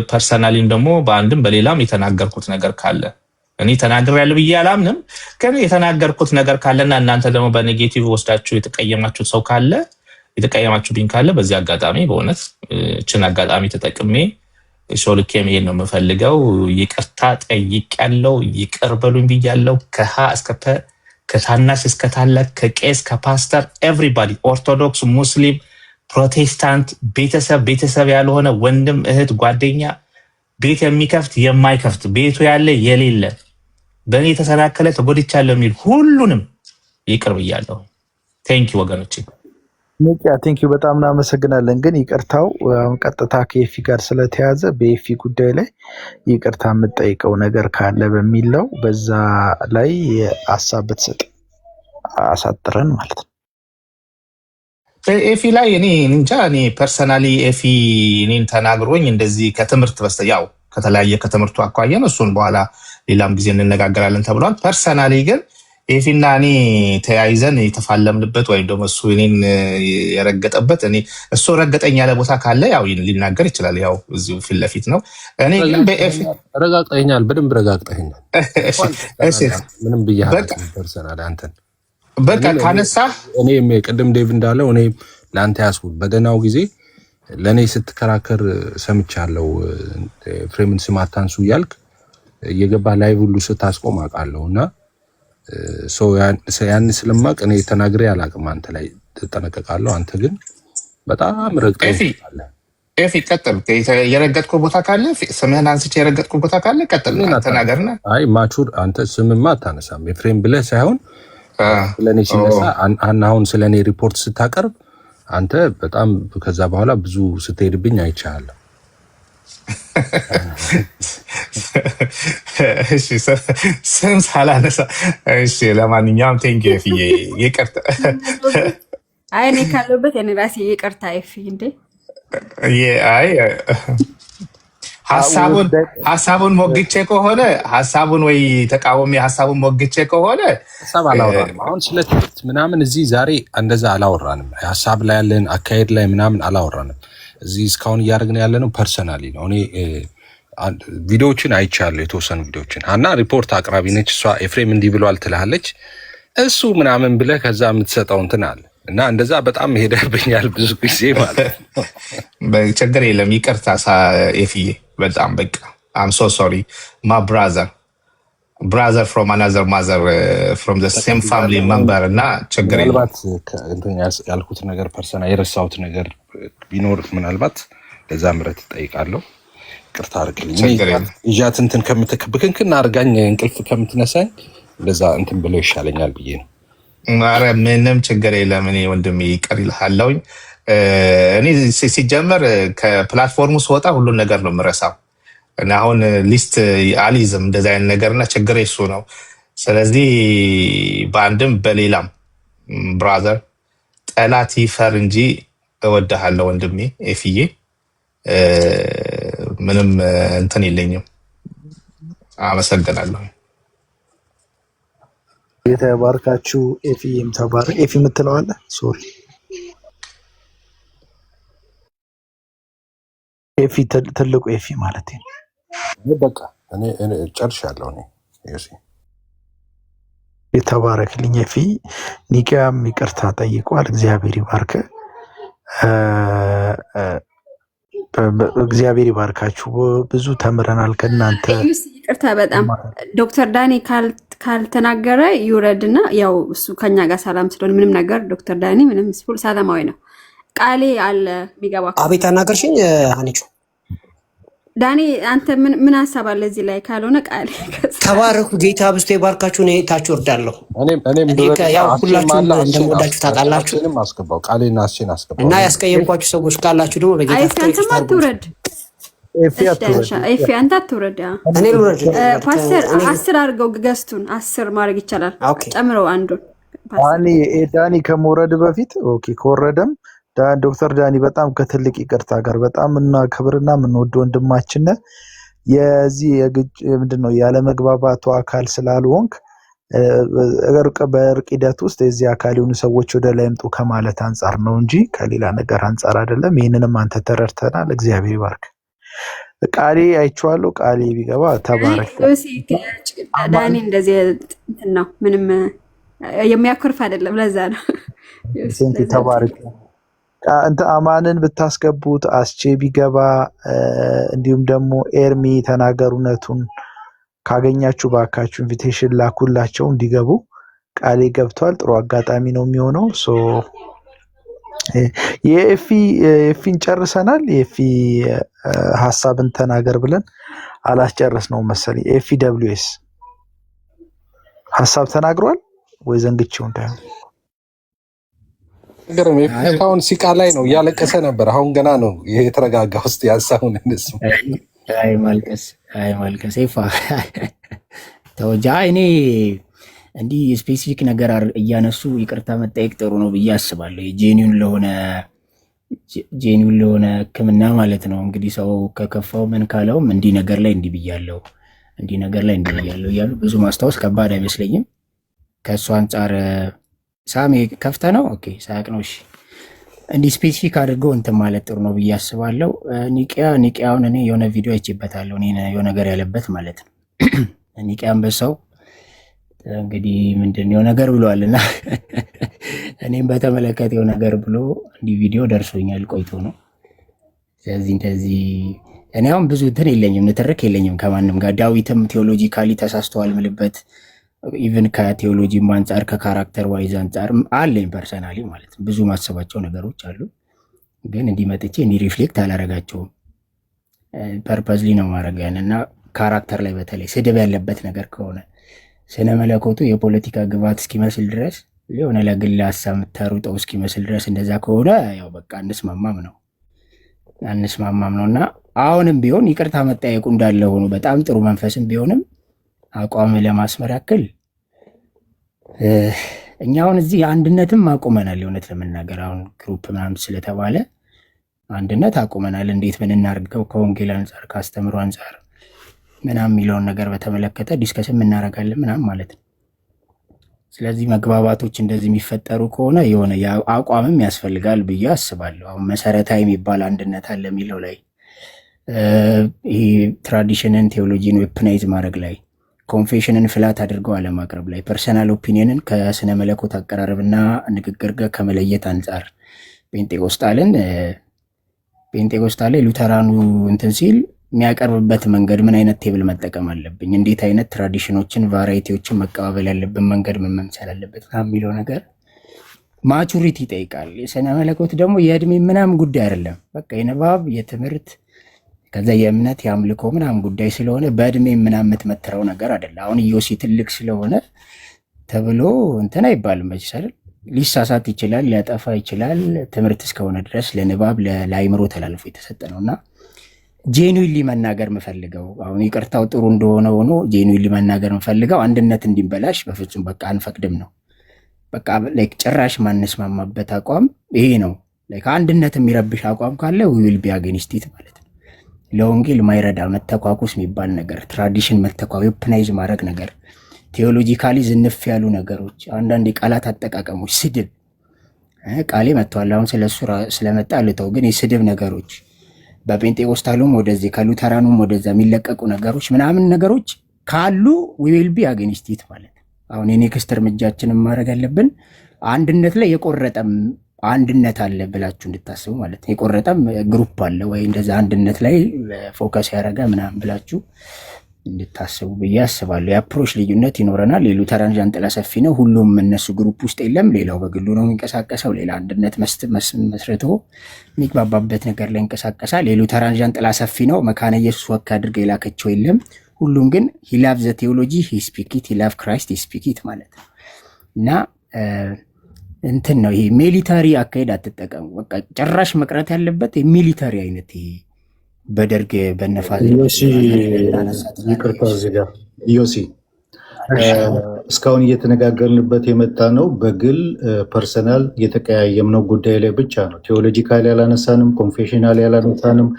ፐርሰናሊም ደግሞ በአንድም በሌላም የተናገርኩት ነገር ካለ እኔ ተናግሬያለሁ ብዬ አላምንም። ግን የተናገርኩት ነገር ካለና እናንተ ደግሞ በኔጌቲቭ ወስዳችሁ የተቀየማችሁ ሰው ካለ የተቀየማችሁብኝ ካለ በዚህ አጋጣሚ በእውነት እችን አጋጣሚ ተጠቅሜ ሾልኬ መሄድ ነው የምፈልገው። ይቅርታ ጠይቄያለሁ፣ ይቅር በሉኝ ብያለሁ። ከሀ እስከ ፐ፣ ከታናሽ እስከ ታላቅ፣ ከቄስ ከፓስተር ኤቭሪባዲ፣ ኦርቶዶክስ፣ ሙስሊም፣ ፕሮቴስታንት፣ ቤተሰብ ያልሆነ ወንድም፣ እህት፣ ጓደኛ፣ ቤት የሚከፍት የማይከፍት፣ ቤቱ ያለ የሌለ፣ በእኔ የተሰናከለ ተጎድቻለሁ የሚል ሁሉንም ይቅር ብያለሁ። ቴንኪ ወገኖቼ። ኒቂያ ቴንኪዩ በጣም እናመሰግናለን። ግን ይቅርታው ቀጥታ ከኤፊ ጋር ስለተያዘ በኤፊ ጉዳይ ላይ ይቅርታ የምጠይቀው ነገር ካለ በሚለው በዛ ላይ ሀሳብ ብትሰጥ አሳጥረን ማለት ነው። ኤፊ ላይ እኔ እንጃ እኔ ፐርሰናሊ ኤፊ እኔን ተናግሮኝ እንደዚህ ከትምህርት ያው ከተለያየ ከትምህርቱ አኳየን እሱን በኋላ ሌላም ጊዜ እንነጋገራለን ተብሏል። ፐርሰናሊ ግን ኤፊና እኔ ተያይዘን የተፋለምንበት ወይም ደግሞ እሱ እኔን የረገጠበት እሱ ረገጠኝ ያለ ቦታ ካለ ያው ሊናገር ይችላል። ያው እዚሁ ፊት ለፊት ነው። እኔ ግን በኤፊ ረጋግጠኛል፣ በደንብ ረጋግጠኛል። ምንም ብያለሁ ፐርሰናሊ አንተን በቃ ካነሳ እኔም ቅድም ዴቭ እንዳለው እኔ ለአንተ ያስኩት በደናው ጊዜ ለእኔ ስትከራከር ሰምቻለሁ። ፍሬምን ስም አታንሱ እያልክ እየገባ ላይ ሁሉ ስታስቆም አውቃለሁ። እና ያን ስለማቅ እኔ ተናግሬ አላቅም። አንተ ላይ ትጠነቀቃለሁ። አንተ ግን በጣም ረግጠህ ኤፊ ቀጥል። የረገጥኩ ቦታ ካለ ስምህን አንስቼ የረገጥኩ ቦታ ካለ ቀጥል ተናገርና። አይ ማቹር አንተ ስምማ አታነሳም። ኤፍሬም ብለህ ሳይሆን ስለኔ ሲነሳ አሁን ስለኔ ሪፖርት ስታቀርብ አንተ በጣም ከዛ በኋላ ብዙ ስትሄድብኝ አይቻለሁ። እሺ ስም ሳላነሳ እሺ። ለማንኛውም ቴንክ ዩ ኤፍዬ ይቅርታ። አይ እኔ ካለሁበት እኔ ራሴ ይቅርታ ኤፊ እንዴ አይ ሀሳቡን ሞግቼ ከሆነ ሀሳቡን ወይ ተቃወሚ ሀሳቡን ሞግቼ ከሆነ ሀሳብ አላወራንም። አሁን ስለ ትምህርት ምናምን እዚህ ዛሬ እንደዛ አላወራንም። ሀሳብ ላይ ያለን አካሄድ ላይ ምናምን አላወራንም። እዚህ እስካሁን እያደረግን ያለነው ፐርሰናሊ ነው። እኔ ቪዲዮዎችን አይቻለሁ፣ የተወሰኑ ቪዲዮዎችን። ሀና ሪፖርት አቅራቢ ነች። እሷ ኤፍሬም እንዲህ ብሏል ትልሃለች፣ እሱ ምናምን ብለህ ከዛ የምትሰጠው እንትን አለ እና እንደዛ በጣም ሄደብኛል ብዙ ጊዜ ማለት ነው። ችግር የለም ይቅርታ ኤፍዬ በጣም በቃ አም ሶ ሶሪ ማ ብራዘር ፍሮም አናዘር ማዘር ፍሮም ዘ ሴም ፋሚሊ መንበር እና ችግር የለም። ምናልባት ያልኩት ነገር ፐርሰናል የረሳሁት ነገር ቢኖር ምናልባት ለዛ ምሕረት እጠይቃለሁ። ይቅርታ አድርግልኝ። ይዣት እንትን ብክንክን አድርጋኝ እንቅልፍ ከምትነሳኝ እንደዛ እንትን ብለው ይሻለኛል ብዬ ነው። ኧረ ምንም ችግር የለም። እኔ ወንድሜ ይቅር ይልሃለሁኝ። እኔ ሲጀመር ከፕላትፎርሙ ስወጣ ሁሉን ነገር ነው የምረሳው እና አሁን ሊስት አልይዝም እንደዚህ አይነት ነገርና ችግር እሱ ነው። ስለዚህ በአንድም በሌላም ብራዘር ጠላት ይፈር እንጂ እወድሃለሁ ወንድሜ ኤፍዬ። ምንም እንትን የለኝም። አመሰግናለሁ። የተባርካችሁ ኤፊም ተባረክ። ኤፊ የምትለዋለ ሶሪ ኤፊ ትልቁ ኤፊ ማለት ነው። በቃ እኔ ጨርሻለሁ። እኔ የተባረክልኝ ኤፊ። ኒቂያም ይቅርታ ጠይቋል። እግዚአብሔር ይባርክ። እግዚአብሔር ይባርካችሁ። ብዙ ተምረናል ከእናንተ። ይቅርታ በጣም ዶክተር ዳኒ ካልተናገረ ይውረድና፣ ያው እሱ ከኛ ጋር ሰላም ስለሆነ ምንም ነገር ዶክተር ዳኒ ምንም ስፉል ሰላማዊ ነው። ቃሌ አለ የሚገባ አቤት አናገርሽኝ ሀኒቾ ዳኒ አንተ ምን ሀሳብ አለ እዚህ ላይ? ካልሆነ ቃሌ ተባረኩ። ጌታ ብስቶ ይባርካችሁ። እኔ ታች ወርዳለሁ። እኔም ያው ሁላችሁም እንደምወዳችሁ ታውቃላችሁ አስገባው ቃሌና አስቼን አስገባው እና ያስቀየምኳችሁ ሰዎች ካላችሁ ደግሞ በጌታ አንተም አትውረድ። ኤፊ አትውረድ። ኤፊ አንተ አትውረድ። እኔ ልውረድ። ፓስተር 10 አድርገው ገዝቱን 10 ማድረግ ይቻላል። ኦኬ ጨምረው አንዱን ዳኒ ከመውረድ በፊት ኦኬ፣ ከወረደም ዶክተር ዳኒ በጣም ከትልቅ ይቅርታ ጋር በጣም እናከብርና የምንወድ ወንድማችን የዚህ ምንድነው ያለመግባባቱ አካል ስላልሆንክ በእርቅ ሂደት ውስጥ የዚህ አካል የሆኑ ሰዎች ወደ ላይ ይምጡ ከማለት አንጻር ነው እንጂ ከሌላ ነገር አንጻር አይደለም። ይህንንም አንተ ተረድተናል። እግዚአብሔር ይባርክ። ቃሌ አይቼዋለሁ። ቃሌ ቢገባ ተባረክ። ዳኒ እንደዚህ ነው፣ ምንም የሚያኮርፍ አይደለም። ለዛ ነው ተባረክ። እንተ አማንን ብታስገቡት አስቼ ቢገባ እንዲሁም ደግሞ ኤርሚ ተናገሩነቱን ካገኛችሁ ባካችሁ ኢንቪቴሽን ላኩላቸው እንዲገቡ ቃሌ ገብቷል። ጥሩ አጋጣሚ ነው የሚሆነው። የኤፊን ጨርሰናል። የኤፊ ሀሳብን ተናገር ብለን አላስጨረስ ነው መሰለኝ። ኤፊ ደብሊውኤስ ሀሳብ ተናግሯል ወይ ዘንግቼው እንዳይሆን ነገርም እስካሁን ሲቃ ላይ ነው፣ እያለቀሰ ነበር። አሁን ገና ነው የተረጋጋ ውስጥ ያሳውን እነሱ አይ ማልቀስ ይፋ ተወጃ። እኔ እንዲህ ስፔሲፊክ ነገር እያነሱ ይቅርታ መጠየቅ ጥሩ ነው ብዬ አስባለሁ። ጄኒውን ለሆነ ሕክምና ማለት ነው። እንግዲህ ሰው ከከፋው ምን ካለውም እንዲህ ነገር ላይ እንዲህ ብያለሁ፣ እንዲህ ነገር ላይ እንዲህ ብያለሁ እያሉ ብዙ ማስታወስ ከባድ አይመስለኝም። ከእሱ አንጻር ሳሚ ከፍተ ነው ኦኬ፣ ሳያቅ ነው እሺ። እንዲህ ስፔሲፊክ አድርገው እንትን ማለት ጥሩ ነው ብዬ አስባለሁ። ኒቂያውን እኔ የሆነ ቪዲዮ አይቼበታለሁ፣ እኔ የሆነ ነገር ያለበት ማለት ነው። ኒቂያን በሰው እንግዲህ ምንድን የሆነ ነገር ብለዋል እና እኔም በተመለከተ የሆነ ነገር ብሎ እንዲህ ቪዲዮ ደርሶኛል፣ ቆይቶ ነው። ስለዚህ እንደዚህ እኔ አሁን ብዙ እንትን የለኝም፣ ንትርክ የለኝም ከማንም ጋር። ዳዊትም ቴዎሎጂካሊ ተሳስተዋል ምልበት ኢቨን ከቴዎሎጂም አንጻር ከካራክተር ዋይዝ አንጻር አለኝ ፐርሰናሊ ማለት ነው። ብዙ ማሰባቸው ነገሮች አሉ፣ ግን እንዲመጥቼ እንዲህ ሪፍሌክት አላረጋቸውም። ፐርፐዝሊ ነው ማድረግ ያን እና ካራክተር ላይ በተለይ ስድብ ያለበት ነገር ከሆነ ስነ መለኮቱ የፖለቲካ ግብዓት እስኪመስል ድረስ የሆነ ለግል ሀሳብ የምታሩጠው እስኪመስል ድረስ እንደዛ ከሆነ ያው በቃ አንስማማም ነው እና አሁንም ቢሆን ይቅርታ መጠየቁ እንዳለ ሆኖ በጣም ጥሩ መንፈስም ቢሆንም አቋም ለማስመር ያክል እኛ አሁን እዚህ አንድነትም አቁመናል። የእውነት ለመናገር አሁን ግሩፕ ምናምን ስለተባለ አንድነት አቁመናል። እንዴት ምን እናርገው ከወንጌል አንጻር ከአስተምሮ አንጻር ምናምን የሚለውን ነገር በተመለከተ ዲስከስም እናደርጋለን ምናምን ማለት ነው። ስለዚህ መግባባቶች እንደዚህ የሚፈጠሩ ከሆነ የሆነ አቋምም ያስፈልጋል ብዬ አስባለሁ። አሁን መሰረታዊ የሚባል አንድነት አለ የሚለው ላይ ይሄ ትራዲሽንን ቴዎሎጂን ዌፕናይዝ ማድረግ ላይ ኮንፌሽንን ፍላት አድርገው አለማቅረብ ላይ ፐርሰናል ኦፒኒየንን ከስነ መለኮት አቀራረብና ንግግር ጋር ከመለየት አንጻር ጴንጤቆስጣሌ ሉተራኑ እንትን ሲል የሚያቀርብበት መንገድ ምን አይነት ቴብል መጠቀም አለብኝ፣ እንዴት አይነት ትራዲሽኖችን ቫራይቲዎችን መቀባበል ያለብን መንገድ ምን መምሰል አለበት የሚለው ነገር ማቹሪቲ ይጠይቃል። የስነ መለኮት ደግሞ የእድሜ ምናምን ጉዳይ አይደለም። በቃ የንባብ የትምህርት ከዛ የእምነት የአምልኮ ምናምን ጉዳይ ስለሆነ በእድሜ ምናምን የምትመትረው ነገር አይደለም። አሁን ኢዮሲ ትልቅ ስለሆነ ተብሎ እንትን አይባልም። መቼስ አይደል ሊሳሳት ይችላል፣ ሊያጠፋ ይችላል። ትምህርት እስከሆነ ድረስ ለንባብ ለአይምሮ ተላልፎ የተሰጠ ነውና ጄኑዊንሊ መናገር የምፈልገው አሁን ይቅርታው ጥሩ እንደሆነ ሆኖ ጄኑዊንሊ መናገር የምፈልገው አንድነት እንዲበላሽ በፍጹም በቃ አንፈቅድም ነው። በቃ ላይክ ጭራሽ ማንስማማበት አቋም ይሄ ነው። ላይክ አንድነት የሚረብሽ አቋም ካለ ዊል ቢ አጌንስት ኢት ማለት ነው። ለወንጌል ማይረዳ መተኳኩስ የሚባል ነገር፣ ትራዲሽን ዌፕናይዝ ማድረግ ነገር፣ ቴዎሎጂካሊ ዝንፍ ያሉ ነገሮች፣ አንዳንድ የቃላት አጠቃቀሞች፣ ስድብ ቃሌ መጥቷል። አሁን ስለሱ ስለመጣ ልተው፣ ግን የስድብ ነገሮች በጴንጤቆስታሉም ወደዚህ ከሉተራኑም ወደዛ የሚለቀቁ ነገሮች ምናምን ነገሮች ካሉ ዊል ቢ አጌንስት ኢት ማለት ነው። አሁን የኔክስት እርምጃችንን ማድረግ ያለብን አንድነት ላይ የቆረጠም አንድነት አለ ብላችሁ እንድታስቡ ማለት ነው። የቆረጠም ግሩፕ አለ ወይ እንደዛ አንድነት ላይ ፎከስ ያደረገ ምናምን ብላችሁ እንድታስቡ ብዬ አስባለሁ። የአፕሮች ልዩነት ይኖረናል። የሉተራን ዣንጥላ ሰፊ ነው። ሁሉም እነሱ ግሩፕ ውስጥ የለም። ሌላው በግሉ ነው የሚንቀሳቀሰው። ሌላ አንድነት መስርቶ የሚግባባበት ነገር ላይ ይንቀሳቀሳል። የሉተራን ዣንጥላ ሰፊ ነው። መካነ ኢየሱስ ወክ አድርገ የላከችው የለም። ሁሉም ግን ሂላቭ ዘ ቴዎሎጂ ሂስፒኪት ሂላቭ ክራይስት ሂስፒኪት ማለት ነው። እና እንትን ነው ይሄ ሚሊታሪ አካሄድ አትጠቀሙ። በቃ ጭራሽ መቅረት ያለበት የሚሊታሪ አይነት ይሄ በደርግ በነፋዝ ዮሲ ይቅርታ፣ እዚህ ጋር ዮሲ እስካሁን እየተነጋገርንበት የመጣ ነው በግል ፐርሰናል የተቀያየምነው ጉዳይ ላይ ብቻ ነው። ቴዎሎጂካል ያላነሳንም፣ ኮንፌሽናል ያላነሳንም፣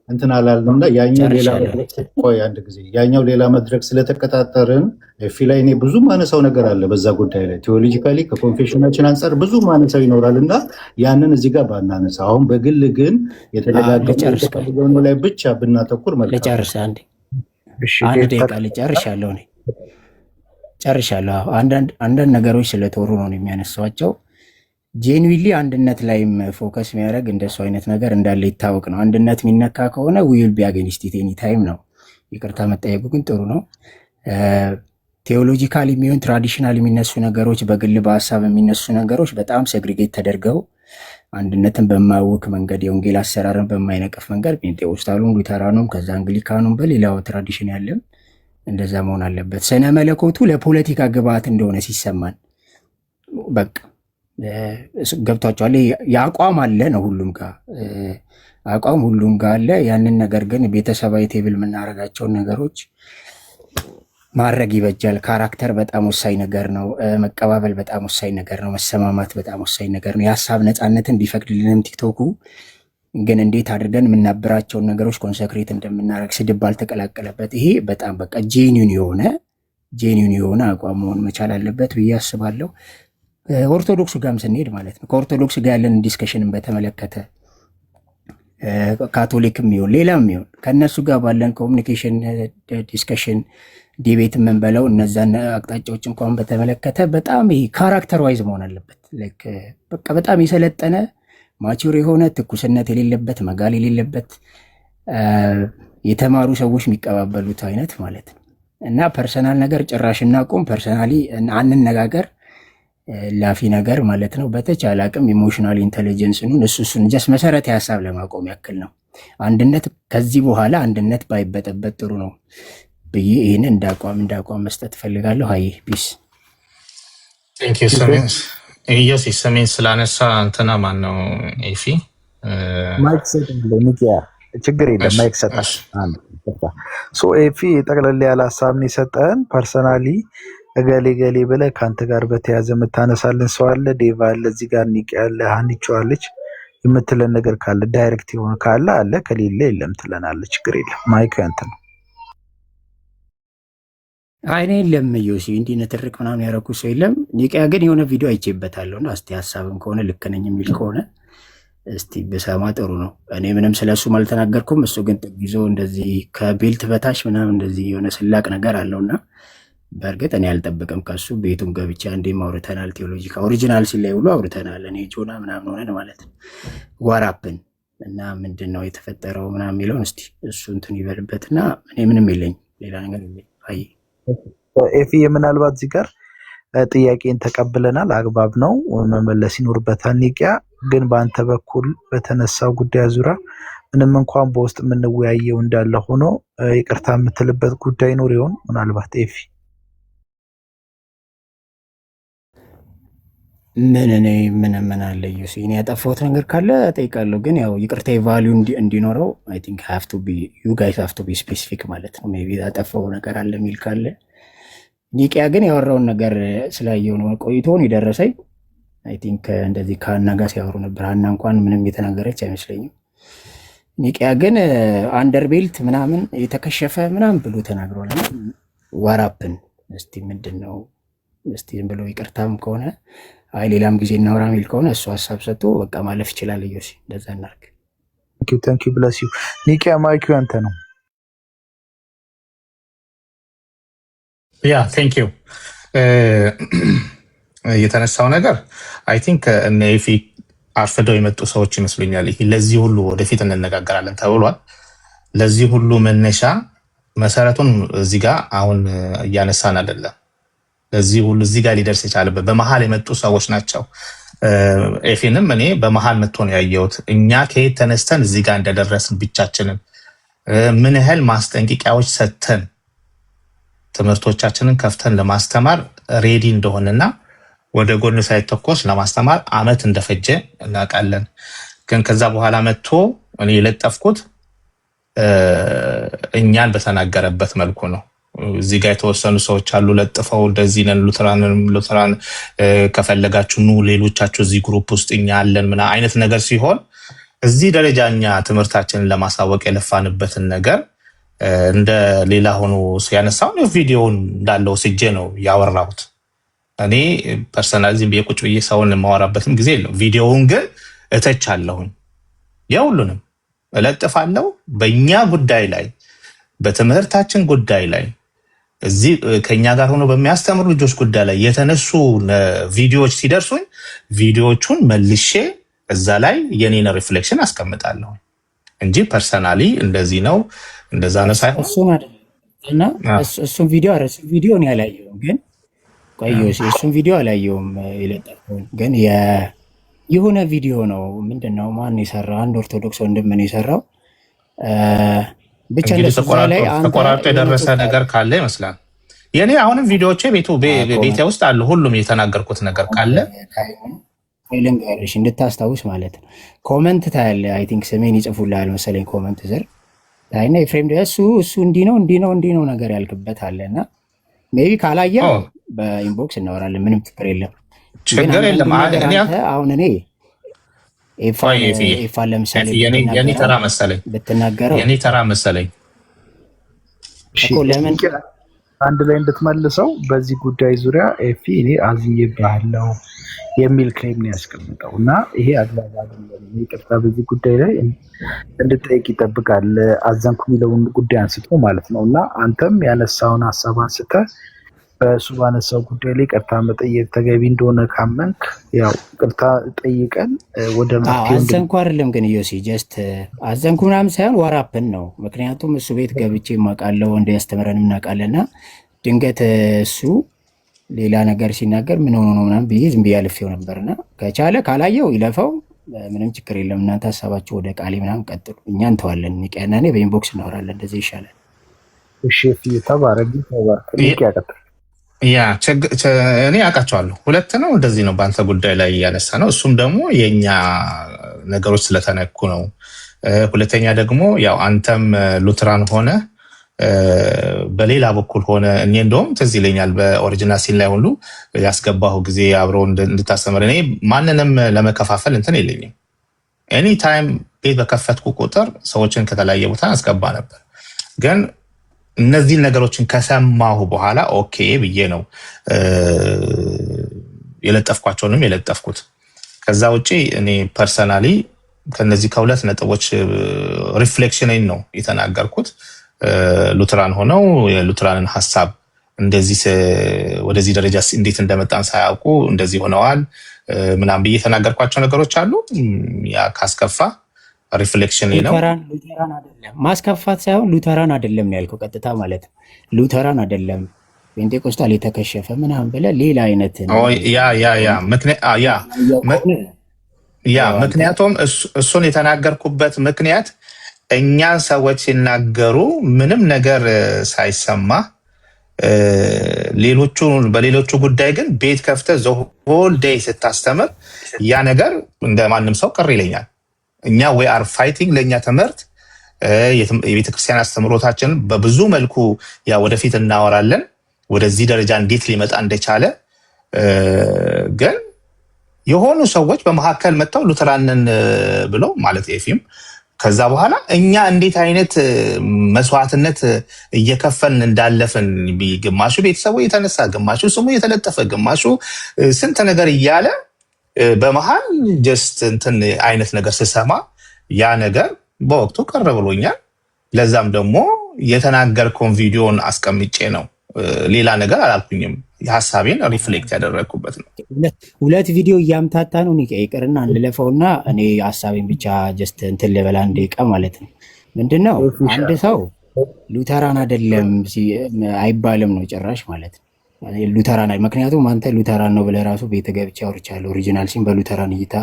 እንትን አላልንም እና ያኛው ሌላ መድረክ ቆይ አንድ ጊዜ ያኛው ሌላ መድረክ ስለተቀጣጠርን ፊላይ እኔ ብዙ ማነሳው ነገር አለ በዛ ጉዳይ ላይ ቴዎሎጂካሊ ከኮንፌሽናችን አንጻር ብዙ ማነሳው ይኖራል እና ያንን እዚህ ጋር ባናነሳ አሁን በግል ግን የተነጋገርነው ላይ ብቻ ብናተኩር መልካም። ልጨርስ አንድ ደቂቃ ልጨርሻለሁ። እኔ ጨርሻለሁ። አንዳንድ ነገሮች ስለተወሩ ነው የሚያነሷቸው። ጄንዊሊ አንድነት ላይም ፎከስ የሚያደርግ እንደሱ አይነት ነገር እንዳለ ይታወቅ ነው። አንድነት የሚነካ ከሆነ ዊል ቢያገኒስት ኤኒ ታይም ነው። ይቅርታ መጠየቁ ግን ጥሩ ነው። ቴዎሎጂካል የሚሆን ትራዲሽናል የሚነሱ ነገሮች፣ በግል በሀሳብ የሚነሱ ነገሮች በጣም ሴግሪጌት ተደርገው አንድነትን በማያውክ መንገድ የወንጌል አሰራርን በማይነቅፍ መንገድ ጴንጤቆስታሉም ሉተራኑም ከዛ አንግሊካኑም በሌላው ትራዲሽን ያለም እንደዛ መሆን አለበት። ስነ መለኮቱ ለፖለቲካ ግብዓት እንደሆነ ሲሰማን በቃ ገብቷቸዋል። የአቋም አለ ነው ሁሉም ጋር አቋም ሁሉም ጋር አለ። ያንን ነገር ግን ቤተሰባዊ ቴብል የምናደርጋቸውን ነገሮች ማድረግ ይበጃል። ካራክተር በጣም ወሳኝ ነገር ነው። መቀባበል በጣም ወሳኝ ነገር ነው። መሰማማት በጣም ወሳኝ ነገር ነው። የሀሳብ ነፃነትን ቢፈቅድልንም ቲክቶኩ ግን እንዴት አድርገን የምናብራቸውን ነገሮች ኮንሰክሬት እንደምናደርግ ስድብ ባልተቀላቀለበት ይሄ በጣም በቃ ጄኒዩን የሆነ አቋም መሆን መቻል አለበት ብዬ አስባለሁ። ኦርቶዶክሱ ጋርም ስንሄድ ማለት ነው ከኦርቶዶክስ ጋር ያለን ዲስከሽንን በተመለከተ ካቶሊክም ይሁን ሌላም ይሁን ከእነሱ ጋር ባለን ኮሚኒኬሽን ዲስከሽን ዲቤት የምንበለው እነዛን አቅጣጫዎች እንኳን በተመለከተ በጣም ይሄ ካራክተር ዋይዝ መሆን አለበት። በቃ በጣም የሰለጠነ ማቹር የሆነ ትኩስነት የሌለበት መጋል የሌለበት የተማሩ ሰዎች የሚቀባበሉት አይነት ማለት ነው እና ፐርሰናል ነገር ጭራሽ እናቁም። ፐርሰናሊ አንነጋገር ላፊ ነገር ማለት ነው። በተቻለ አቅም ኢሞሽናል ኢንቴሊጀንስን እሱን ጀስት መሰረታዊ ሀሳብ ለማቆም ያክል ነው። አንድነት ከዚህ በኋላ አንድነት ባይበጠበጥ ጥሩ ነው ብዬ ይህን እንዳቋም መስጠት እፈልጋለሁ። ሀይ ፒስ ኢየሱስ ሰሜን ስላነሳ እንትና ማን ነው ኤፊ ማይክ ችግር የለም ማይክ ሰጣል። ኤፊ ጠቅለል ያለ ሀሳብን የሰጠን ፐርሰናሊ እገሌ ገሌ ብለህ ከአንተ ጋር በተያዘ የምታነሳልን ሰው አለ፣ ዴቫ አለ፣ እዚህ ጋር ኒቅ ያለ ሀኒቾ አለች የምትለን ነገር ካለ ዳይሬክት የሆነ ካለ አለ፣ ከሌለ የለም ትለናለ። ችግር የለም ማይክ ያንተ ነው። አይኔ የለም ዮሲ እንዲህ ንትርክ ምናምን ያደረኩ ሰው የለም። ኒቅያ ግን የሆነ ቪዲዮ አይቼበታለሁ እና እስቲ ሀሳብም ከሆነ ልክ ነኝ የሚል ከሆነ እስቲ ብሰማ ጥሩ ነው። እኔ ምንም ስለሱም አልተናገርኩም። እሱ ግን ይዞ እንደዚህ ከቤልት በታች ምናምን እንደዚህ የሆነ ስላቅ ነገር አለውና በእርግጥ እኔ አልጠብቅም ከሱ። ቤቱም ገብቻ እንዲህም አውርተናል። ቴዎሎጂካ ኦሪጂናል ሲላይ ሁሉ አውርተናል። እኔ ጆና ምናምን ሆነን ማለት ነው ዋራፕን እና ምንድን ነው የተፈጠረው ምናምን የሚለውን እስቲ እሱ እንትን ይበልበትና እኔ ምንም የለኝ ሌላ ነገር አይ ኤፊ ምናልባት እዚህ ጋር ጥያቄን ተቀብለናል። አግባብ ነው መመለስ ይኖርበታል። ኒቅያ ግን በአንተ በኩል በተነሳው ጉዳይ ዙሪያ ምንም እንኳን በውስጥ የምንወያየው እንዳለ ሆኖ ይቅርታ የምትልበት ጉዳይ ኖር ይሆን? ምናልባት ኤፊ ምን አለ ዩሲ እኔ ያጠፋሁት ነገር ካለ እጠይቃለሁ። ግን ያው ይቅርታ ቫሊዩ እንዲኖረው አይ ቲንክ ሃቭ ቱ ቢ ዩ ጋይስ ሃቭ ቱ ቢ ስፔሲፊክ ማለት ነው። ሜይ ቢ ያጠፋው ነገር አለ የሚል ካለ ኒቅያ ግን ያወራውን ነገር ስላየው ነው ቆይቶን የደረሰኝ። አይ ቲንክ እንደዚህ ከሀና ጋር ሲያወሩ ነበር። ሀና እንኳን ምንም የተናገረች አይመስለኝም። ኒቅያ ግን አንደርቤልት ምናምን የተከሸፈ ምናምን ብሎ ተናግሯል። ዋራፕን እስቲ ምንድን ነው እስቲ ብሎ ይቅርታም ከሆነ አይ ሌላም ጊዜ እናወራ የሚል ከሆነ እሱ ሀሳብ ሰጥቶ በቃ ማለፍ ይችላል። ዮሲ እንደዛ እናድርግ። ታንክ ዩ ብለስ ዩ ኒቅያ ማይኩ ያንተ ነው። ያ ቴንክ ዩ የተነሳው ነገር አይ ቲንክ እነ ኤፊ አርፍደው የመጡ ሰዎች ይመስሉኛል። ይሄ ለዚህ ሁሉ ወደፊት እንነጋገራለን ተብሏል። ለዚህ ሁሉ መነሻ መሰረቱን እዚህ ጋር አሁን እያነሳን አይደለም። ለዚህ ሁሉ እዚህ ጋር ሊደርስ የቻለበት በመሃል የመጡ ሰዎች ናቸው። ኤፊንም እኔ በመሃል መጥቶ ነው ያየሁት። እኛ ከየት ተነስተን እዚህ ጋር እንደደረስን ብቻችንን ምን ያህል ማስጠንቀቂያዎች ሰጥተን ትምህርቶቻችንን ከፍተን ለማስተማር ሬዲ እንደሆነና ወደ ጎን ሳይተኮስ ለማስተማር አመት እንደፈጀ እናውቃለን። ግን ከዛ በኋላ መጥቶ እኔ የለጠፍኩት እኛን በተናገረበት መልኩ ነው። እዚህ ጋር የተወሰኑ ሰዎች አሉ ለጥፈው እንደዚህ ነን ሉተራን ከፈለጋችሁ ኑ ሌሎቻችሁ እዚህ ግሩፕ ውስጥ እኛ አለን ምና አይነት ነገር ሲሆን እዚህ ደረጃ እኛ ትምህርታችንን ለማሳወቅ የለፋንበትን ነገር እንደ ሌላ ሆኖ ሲያነሳው ነው ቪዲዮውን እንዳለው ስጄ ነው ያወራሁት። እኔ ፐርሰናሊ ዝም ብዬ ቁጭ ብዬ ሰውን ማወራበትም ጊዜ የለም። ቪዲዮውን ግን እተቻለሁኝ፣ የሁሉንም እለጥፋለሁ። በእኛ ጉዳይ ላይ በትምህርታችን ጉዳይ ላይ እዚህ ከኛ ጋር ሆኖ በሚያስተምሩ ልጆች ጉዳይ ላይ የተነሱ ቪዲዮዎች ሲደርሱኝ ቪዲዮዎቹን መልሼ እዛ ላይ የኔን ሪፍሌክሽን አስቀምጣለሁ እንጂ ፐርሰናሊ እንደዚህ ነው እንደዛ ነው ሳይሆን እሱን አይደለም። እና እሱን ቪዲዮ ነው ያላየሁም፣ ግን ቆየሽ እሱን ቪዲዮ አላየሁም። የለጠፈውን ግን የሆነ ቪዲዮ ነው። ምንድነው ማን የሰራው? አንድ ኦርቶዶክስ ወንድም ነው የሰራው። ብቻ ላይ ተቆራርጦ የደረሰ ነገር ካለ ይመስላል። የኔ አሁንም ቪዲዮዎቼ ቤቴ ውስጥ አሉ። ሁሉም የተናገርኩት ነገር ካለ ልንገርሽ እንድታስታውስ ማለት ነው። ኮመንት ታያለ። አይ ቲንክ ስሜን ይጽፉልሃል መሰለኝ ኮመንት ዘር ታይና ኤፍሬም እሱ እንዲህ ነው ነገር ያልክበት አለና ሜቢ ካላየው በኢንቦክስ እናወራለን። ምንም ችግር የለም። አሁን እኔ ኤፋን ለምሳሌ የኔ ተራ መሰለኝ ብትናገረው የኔ ተራ መሰለኝ እኮ ለምን አንድ ላይ እንድትመልሰው በዚህ ጉዳይ ዙሪያ ኤፊ እኔ አዝኜብሃለሁ የሚል ክሌም ነው ያስቀምጠው እና ይሄ አግባብ አይደለም። ይቅርታ በዚህ ጉዳይ ላይ እንድጠይቅ ይጠብቃል። አዘንኩ የሚለውን ጉዳይ አንስቶ ማለት ነው እና አንተም ያነሳውን ሀሳብ አንስተህ በእሱ ባነሳው ጉዳይ ላይ ቅርታ መጠየቅ ተገቢ እንደሆነ ካመንክ ያው ቅርታ ጠይቀን ወደ አዘንኩ አይደለም ግን ዮሲ ጀስት አዘንኩ ምናምን ሳይሆን ዋራፕን ነው። ምክንያቱም እሱ ቤት ገብቼ የማውቃለው እንዲያስተምረን እናውቃለና ድንገት እሱ ሌላ ነገር ሲናገር ምን ሆኖ ነው ምናምን ብዬ ዝም ብዬ አልፌው ነበርና ከቻለ ካላየው ይለፈው፣ ምንም ችግር የለም። እናንተ ሀሳባችሁ ወደ ቃሌ ምናምን ቀጥሉ፣ እኛ እንተዋለን። ንቂያና እኔ በኢንቦክስ እናወራለን። እንደዚህ ይሻላል። እሺ ተባረክ ያቀጥል። እኔ አውቃቸዋለሁ። ሁለት ነው እንደዚህ ነው በአንተ ጉዳይ ላይ እያነሳ ነው። እሱም ደግሞ የኛ ነገሮች ስለተነኩ ነው። ሁለተኛ ደግሞ ያው አንተም ሉትራን ሆነ በሌላ በኩል ሆነ እኔ እንደውም ትዝ ይለኛል በኦሪጂናል ሲን ላይ ሁሉ ያስገባሁ ጊዜ አብረው እንድታስተምር እኔ ማንንም ለመከፋፈል እንትን የለኝም። ኤኒ ታይም ቤት በከፈትኩ ቁጥር ሰዎችን ከተለያየ ቦታ አስገባ ነበር። ግን እነዚህ ነገሮችን ከሰማሁ በኋላ ኦኬ ብዬ ነው የለጠፍኳቸውንም የለጠፍኩት። ከዛ ውጪ እኔ ፐርሰናሊ ከነዚህ ከሁለት ነጥቦች ሪፍሌክሽንን ነው የተናገርኩት። ሉትራን ሆነው የሉትራንን ሀሳብ እንደዚህ ወደዚህ ደረጃ እንዴት እንደመጣን ሳያውቁ እንደዚህ ሆነዋል ምናምን ብዬ የተናገርኳቸው ነገሮች አሉ። ያ ካስከፋ ሪፍሌክሽን ነው። ሉተራን አይደለም ማስከፋት ሳይሆን ሉተራን አይደለም ያልከው ቀጥታ ማለት ነው። ሉተራን አይደለም ፔንቴኮስታል የተከሸፈ ምናምን ብለህ ሌላ አይነት ምክንያቱም እሱን የተናገርኩበት ምክንያት እኛን ሰዎች ሲናገሩ ምንም ነገር ሳይሰማ በሌሎቹ ጉዳይ ግን ቤት ከፍተህ ዘ ሆል ዴይ ስታስተምር ያ ነገር እንደ ማንም ሰው ቅር ይለኛል። እኛ ዊ አር ፋይቲንግ ለእኛ ትምህርት የቤተክርስቲያን አስተምሮታችን በብዙ መልኩ ያ ወደፊት እናወራለን ወደዚህ ደረጃ እንዴት ሊመጣ እንደቻለ። ግን የሆኑ ሰዎች በመካከል መጥተው ሉተራንን ብለው ማለት ኤፊም ከዛ በኋላ እኛ እንዴት አይነት መስዋዕትነት እየከፈልን እንዳለፍን ግማሹ ቤተሰቡ የተነሳ ግማሹ ስሙ የተለጠፈ ግማሹ ስንት ነገር እያለ በመሃል ጀስት እንትን አይነት ነገር ስሰማ ያ ነገር በወቅቱ ቅር ብሎኛል። ለዛም ደግሞ የተናገርከውን ቪዲዮን አስቀምጬ ነው ሌላ ነገር አላልኩኝም። ሀሳቤን ሪፍሌክት ያደረግኩበት ነው። ሁለት ቪዲዮ እያምታታ ነው። ይቅርና እንለፈውና እኔ ሀሳቤን ብቻ ጀስት እንትን ልበላ አንድ ደቂቃ ማለት ነው። ምንድነው አንድ ሰው ሉተራን አይደለም አይባልም ነው ጭራሽ ማለት ነው። ሉተራን ምክንያቱም አንተ ሉተራን ነው ብለህ ራሱ ቤተ ገብቼ አውርቻለሁ። ኦሪጂናል ሲም በሉተራን እይታ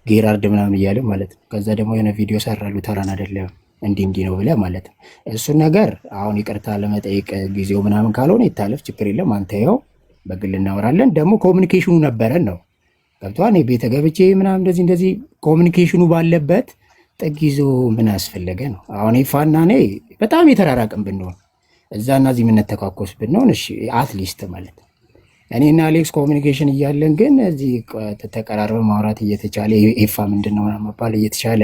ጌራርድ ምናምን እያለ ማለት ነው። ከዛ ደግሞ የሆነ ቪዲዮ ሰራ ሉተራን አይደለም እንዲህ ነው ብለህ ማለት ነው። እሱን ነገር አሁን ይቅርታ ለመጠየቅ ጊዜው ምናምን ካልሆነ ይታለፍ፣ ችግር የለም። አንተ ይኸው በግል እናወራለን። ደግሞ ኮሚኒኬሽኑ ነበረን ነው ገብቶሃል። ቤተ ገብቼ ምናምን እንደዚህ ኮሚኒኬሽኑ ባለበት ጥግ ይዞ ምን አስፈለገ ነው? አሁን ኤፋና እኔ በጣም የተራራቅን ብንሆን እዛና እዚህ የምንተኳኮስ ብንሆን እሺ አትሊስት ማለት ነው። እኔና አሌክስ ኮሚኒኬሽን እያለን ግን እዚህ ተቀራርበ ማውራት እየተቻለ ኤፋ ምንድን ነው መባል እየተቻለ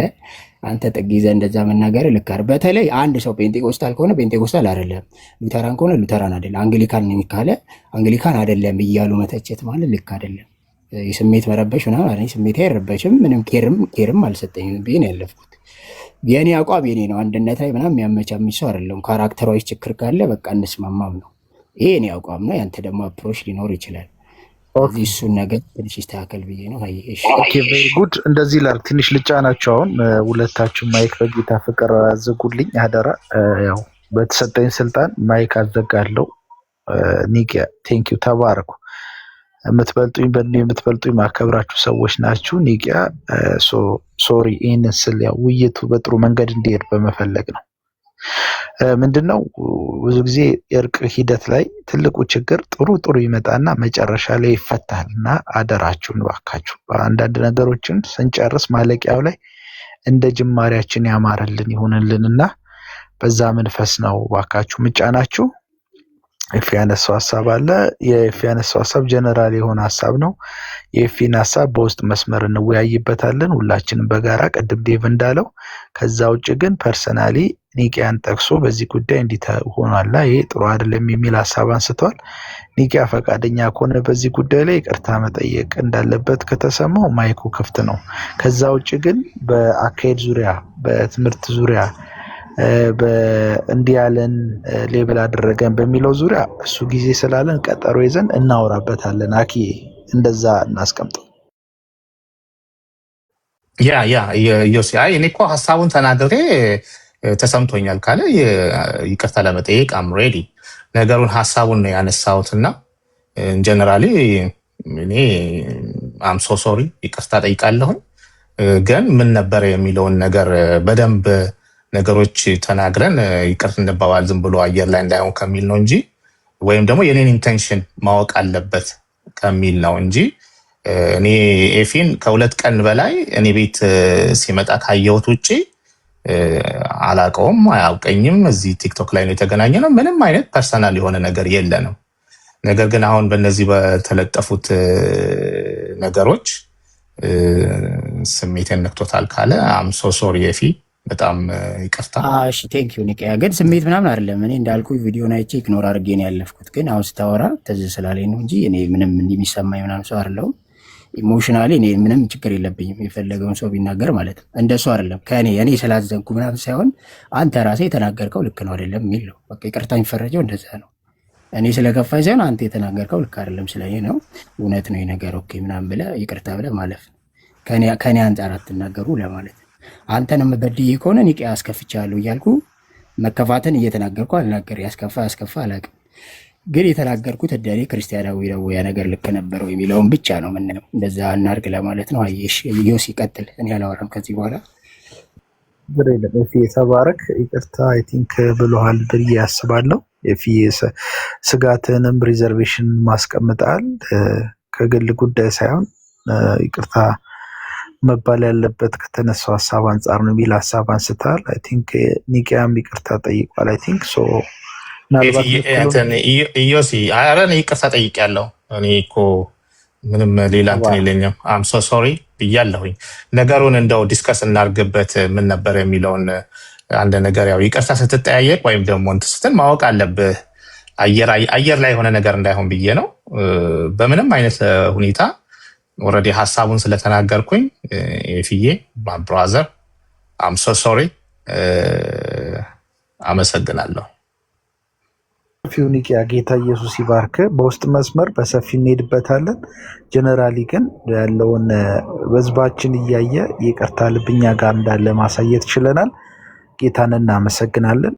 አንተ ጥግ ይዘህ እንደዛ መናገር ልክ አይደል። በተለይ አንድ ሰው ፔንቴኮስታል ከሆነ ፔንቴኮስታል አይደለም፣ ሉተራን ከሆነ ሉተራን አይደለም፣ አንግሊካን ነኝ ካለ አንግሊካን አይደለም እያሉ መተቸት ማለት ልክ አይደለም። የስሜት መረበሽ ምናምን ስሜት አይረበሽም። ምንም ኬርም አልሰጠኝም ብዬ ነው ያለፍኩት። የኔ አቋም የኔ ነው። አንድነት ላይ ምናምን የሚያመቻምች ሰው አይደለም። ካራክተራዊ ችግር ካለ በቃ እንስማማም ነው። ይሄ የኔ አቋም ነው። ያንተ ደግሞ አፕሮች ሊኖር ይችላል። እዚህ እሱን ነገር ትንሽ ይስተካከል ብዬ ነው። ኦኬ ቬሪ ጉድ። እንደዚህ ላል ትንሽ ልጫናቸው። አሁን ሁለታችሁ ማይክ በጌታ ፍቅር አዘጉልኝ አደራ። ያው በተሰጠኝ ስልጣን ማይክ አዘጋለሁ። ኒቂያ ቴንኪዩ፣ ተባረኩ። የምትበልጡኝ በእድሜ የምትበልጡኝ ማከብራችሁ ሰዎች ናችሁ። ኒቂያ ሶሪ ይህንን ስል ያው ውይይቱ በጥሩ መንገድ እንዲሄድ በመፈለግ ነው። ምንድነው ብዙ ጊዜ የእርቅ ሂደት ላይ ትልቁ ችግር ጥሩ ይመጣና መጨረሻ ላይ ይፈታል። እና አደራችሁን እባካችሁ አንዳንድ ነገሮችን ስንጨርስ ማለቂያው ላይ እንደ ጅማሬያችን ያማረልን ይሆንልን እና በዛ መንፈስ ነው እባካችሁ ምጫናችሁ። ኤፍ ያነሳው ሀሳብ አለ። የኤፍ ያነሳው ሀሳብ ጀነራል የሆነ ሀሳብ ነው። የኤፍን ሀሳብ በውስጥ መስመር እንወያይበታለን ሁላችንም በጋራ ቅድም ዴቭ እንዳለው። ከዛ ውጭ ግን ፐርሰናሊ ኒቂያን ጠቅሶ በዚህ ጉዳይ እንዲህ ሆኗል ይሄ ጥሩ አይደለም የሚል ሀሳብ አንስተዋል። ኒቂያ ፈቃደኛ ከሆነ በዚህ ጉዳይ ላይ ይቅርታ መጠየቅ እንዳለበት ከተሰማው ማይኩ ክፍት ነው። ከዛ ውጭ ግን በአካሄድ ዙሪያ በትምህርት ዙሪያ እንዲህ ያለን ሌብል አደረገን በሚለው ዙሪያ እሱ ጊዜ ስላለን ቀጠሮ ይዘን እናወራበታለን። አኪ እንደዛ እናስቀምጠው። ዮሲአይ እኔ እኮ ሀሳቡን ተናግሬ ተሰምቶኛል ካለ ይቅርታ ለመጠየቅ አም ሬዲ። ነገሩን ሀሳቡን ነው ያነሳሁትና ጀነራሊ እኔ አም ሶ ሶሪ ይቅርታ ጠይቃለሁ። ግን ምን ነበር የሚለውን ነገር በደንብ ነገሮች ተናግረን ይቅርታ እንባባል ዝም ብሎ አየር ላይ እንዳይሆን ከሚል ነው እንጂ ወይም ደግሞ የኔን ኢንቴንሽን ማወቅ አለበት ከሚል ነው እንጂ እኔ ኤፊን ከሁለት ቀን በላይ እኔ ቤት ሲመጣ ካየሁት ውጪ አላውቀውም፣ አያውቀኝም። እዚህ ቲክቶክ ላይ ነው የተገናኘነው። ምንም አይነት ፐርሰናል የሆነ ነገር የለንም። ነገር ግን አሁን በእነዚህ በተለጠፉት ነገሮች ስሜቴን ነክቶታል ካለ አም ሶ ሶሪ ኤፊ፣ በጣም ይቅርታ። እሺ ቴንክ ዩ ኒቂያ። ግን ስሜት ምናምን አይደለም። እኔ እንዳልኩ ቪዲዮን አይቼ ኢግኖር አድርጌ ነው ያለፍኩት። ግን አሁን ስታወራ ትዝ ስላለኝ ነው እንጂ እኔ ምንም እንደሚሰማኝ ምናምን ሰው አይደለሁም። ኢሞሽናሊ እኔ ምንም ችግር የለብኝም። የፈለገውን ሰው ቢናገር ማለት ነው። እንደሱ አይደለም እኔ ስላዘንኩ ምናምን ሳይሆን አንተ ራስህ የተናገርከው ልክ ነው አይደለም የሚል ነው። በቃ ይቅርታ የሚፈረጀው እንደዛ ነው። እኔ ስለከፋኝ ሳይሆን አንተ የተናገርከው ልክ አይደለም ስለኔ ነው፣ እውነት ነው ነገር ኦኬ ምናምን ብለህ ይቅርታ ብለህ ማለፍ ነው። ከኔ አንጻር አትናገሩ ለማለት ነው። አንተን የምበድይ ከሆነ ኒቂያ አስከፍቻለሁ እያልኩ መከፋትን እየተናገርኩ አልናገር። ያስከፋ አላውቅም። ግን የተናገርኩት እንደኔ ክርስቲያናዊ ነው ያ ነገር ልክ ነበረው የሚለውን ብቻ ነው። ምንም እንደዛ እናርግ ለማለት ነው። አየሽ ዮሲ ቀጥል። እኔ አላወራም ከዚህ በኋላ። ተባረክ። ይቅርታ አይ ቲንክ ብሎሃል ብዬ አስባለሁ። ስጋትንም ሪዘርቬሽን ማስቀምጣል ከግል ጉዳይ ሳይሆን ይቅርታ መባል ያለበት ከተነሳው ሀሳብ አንጻር ነው የሚል ሀሳብ አንስታል። አይ ቲንክ ኒቂያም ይቅርታ ጠይቋል። አይ ቲንክ ሶ ምናልባት ኢዮሲ ኧረ እኔ ይቅርታ ጠይቄያለሁ። እኔ እኮ ምንም ሌላ እንትን የለኝም። አም ሶ ሶሪ ብያለሁኝ። ነገሩን እንደው ዲስከስ እናርግበት ምን ነበር የሚለውን አንድ ነገር ያው ይቅርታ ስትጠያየቅ ወይም ደግሞ እንትን ስትል ማወቅ አለብህ አየር ላይ የሆነ ነገር እንዳይሆን ብዬ ነው። በምንም አይነት ሁኔታ ኦልሬዲ ሀሳቡን ስለተናገርኩኝ ኤፍዬ ብራዘር አም ሶ ሶሪ አመሰግናለሁ። ኒቂያ ጌታ ኢየሱስ ይባርክ። በውስጥ መስመር በሰፊ እንሄድበታለን። ጀነራሊ ግን ያለውን በህዝባችን እያየ ይቅርታ ልብኛ ጋር እንዳለ ማሳየት ችለናል። ጌታን እናመሰግናለን።